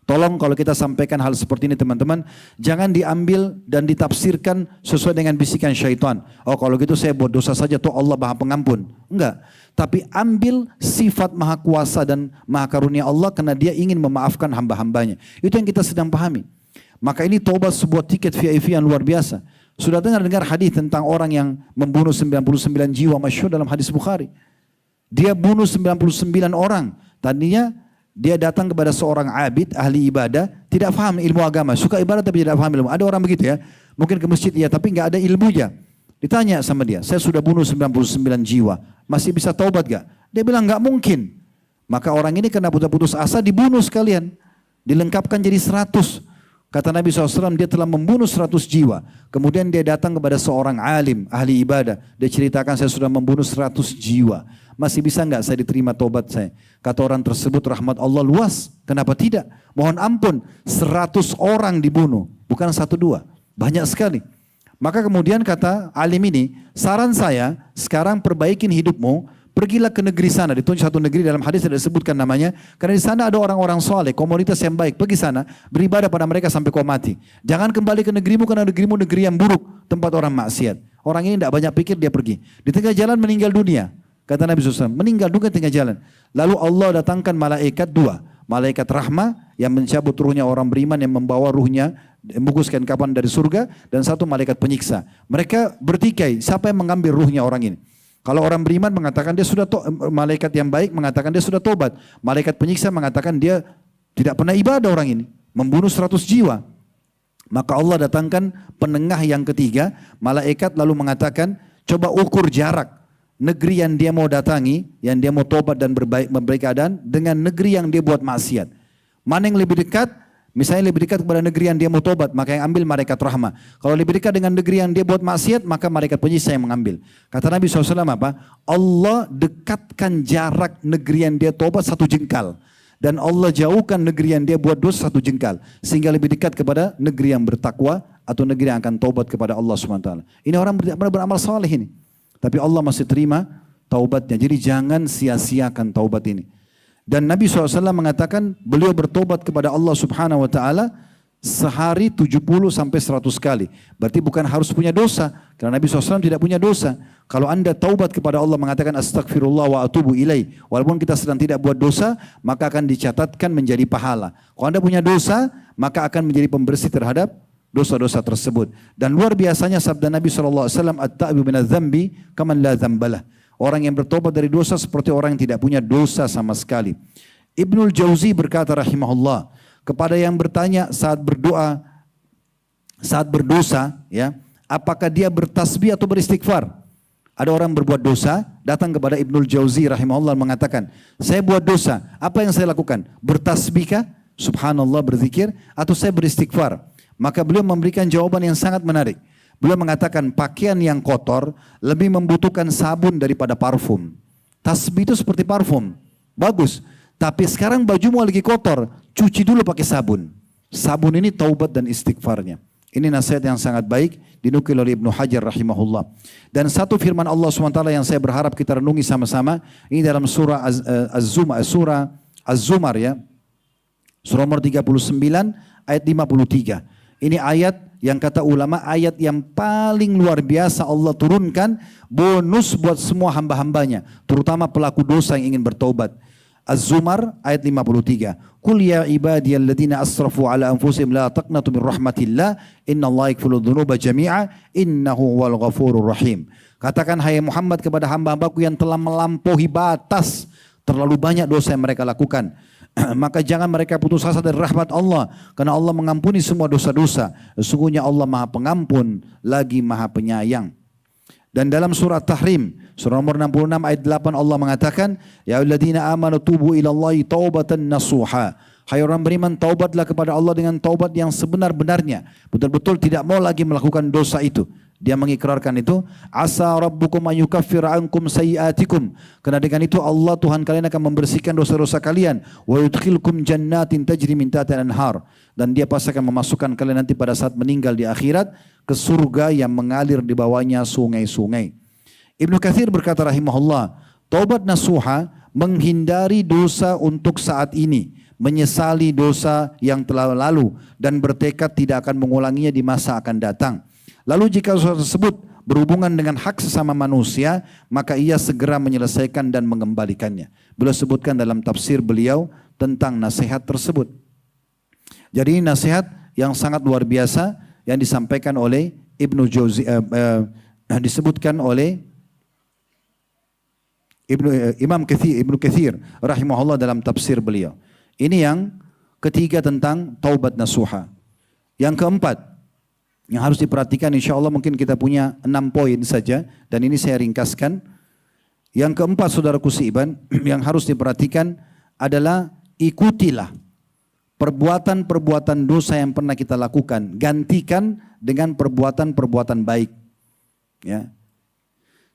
Tolong kalau kita sampaikan hal seperti ini teman-teman, jangan diambil dan ditafsirkan sesuai dengan bisikan syaitan. Oh kalau gitu saya buat dosa saja tuh Allah maha pengampun. Enggak. Tapi ambil sifat maha kuasa dan maha karunia Allah karena dia ingin memaafkan hamba-hambanya. Itu yang kita sedang pahami. Maka ini taubat sebuah tiket VIP yang luar biasa. Sudah dengar hadis tentang orang yang membunuh 99 jiwa masyhur dalam hadis Bukhari. Dia bunuh 99 orang. Tadinya dia datang kepada seorang abid, ahli ibadah, tidak paham ilmu agama, suka ibadah tapi tidak paham ilmu. Ada orang begitu ya, mungkin ke masjid ya, tapi nggak ada ilmunya. Ditanya sama dia, saya sudah bunuh 99 jiwa, masih bisa taubat gak? Dia bilang nggak mungkin. Maka orang ini kena putus asa, dibunuh sekalian, dilengkapkan jadi 100. Kata Nabi SAW, dia telah membunuh 100 jiwa. Kemudian dia datang kepada seorang alim, ahli ibadah. Dia ceritakan, saya sudah membunuh 100 jiwa. Masih bisa nggak saya diterima tobat saya? Kata orang tersebut, rahmat Allah luas. Kenapa tidak? Mohon ampun, 100 orang dibunuh. Bukan 1-2. Banyak sekali. Maka kemudian kata alim ini, saran saya sekarang perbaikin hidupmu. Pergilah ke negeri sana, ditunjuk satu negeri dalam hadis tidak disebutkan namanya. Karena di sana ada orang-orang soleh, komunitas yang baik. Pergi sana, beribadah pada mereka sampai kau mati. Jangan kembali ke negerimu karena negerimu negeri yang buruk. Tempat orang maksiat. Orang ini tidak banyak pikir, dia pergi. Di tengah jalan meninggal dunia. Kata Nabi SAW, meninggal dunia di tengah jalan. Lalu Allah datangkan malaikat 2. Malaikat rahmah yang mencabut ruhnya orang beriman yang membawa ruhnya, membungkuskan kapan dari surga. Dan satu malaikat penyiksa. Mereka bertikai, siapa yang mengambil ruhnya orang ini? Kalau orang beriman mengatakan dia sudah malaikat yang baik mengatakan dia sudah tobat. Malaikat penyiksa mengatakan dia tidak pernah ibadah orang ini. Membunuh 100 jiwa. Maka Allah datangkan penengah yang ketiga. Malaikat lalu mengatakan coba ukur jarak. Negeri yang dia mau datangi, yang dia mau tobat dan memperbaiki keadaan dengan negeri yang dia buat maksiat. Mana yang lebih dekat? Misalnya lebih dekat kepada negeri yang dia mau tobat, maka yang ambil malaikat rahmah. Kalau lebih dekat dengan negeri yang dia buat maksiat, maka malaikat penyiksa yang mengambil. Kata Nabi SAW apa? Allah dekatkan jarak negeri yang dia tobat 1 jengkal. Dan Allah jauhkan negeri yang dia buat dosa 1 jengkal. Sehingga lebih dekat kepada negeri yang bertakwa atau negeri yang akan taubat kepada Allah SWT. Ini orang beramal saleh ini. Tapi Allah masih terima taubatnya. Jadi jangan sia-siakan taubat ini. Dan Nabi SAW mengatakan beliau bertobat kepada Allah Subhanahu Wa Taala sehari 70 sampai 100 kali. Berarti bukan harus punya dosa. Karena Nabi SAW tidak punya dosa. Kalau anda taubat kepada Allah mengatakan astagfirullah wa atubu ilaih. Walaupun kita sedang tidak buat dosa, maka akan dicatatkan menjadi pahala. Kalau anda punya dosa, maka akan menjadi pembersih terhadap dosa-dosa tersebut. Dan luar biasanya sabda Nabi SAW, at-ta'bu minadz-dzambi kaman la dzambalah. Orang yang bertobat dari dosa seperti orang yang tidak punya dosa sama sekali. Ibnul Jauzi berkata rahimahullah, kepada yang bertanya saat berdoa, saat berdosa, ya, apakah dia bertasbih atau beristighfar? Ada orang berbuat dosa, datang kepada Ibnul Jauzi rahimahullah mengatakan, saya buat dosa, apa yang saya lakukan? Bertasbihkah? Subhanallah, berzikir, atau saya beristighfar? Maka beliau memberikan jawaban yang sangat menarik. Beliau mengatakan pakaian yang kotor lebih membutuhkan sabun daripada parfum. Tasbih itu seperti parfum, bagus. Tapi sekarang bajumu lagi kotor, cuci dulu pakai sabun. Sabun ini taubat dan istighfarnya. Ini nasihat yang sangat baik dinukil oleh Ibnu Hajar rahimahullah. Dan satu firman Allah SWT yang saya berharap kita renungi sama-sama, ini dalam surah Az-Zumar ya. Surah nomor 39 ayat 53. Ini ayat yang kata ulama ayat yang paling luar biasa Allah turunkan bonus buat semua hamba-hambanya, terutama pelaku dosa yang ingin bertaubat. Az-Zumar ayat 53. Qul ya ibadiyalladzina asrafu ala anfusihim la taqnatu min rahmatillah innallaha yaghfiru dzunuba jami'a innahu huwal ghafurur rahim. Katakan hai Muhammad kepada hamba-hambaku yang telah melampaui batas, terlalu banyak dosa yang mereka lakukan. Maka jangan mereka putus asa dari rahmat Allah, karena Allah mengampuni semua dosa-dosa. Sesungguhnya Allah Maha Pengampun lagi Maha Penyayang. Dan dalam surah Tahrim, surah nomor 66 ayat 8 Allah mengatakan, ya ayyuhalladzina amanu tubu ilallahi taubatan nasuha. Hai orang beriman, taubatlah kepada Allah dengan taubat yang sebenar-benarnya. Betul-betul tidak mau lagi melakukan dosa itu. Dia mengikrarkan itu, asa rabbukum ayyukaffir ankum sayiatikum. Karena dengan itu Allah Tuhan kalian akan membersihkan dosa-dosa kalian. Wa yudkhilkum jannatin tajri min tahtiha al-anhar. Dan dia pasti akan memasukkan kalian nanti pada saat meninggal di akhirat ke surga yang mengalir di bawahnya sungai-sungai. Ibnu Katsir berkata rahimahullah, taubat nasuha menghindari dosa untuk saat ini, menyesali dosa yang telah lalu dan bertekad tidak akan mengulanginya di masa akan datang. Lalu jika dosa tersebut berhubungan dengan hak sesama manusia, maka ia segera menyelesaikan dan mengembalikannya. Beliau sebutkan dalam tafsir beliau tentang nasihat tersebut. Jadi ini nasihat yang sangat luar biasa yang disampaikan oleh Ibnu Jauzi, disebutkan oleh Imam Ibnu Katsir rahimahullah dalam tafsir beliau. Ini yang ketiga tentang taubat nasuha. Yang keempat yang harus diperhatikan, insya Allah mungkin kita punya 6 poin saja dan ini saya ringkaskan. Yang keempat saudaraku seiman yang harus diperhatikan adalah ikutilah perbuatan-perbuatan dosa yang pernah kita lakukan, gantikan dengan perbuatan-perbuatan baik. Ya.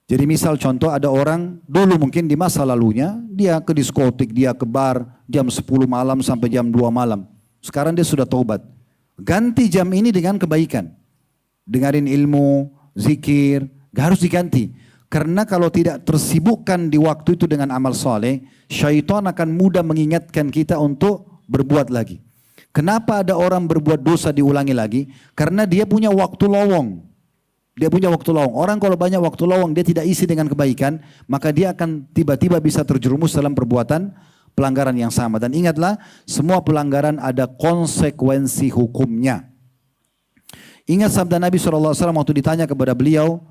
Jadi misal contoh ada orang dulu mungkin di masa lalunya dia ke diskotik, dia ke bar jam 10 malam sampai jam 2 malam. Sekarang dia sudah taubat. Ganti jam ini dengan kebaikan. Dengarin ilmu, zikir, gak harus diganti. Karena kalau tidak tersibukkan di waktu itu dengan amal soleh, syaitan akan mudah mengingatkan kita untuk berbuat lagi. Kenapa ada orang berbuat dosa diulangi lagi? Karena dia punya waktu lowong. Dia punya waktu lowong. Orang kalau banyak waktu lowong dia tidak isi dengan kebaikan, maka dia akan tiba-tiba bisa terjerumus dalam perbuatan pelanggaran yang sama. Dan ingatlah, semua pelanggaran ada konsekuensi hukumnya. Ingat sabda Nabi SAW waktu ditanya kepada beliau,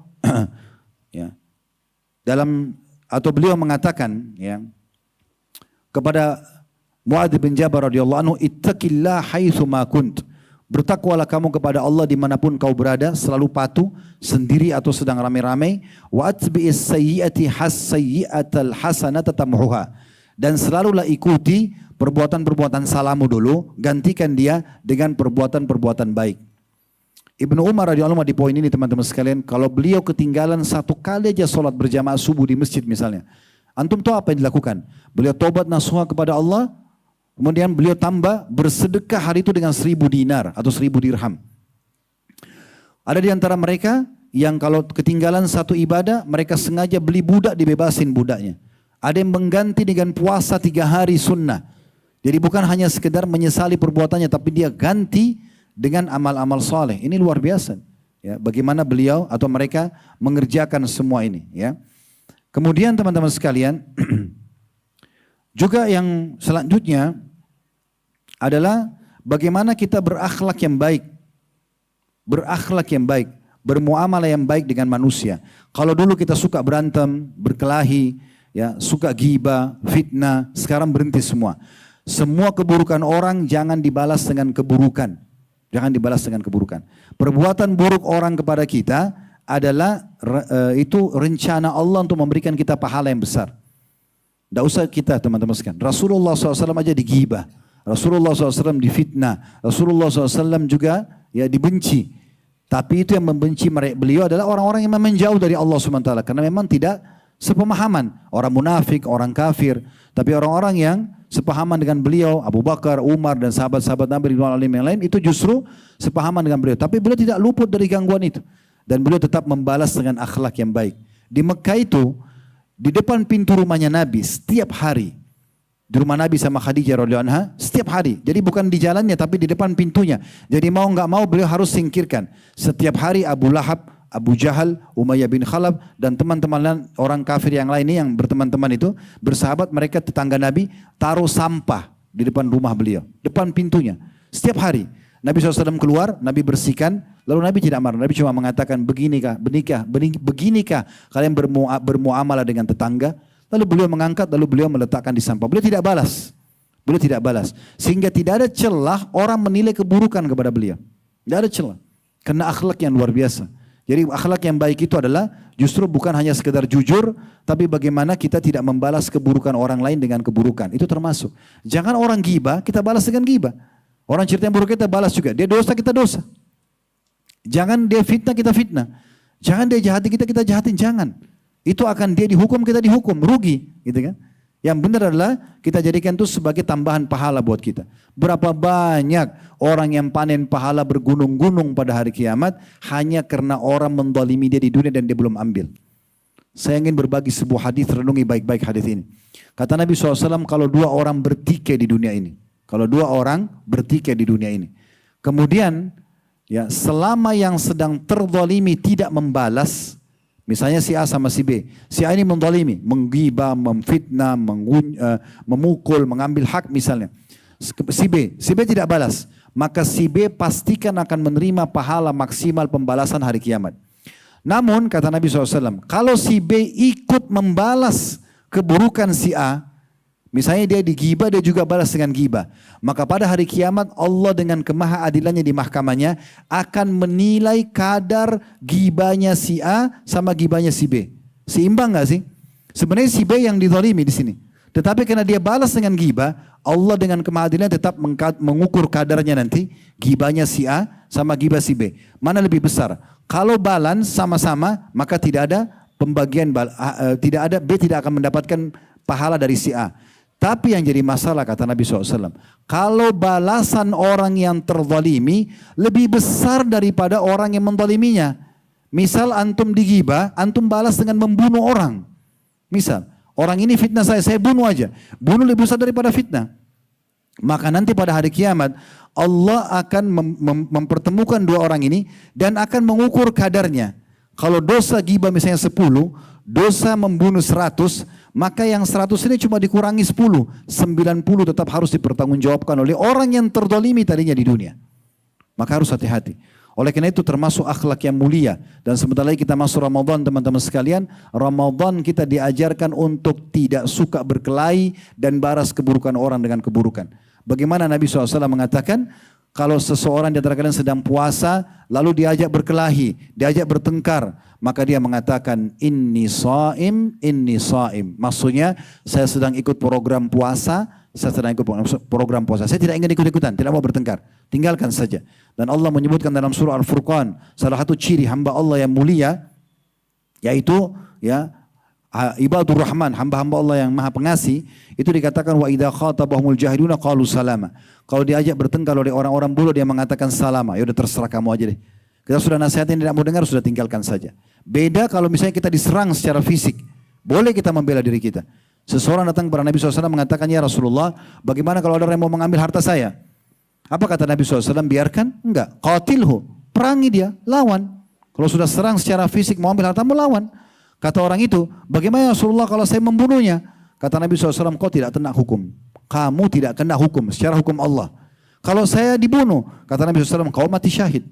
ya, beliau mengatakan ya, kepada Mu'adz bin Jabal radhiyallahu anhu, ittaqillah haitsu ma kunt. Bertakwalah kamu kepada Allah dimanapun kau berada, selalu patuh, sendiri atau sedang ramai-ramai. Wa atbi'is sayyi'ati has-sayyi'atal hasanata tamhuha. Dan selalulah ikuti perbuatan-perbuatan salahmu dulu, gantikan dia dengan perbuatan-perbuatan baik. Ibnu Umar radhiyallahu anhu di poin ini teman-teman sekalian, kalau beliau ketinggalan 1 kali aja sholat berjamaah subuh di masjid misalnya, antum tahu apa yang dilakukan? Beliau tobat nasuha kepada Allah, Kemudian beliau tambah bersedekah hari itu dengan 1.000 dinar atau 1.000 dirham. Ada di antara mereka yang kalau ketinggalan satu ibadah, mereka sengaja beli budak, dibebasin budaknya. Ada yang mengganti dengan puasa 3 hari sunnah. Jadi bukan hanya sekedar menyesali perbuatannya, tapi dia ganti dengan amal-amal soleh. Ini luar biasa. Ya, bagaimana beliau atau mereka mengerjakan semua ini. Ya. Kemudian teman-teman sekalian, juga yang selanjutnya adalah bagaimana kita berakhlak yang baik. Berakhlak yang baik, bermuamalah yang baik dengan manusia. Kalau dulu kita suka berantem, berkelahi, ya, suka ghibah, fitnah, sekarang berhenti semua. Semua keburukan orang jangan dibalas dengan keburukan. Jangan dibalas dengan keburukan. Perbuatan buruk orang kepada kita adalah itu rencana Allah untuk memberikan kita pahala yang besar. Tidak usah kita teman-teman sekalian. Rasulullah SAW aja digibah. Rasulullah SAW difitnah. Rasulullah SAW juga ya dibenci. Tapi itu yang membenci beliau adalah orang-orang yang memang jauh dari Allah SWT. Karena memang tidak sepemahaman. Orang munafik, orang kafir. Tapi orang-orang yang sepahaman dengan beliau, Abu Bakar, Umar dan sahabat-sahabat Nabi Ridwan Alim yang lain, itu justru sepahaman dengan beliau. Tapi beliau tidak luput dari gangguan itu. Dan beliau tetap membalas dengan akhlak yang baik. Di Mekah itu, di depan pintu rumahnya Nabi, setiap hari, di rumah Nabi sama Khadijah radhiyallahu anha setiap hari. Jadi bukan di jalannya tapi di depan pintunya. Jadi mau nggak mau beliau harus singkirkan. Setiap hari Abu Lahab, Abu Jahal, Umayyah bin Khalaf dan teman-teman orang kafir yang lainnya yang berteman-teman itu bersahabat, mereka tetangga Nabi taruh sampah di depan rumah beliau, depan pintunya. Setiap hari Nabi SAW keluar, Nabi bersihkan, lalu Nabi tidak marah. Nabi cuma mengatakan beginikah kalian bermuamalah dengan tetangga. Lalu beliau mengangkat, lalu beliau meletakkan di sampah. Beliau tidak balas. Beliau tidak balas. Sehingga tidak ada celah orang menilai keburukan kepada beliau. Tidak ada celah. Karena akhlak yang luar biasa. Jadi akhlak yang baik itu adalah justru bukan hanya sekedar jujur, tapi bagaimana kita tidak membalas keburukan orang lain dengan keburukan. Itu termasuk. Jangan orang ghibah, kita balas dengan ghibah. Orang cerita yang buruk kita balas juga. Dia dosa, kita dosa. Jangan dia fitnah, kita fitnah. Jangan dia jahati kita, kita jahatin. Jangan. Itu akan dia dihukum, kita dihukum, rugi, gitu kan? Yang benar adalah kita jadikan itu sebagai tambahan pahala buat kita. Berapa banyak orang yang panen pahala bergunung-gunung pada hari kiamat hanya karena orang mendolimi dia di dunia dan dia belum ambil. Saya ingin berbagi sebuah hadis, renungi baik-baik hadis ini. Kata Nabi SAW, kalau 2 orang bertikai di dunia ini, kalau 2 orang bertikai di dunia ini, kemudian ya selama yang sedang terdolimi tidak membalas. Misalnya si A sama si B. Si A ini mendolimi, menggibah, memfitnah, memukul, mengambil hak misalnya. Si B tidak balas. Maka si B pastikan akan menerima pahala maksimal pembalasan hari kiamat. Namun kata Nabi SAW, kalau si B ikut membalas keburukan si A, misalnya dia digibah, dia juga balas dengan gibah. Maka pada hari kiamat Allah dengan kemahaadilannya di mahkamahnya akan menilai kadar gibahnya si A sama gibahnya si B. Seimbang gak sih? Sebenarnya si B yang dizalimi di sini. Tetapi karena dia balas dengan gibah, Allah dengan kemahaadilannya tetap mengukur kadarnya nanti. Gibahnya si A sama gibah si B. Mana lebih besar? Kalau balance sama-sama, maka tidak ada pembagian, B tidak akan mendapatkan pahala dari si A. Tapi yang jadi masalah kata Nabi SAW, kalau balasan orang yang terzalimi lebih besar daripada orang yang menzaliminya. Misal antum digibah, antum balas dengan membunuh orang. Misal, orang ini fitnah saya bunuh aja. Bunuh lebih besar daripada fitnah. Maka nanti pada hari kiamat, Allah akan mempertemukan 2 orang ini dan akan mengukur kadarnya. Kalau dosa gibah misalnya 10, dosa membunuh 100, maka yang 100 ini cuma dikurangi 10. 90 tetap harus dipertanggungjawabkan oleh orang yang terdolimi tadinya di dunia. Maka harus hati-hati. Oleh karena itu termasuk akhlak yang mulia. Dan sebentar lagi kita masuk Ramadan teman-teman sekalian. Ramadan kita diajarkan untuk tidak suka berkelahi dan balas keburukan orang dengan keburukan. Bagaimana Nabi SAW mengatakan, kalau seseorang di antara kalian sedang puasa, lalu diajak berkelahi, diajak bertengkar, maka dia mengatakan, inni shaim. Maksudnya, saya sedang ikut program puasa, saya tidak ingin ikut-ikutan, tidak mau bertengkar. Tinggalkan saja. Dan Allah menyebutkan dalam surah Al-Furqan, salah satu ciri hamba Allah yang mulia, yaitu ya Ibadur Rahman, hamba-hamba Allah yang maha pengasih, itu dikatakan wa idza khatabahumul jahiluna qalu salama. Kalau diajak bertengkar oleh orang-orang bodoh dia mengatakan salama. Ya udah terserah kamu aja deh. Kita sudah nasihatin tidak mau dengar, sudah tinggalkan saja. Beda kalau misalnya kita diserang secara fisik. Boleh kita membela diri kita. Seseorang datang kepada Nabi SAW mengatakan, ya Rasulullah, bagaimana kalau ada orang yang mau mengambil harta saya? Apa kata Nabi SAW? Biarkan? Enggak. Qatilhu. Perangi dia. Lawan. Kalau sudah serang secara fisik mau ambil hartamu, lawan. Kata orang itu, bagaimana Rasulullah kalau saya membunuhnya? Kata Nabi SAW, kau tidak kena hukum. Kamu tidak kena hukum secara hukum Allah. Kalau saya dibunuh, kata Nabi SAW, kau mati syahid.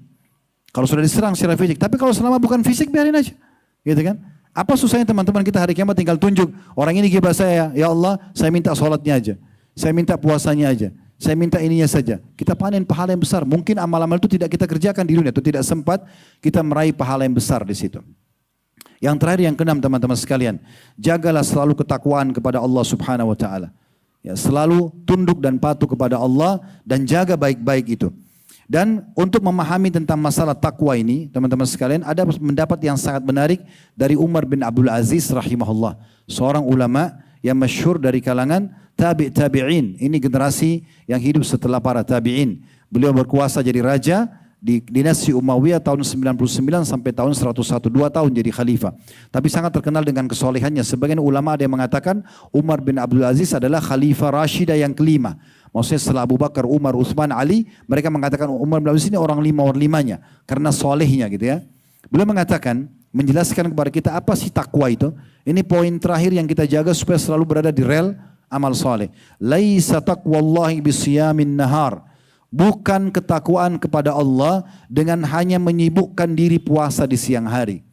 Kalau sudah diserang secara fisik. Tapi kalau selama bukan fisik, biarin aja. Gitu kan? Apa susahnya teman-teman kita hari kiamat tinggal tunjuk. Orang ini gibah saya, ya Allah, saya minta sholatnya aja. Saya minta puasanya aja. Saya minta ininya saja. Kita panen pahala yang besar. Mungkin amal-amal itu tidak kita kerjakan di dunia. Atau tidak sempat kita meraih pahala yang besar di situ. Yang terakhir, yang keenam teman-teman sekalian, jagalah selalu ketakwaan kepada Allah Subhanahu wa taala. Ya, selalu tunduk dan patuh kepada Allah dan jaga baik-baik itu. Dan untuk memahami tentang masalah takwa ini, teman-teman sekalian, ada pendapat yang sangat menarik dari Umar bin Abdul Aziz rahimahullah, seorang ulama yang masyhur dari kalangan tabi'in. Ini generasi yang hidup setelah para tabi'in. Beliau berkuasa jadi raja di dinasti Umayyah tahun 99 sampai tahun 101, 2 tahun jadi khalifah. Tapi sangat terkenal dengan kesolehannya. Sebagian ulama ada yang mengatakan Umar bin Abdul Aziz adalah khalifah Rashidah yang kelima. Maksudnya setelah Abu Bakar, Umar, Utsman, Ali, mereka mengatakan Umar bin Abdul Aziz ini orang limanya karena solehnya gitu ya. Beliau mengatakan, menjelaskan kepada kita apa sih takwa itu. Ini poin terakhir yang kita jaga supaya selalu berada di rel amal soleh. Laisa taqwallahi bisiyamin nahar. Bukan ketakwaan kepada Allah dengan hanya menyibukkan diri puasa di siang hari.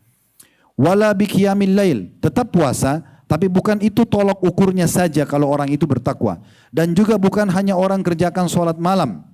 Wala biqiyamil lail, tetap puasa, tapi bukan itu tolok ukurnya saja kalau orang itu bertakwa. Dan juga bukan hanya orang kerjakan sholat malam.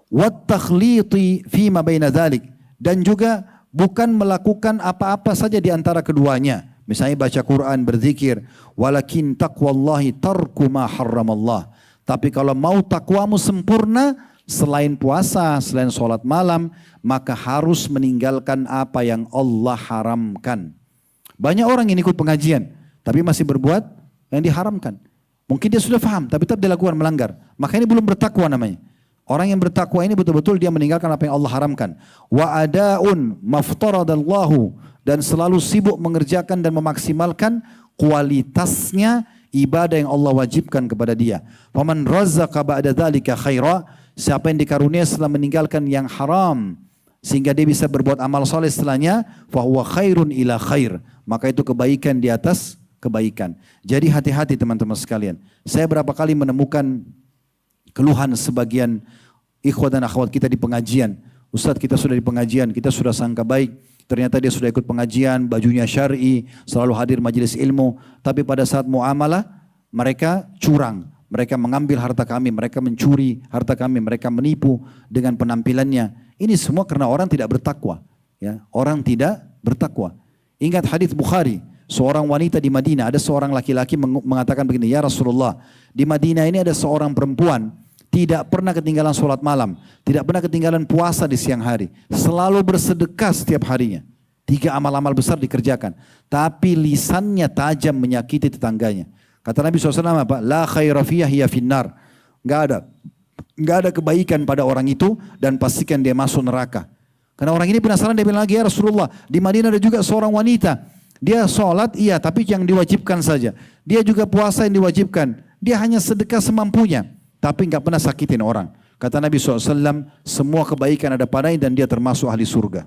Wat takhliti fima baina dzalik, dan juga bukan melakukan apa-apa saja di antara keduanya. Misalnya baca Quran, berzikir, walakin taqwallahi tarku ma harramallah. Tapi kalau mau takwamu sempurna, selain puasa, selain sholat malam, maka harus meninggalkan apa yang Allah haramkan. Banyak orang yang ikut pengajian, tapi masih berbuat yang diharamkan. Mungkin dia sudah paham, tapi tetap dilakukan melanggar. Maka ini belum bertakwa namanya. Orang yang bertakwa ini betul-betul dia meninggalkan apa yang Allah haramkan. Wa adaun maftaradallahu, dan selalu sibuk mengerjakan dan memaksimalkan kualitasnya ibadah yang Allah wajibkan kepada dia. Faman razzaqa ba'da dzalika khaira, siapa yang dikarunia setelah meninggalkan yang haram sehingga dia bisa berbuat amal soleh setelahnya, fa huwa khairun ila khair, maka itu kebaikan di atas kebaikan. Jadi hati-hati teman-teman sekalian. Saya berapa kali menemukan keluhan sebagian ikhwah dan akhwat kita di pengajian. Ustadz, kita sudah di pengajian, kita sudah sangka baik, ternyata dia sudah ikut pengajian, bajunya syar'i, selalu hadir majelis ilmu, tapi pada saat muamalah mereka curang, mereka mengambil harta kami, mereka mencuri harta kami, mereka menipu dengan penampilannya. Ini semua karena orang tidak bertakwa, ya, orang tidak bertakwa. Ingat hadis Bukhari, seorang wanita di Madinah, ada seorang laki-laki mengatakan begini, ya Rasulullah, di Madinah ini ada seorang perempuan tidak pernah ketinggalan sholat malam, tidak pernah ketinggalan puasa di siang hari, selalu bersedekah setiap harinya. 3 amal-amal besar dikerjakan, tapi lisannya tajam menyakiti tetangganya. Kata Nabi SAW apa? La khaira fiyah hiya finnar. Enggak ada kebaikan pada orang itu dan pastikan dia masuk neraka. Karena orang ini penasaran, dia bilang lagi, ya Rasulullah, di Madinah ada juga seorang wanita, dia sholat iya tapi yang diwajibkan saja, dia juga puasa yang diwajibkan, dia hanya sedekah semampunya, tapi enggak pernah sakitin orang. Kata Nabi SAW, semua kebaikan ada padanya dan dia termasuk ahli surga.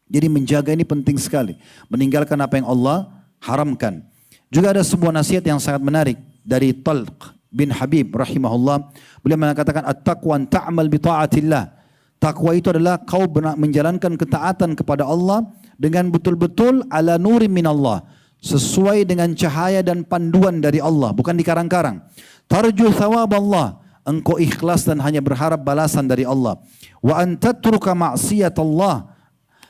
Jadi menjaga ini penting sekali. Meninggalkan apa yang Allah haramkan. Juga ada sebuah nasihat yang sangat menarik dari Talq bin Habib rahimahullah. Beliau mengatakan, at-taqwa an ta'mal bi ta'atillah. Takwa itu adalah kau menjalankan ketaatan kepada Allah dengan betul-betul ala nurim min Allah. Sesuai dengan cahaya dan panduan dari Allah, bukan dikarang-karang. Tarju thawab Allah, engkau ikhlas dan hanya berharap balasan dari Allah. Wa an tatruka ma'siyat Allah,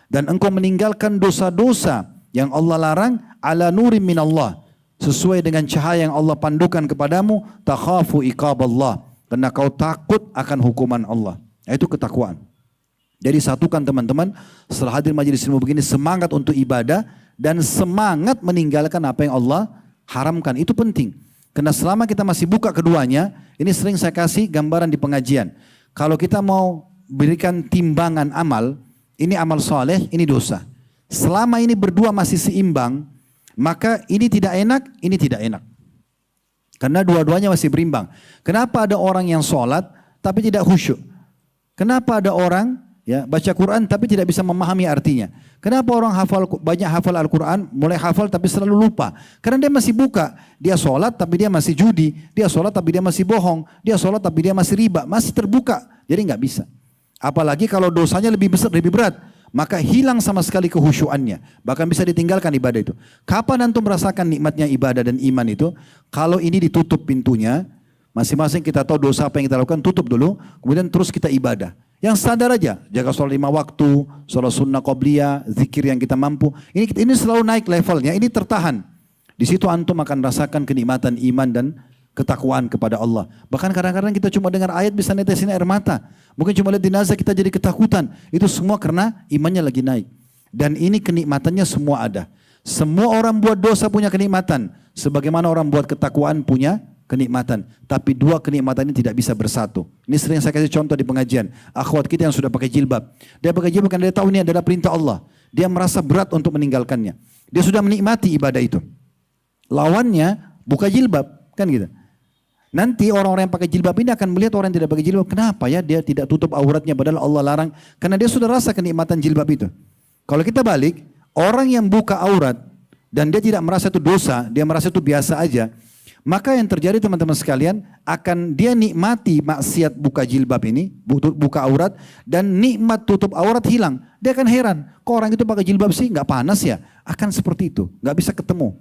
dan engkau meninggalkan dosa-dosa yang Allah larang ala nurim min Allah, sesuai dengan cahaya yang Allah pandukan kepadamu. Takhafu iqab Allah, karena kau takut akan hukuman Allah. Itu ketakwaan. Jadi satukan teman-teman, setelah hadir majelis ilmu begini, semangat untuk ibadah dan semangat meninggalkan apa yang Allah haramkan. Itu penting. Karena selama kita masih buka keduanya, ini sering saya kasih gambaran di pengajian. Kalau kita mau berikan timbangan amal, ini amal soleh, ini dosa. Selama ini berdua masih seimbang, maka ini tidak enak, ini tidak enak. Karena dua-duanya masih berimbang. Kenapa ada orang yang sholat tapi tidak khusyuk? Kenapa ada orang baca Quran tapi tidak bisa memahami artinya? Kenapa orang banyak hafal Al-Quran, mulai hafal tapi selalu lupa? Karena dia masih buka. Dia sholat tapi dia masih judi. Dia sholat tapi dia masih bohong. Dia sholat tapi dia masih riba. Masih terbuka. Jadi nggak bisa. Apalagi kalau dosanya lebih besar, lebih berat. Maka hilang sama sekali kehusyuannya. Bahkan bisa ditinggalkan ibadah itu. Kapan antum merasakan nikmatnya ibadah dan iman itu? Kalau ini ditutup pintunya, masing-masing kita tahu dosa apa yang kita lakukan, tutup dulu. Kemudian terus kita ibadah. Yang sadar aja, jaga sholat 5 waktu, sholat sunnah qobliyah, zikir yang kita mampu. Ini selalu naik levelnya, ini tertahan. Di situ antum akan rasakan kenikmatan iman dan ketakwaan kepada Allah. Bahkan kadang-kadang kita cuma dengar ayat bisa netesin air mata. Mungkin cuma lihat jenazah kita jadi ketakutan. Itu semua karena imannya lagi naik. Dan ini kenikmatannya semua ada. Semua orang buat dosa punya kenikmatan. Sebagaimana orang buat ketakwaan punya kenikmatan. Tapi dua kenikmatan ini tidak bisa bersatu. Ini sering saya kasih contoh di pengajian. Akhwat kita yang sudah pakai jilbab. Dia pakai jilbab karena dia tahu ini adalah perintah Allah. Dia merasa berat untuk meninggalkannya. Dia sudah menikmati ibadah itu. Lawannya buka jilbab. Kan gitu. Nanti orang-orang yang pakai jilbab ini akan melihat orang yang tidak pakai jilbab. Kenapa ya dia tidak tutup auratnya padahal Allah larang. Karena dia sudah rasa kenikmatan jilbab itu. Kalau kita balik, orang yang buka aurat dan dia tidak merasa itu dosa, dia merasa itu biasa aja. Maka yang terjadi teman-teman sekalian, akan dia nikmati maksiat buka jilbab ini, buka aurat, dan nikmat tutup aurat hilang. Dia akan heran, kok orang itu pakai jilbab sih nggak panas ya? Akan seperti itu, nggak bisa ketemu.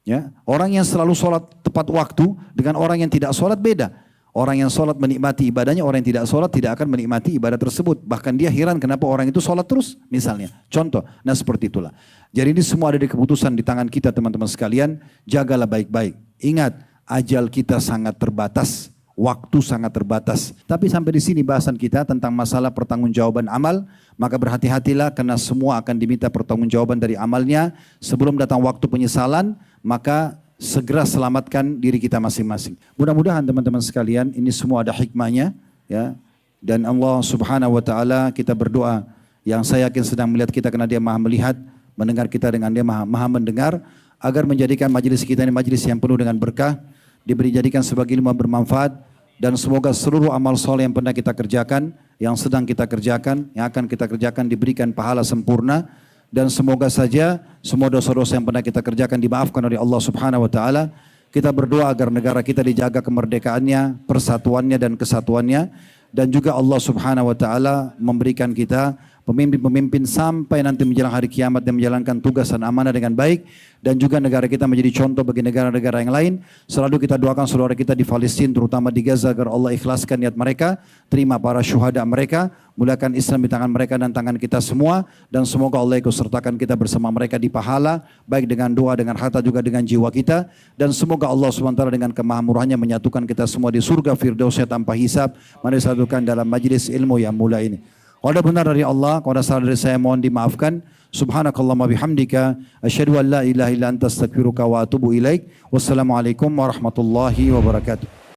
Ya, orang yang selalu sholat tepat waktu dengan orang yang tidak sholat beda. Orang yang sholat menikmati ibadahnya, orang yang tidak sholat tidak akan menikmati ibadah tersebut. Bahkan dia heran kenapa orang itu sholat terus misalnya. Contoh, nah seperti itulah. Jadi ini semua ada di keputusan di tangan kita teman-teman sekalian. Jagalah baik-baik. Ingat, ajal kita sangat terbatas. Waktu sangat terbatas. Tapi sampai di sini bahasan kita tentang masalah pertanggungjawaban amal. Maka berhati-hatilah karena semua akan diminta pertanggungjawaban dari amalnya. Sebelum datang waktu penyesalan, maka segera selamatkan diri kita masing-masing. Mudah-mudahan teman-teman sekalian ini semua ada hikmahnya, ya. Dan Allah Subhanahu wa taala kita berdoa yang saya yakin sedang melihat kita karena Dia Maha melihat, mendengar kita dengan Dia Maha mendengar, agar menjadikan majelis kita ini majelis yang penuh dengan berkah, diberi jadikan sebagai ilmu bermanfaat, dan semoga seluruh amal soleh yang pernah kita kerjakan, yang sedang kita kerjakan, yang akan kita kerjakan diberikan pahala sempurna. Dan semoga saja semua dosa-dosa yang pernah kita kerjakan dimaafkan oleh Allah Subhanahu wa taala. Kita berdoa agar negara kita dijaga kemerdekaannya, persatuannya dan kesatuannya, dan juga Allah Subhanahu wa taala memberikan kita pemimpin-pemimpin sampai nanti menjelang hari kiamat yang menjalankan tugas dan amanah dengan baik, dan juga negara kita menjadi contoh bagi negara-negara yang lain. Selalu kita doakan saudara kita di Palestina, terutama di Gaza, agar Allah ikhlaskan niat mereka, terima para syuhada mereka, mulakan Islam di tangan mereka dan tangan kita semua, dan semoga Allah ikut sertakan kita bersama mereka di pahala, baik dengan doa, dengan harta, juga dengan jiwa kita. Dan semoga Allah SWT dengan kemahamurahannya menyatukan kita semua di surga Firdausnya tanpa hisab. Mari satukan dalam majlis ilmu yang mulia ini. Kalau ada benar dari Allah, kalau ada salah dari saya mohon dimaafkan. Subhanakallahumma bihamdika asyhadu an la ilaha illa anta astaghfiruka wa atubu ilaik. Wassalamualaikum warahmatullahi wabarakatuh.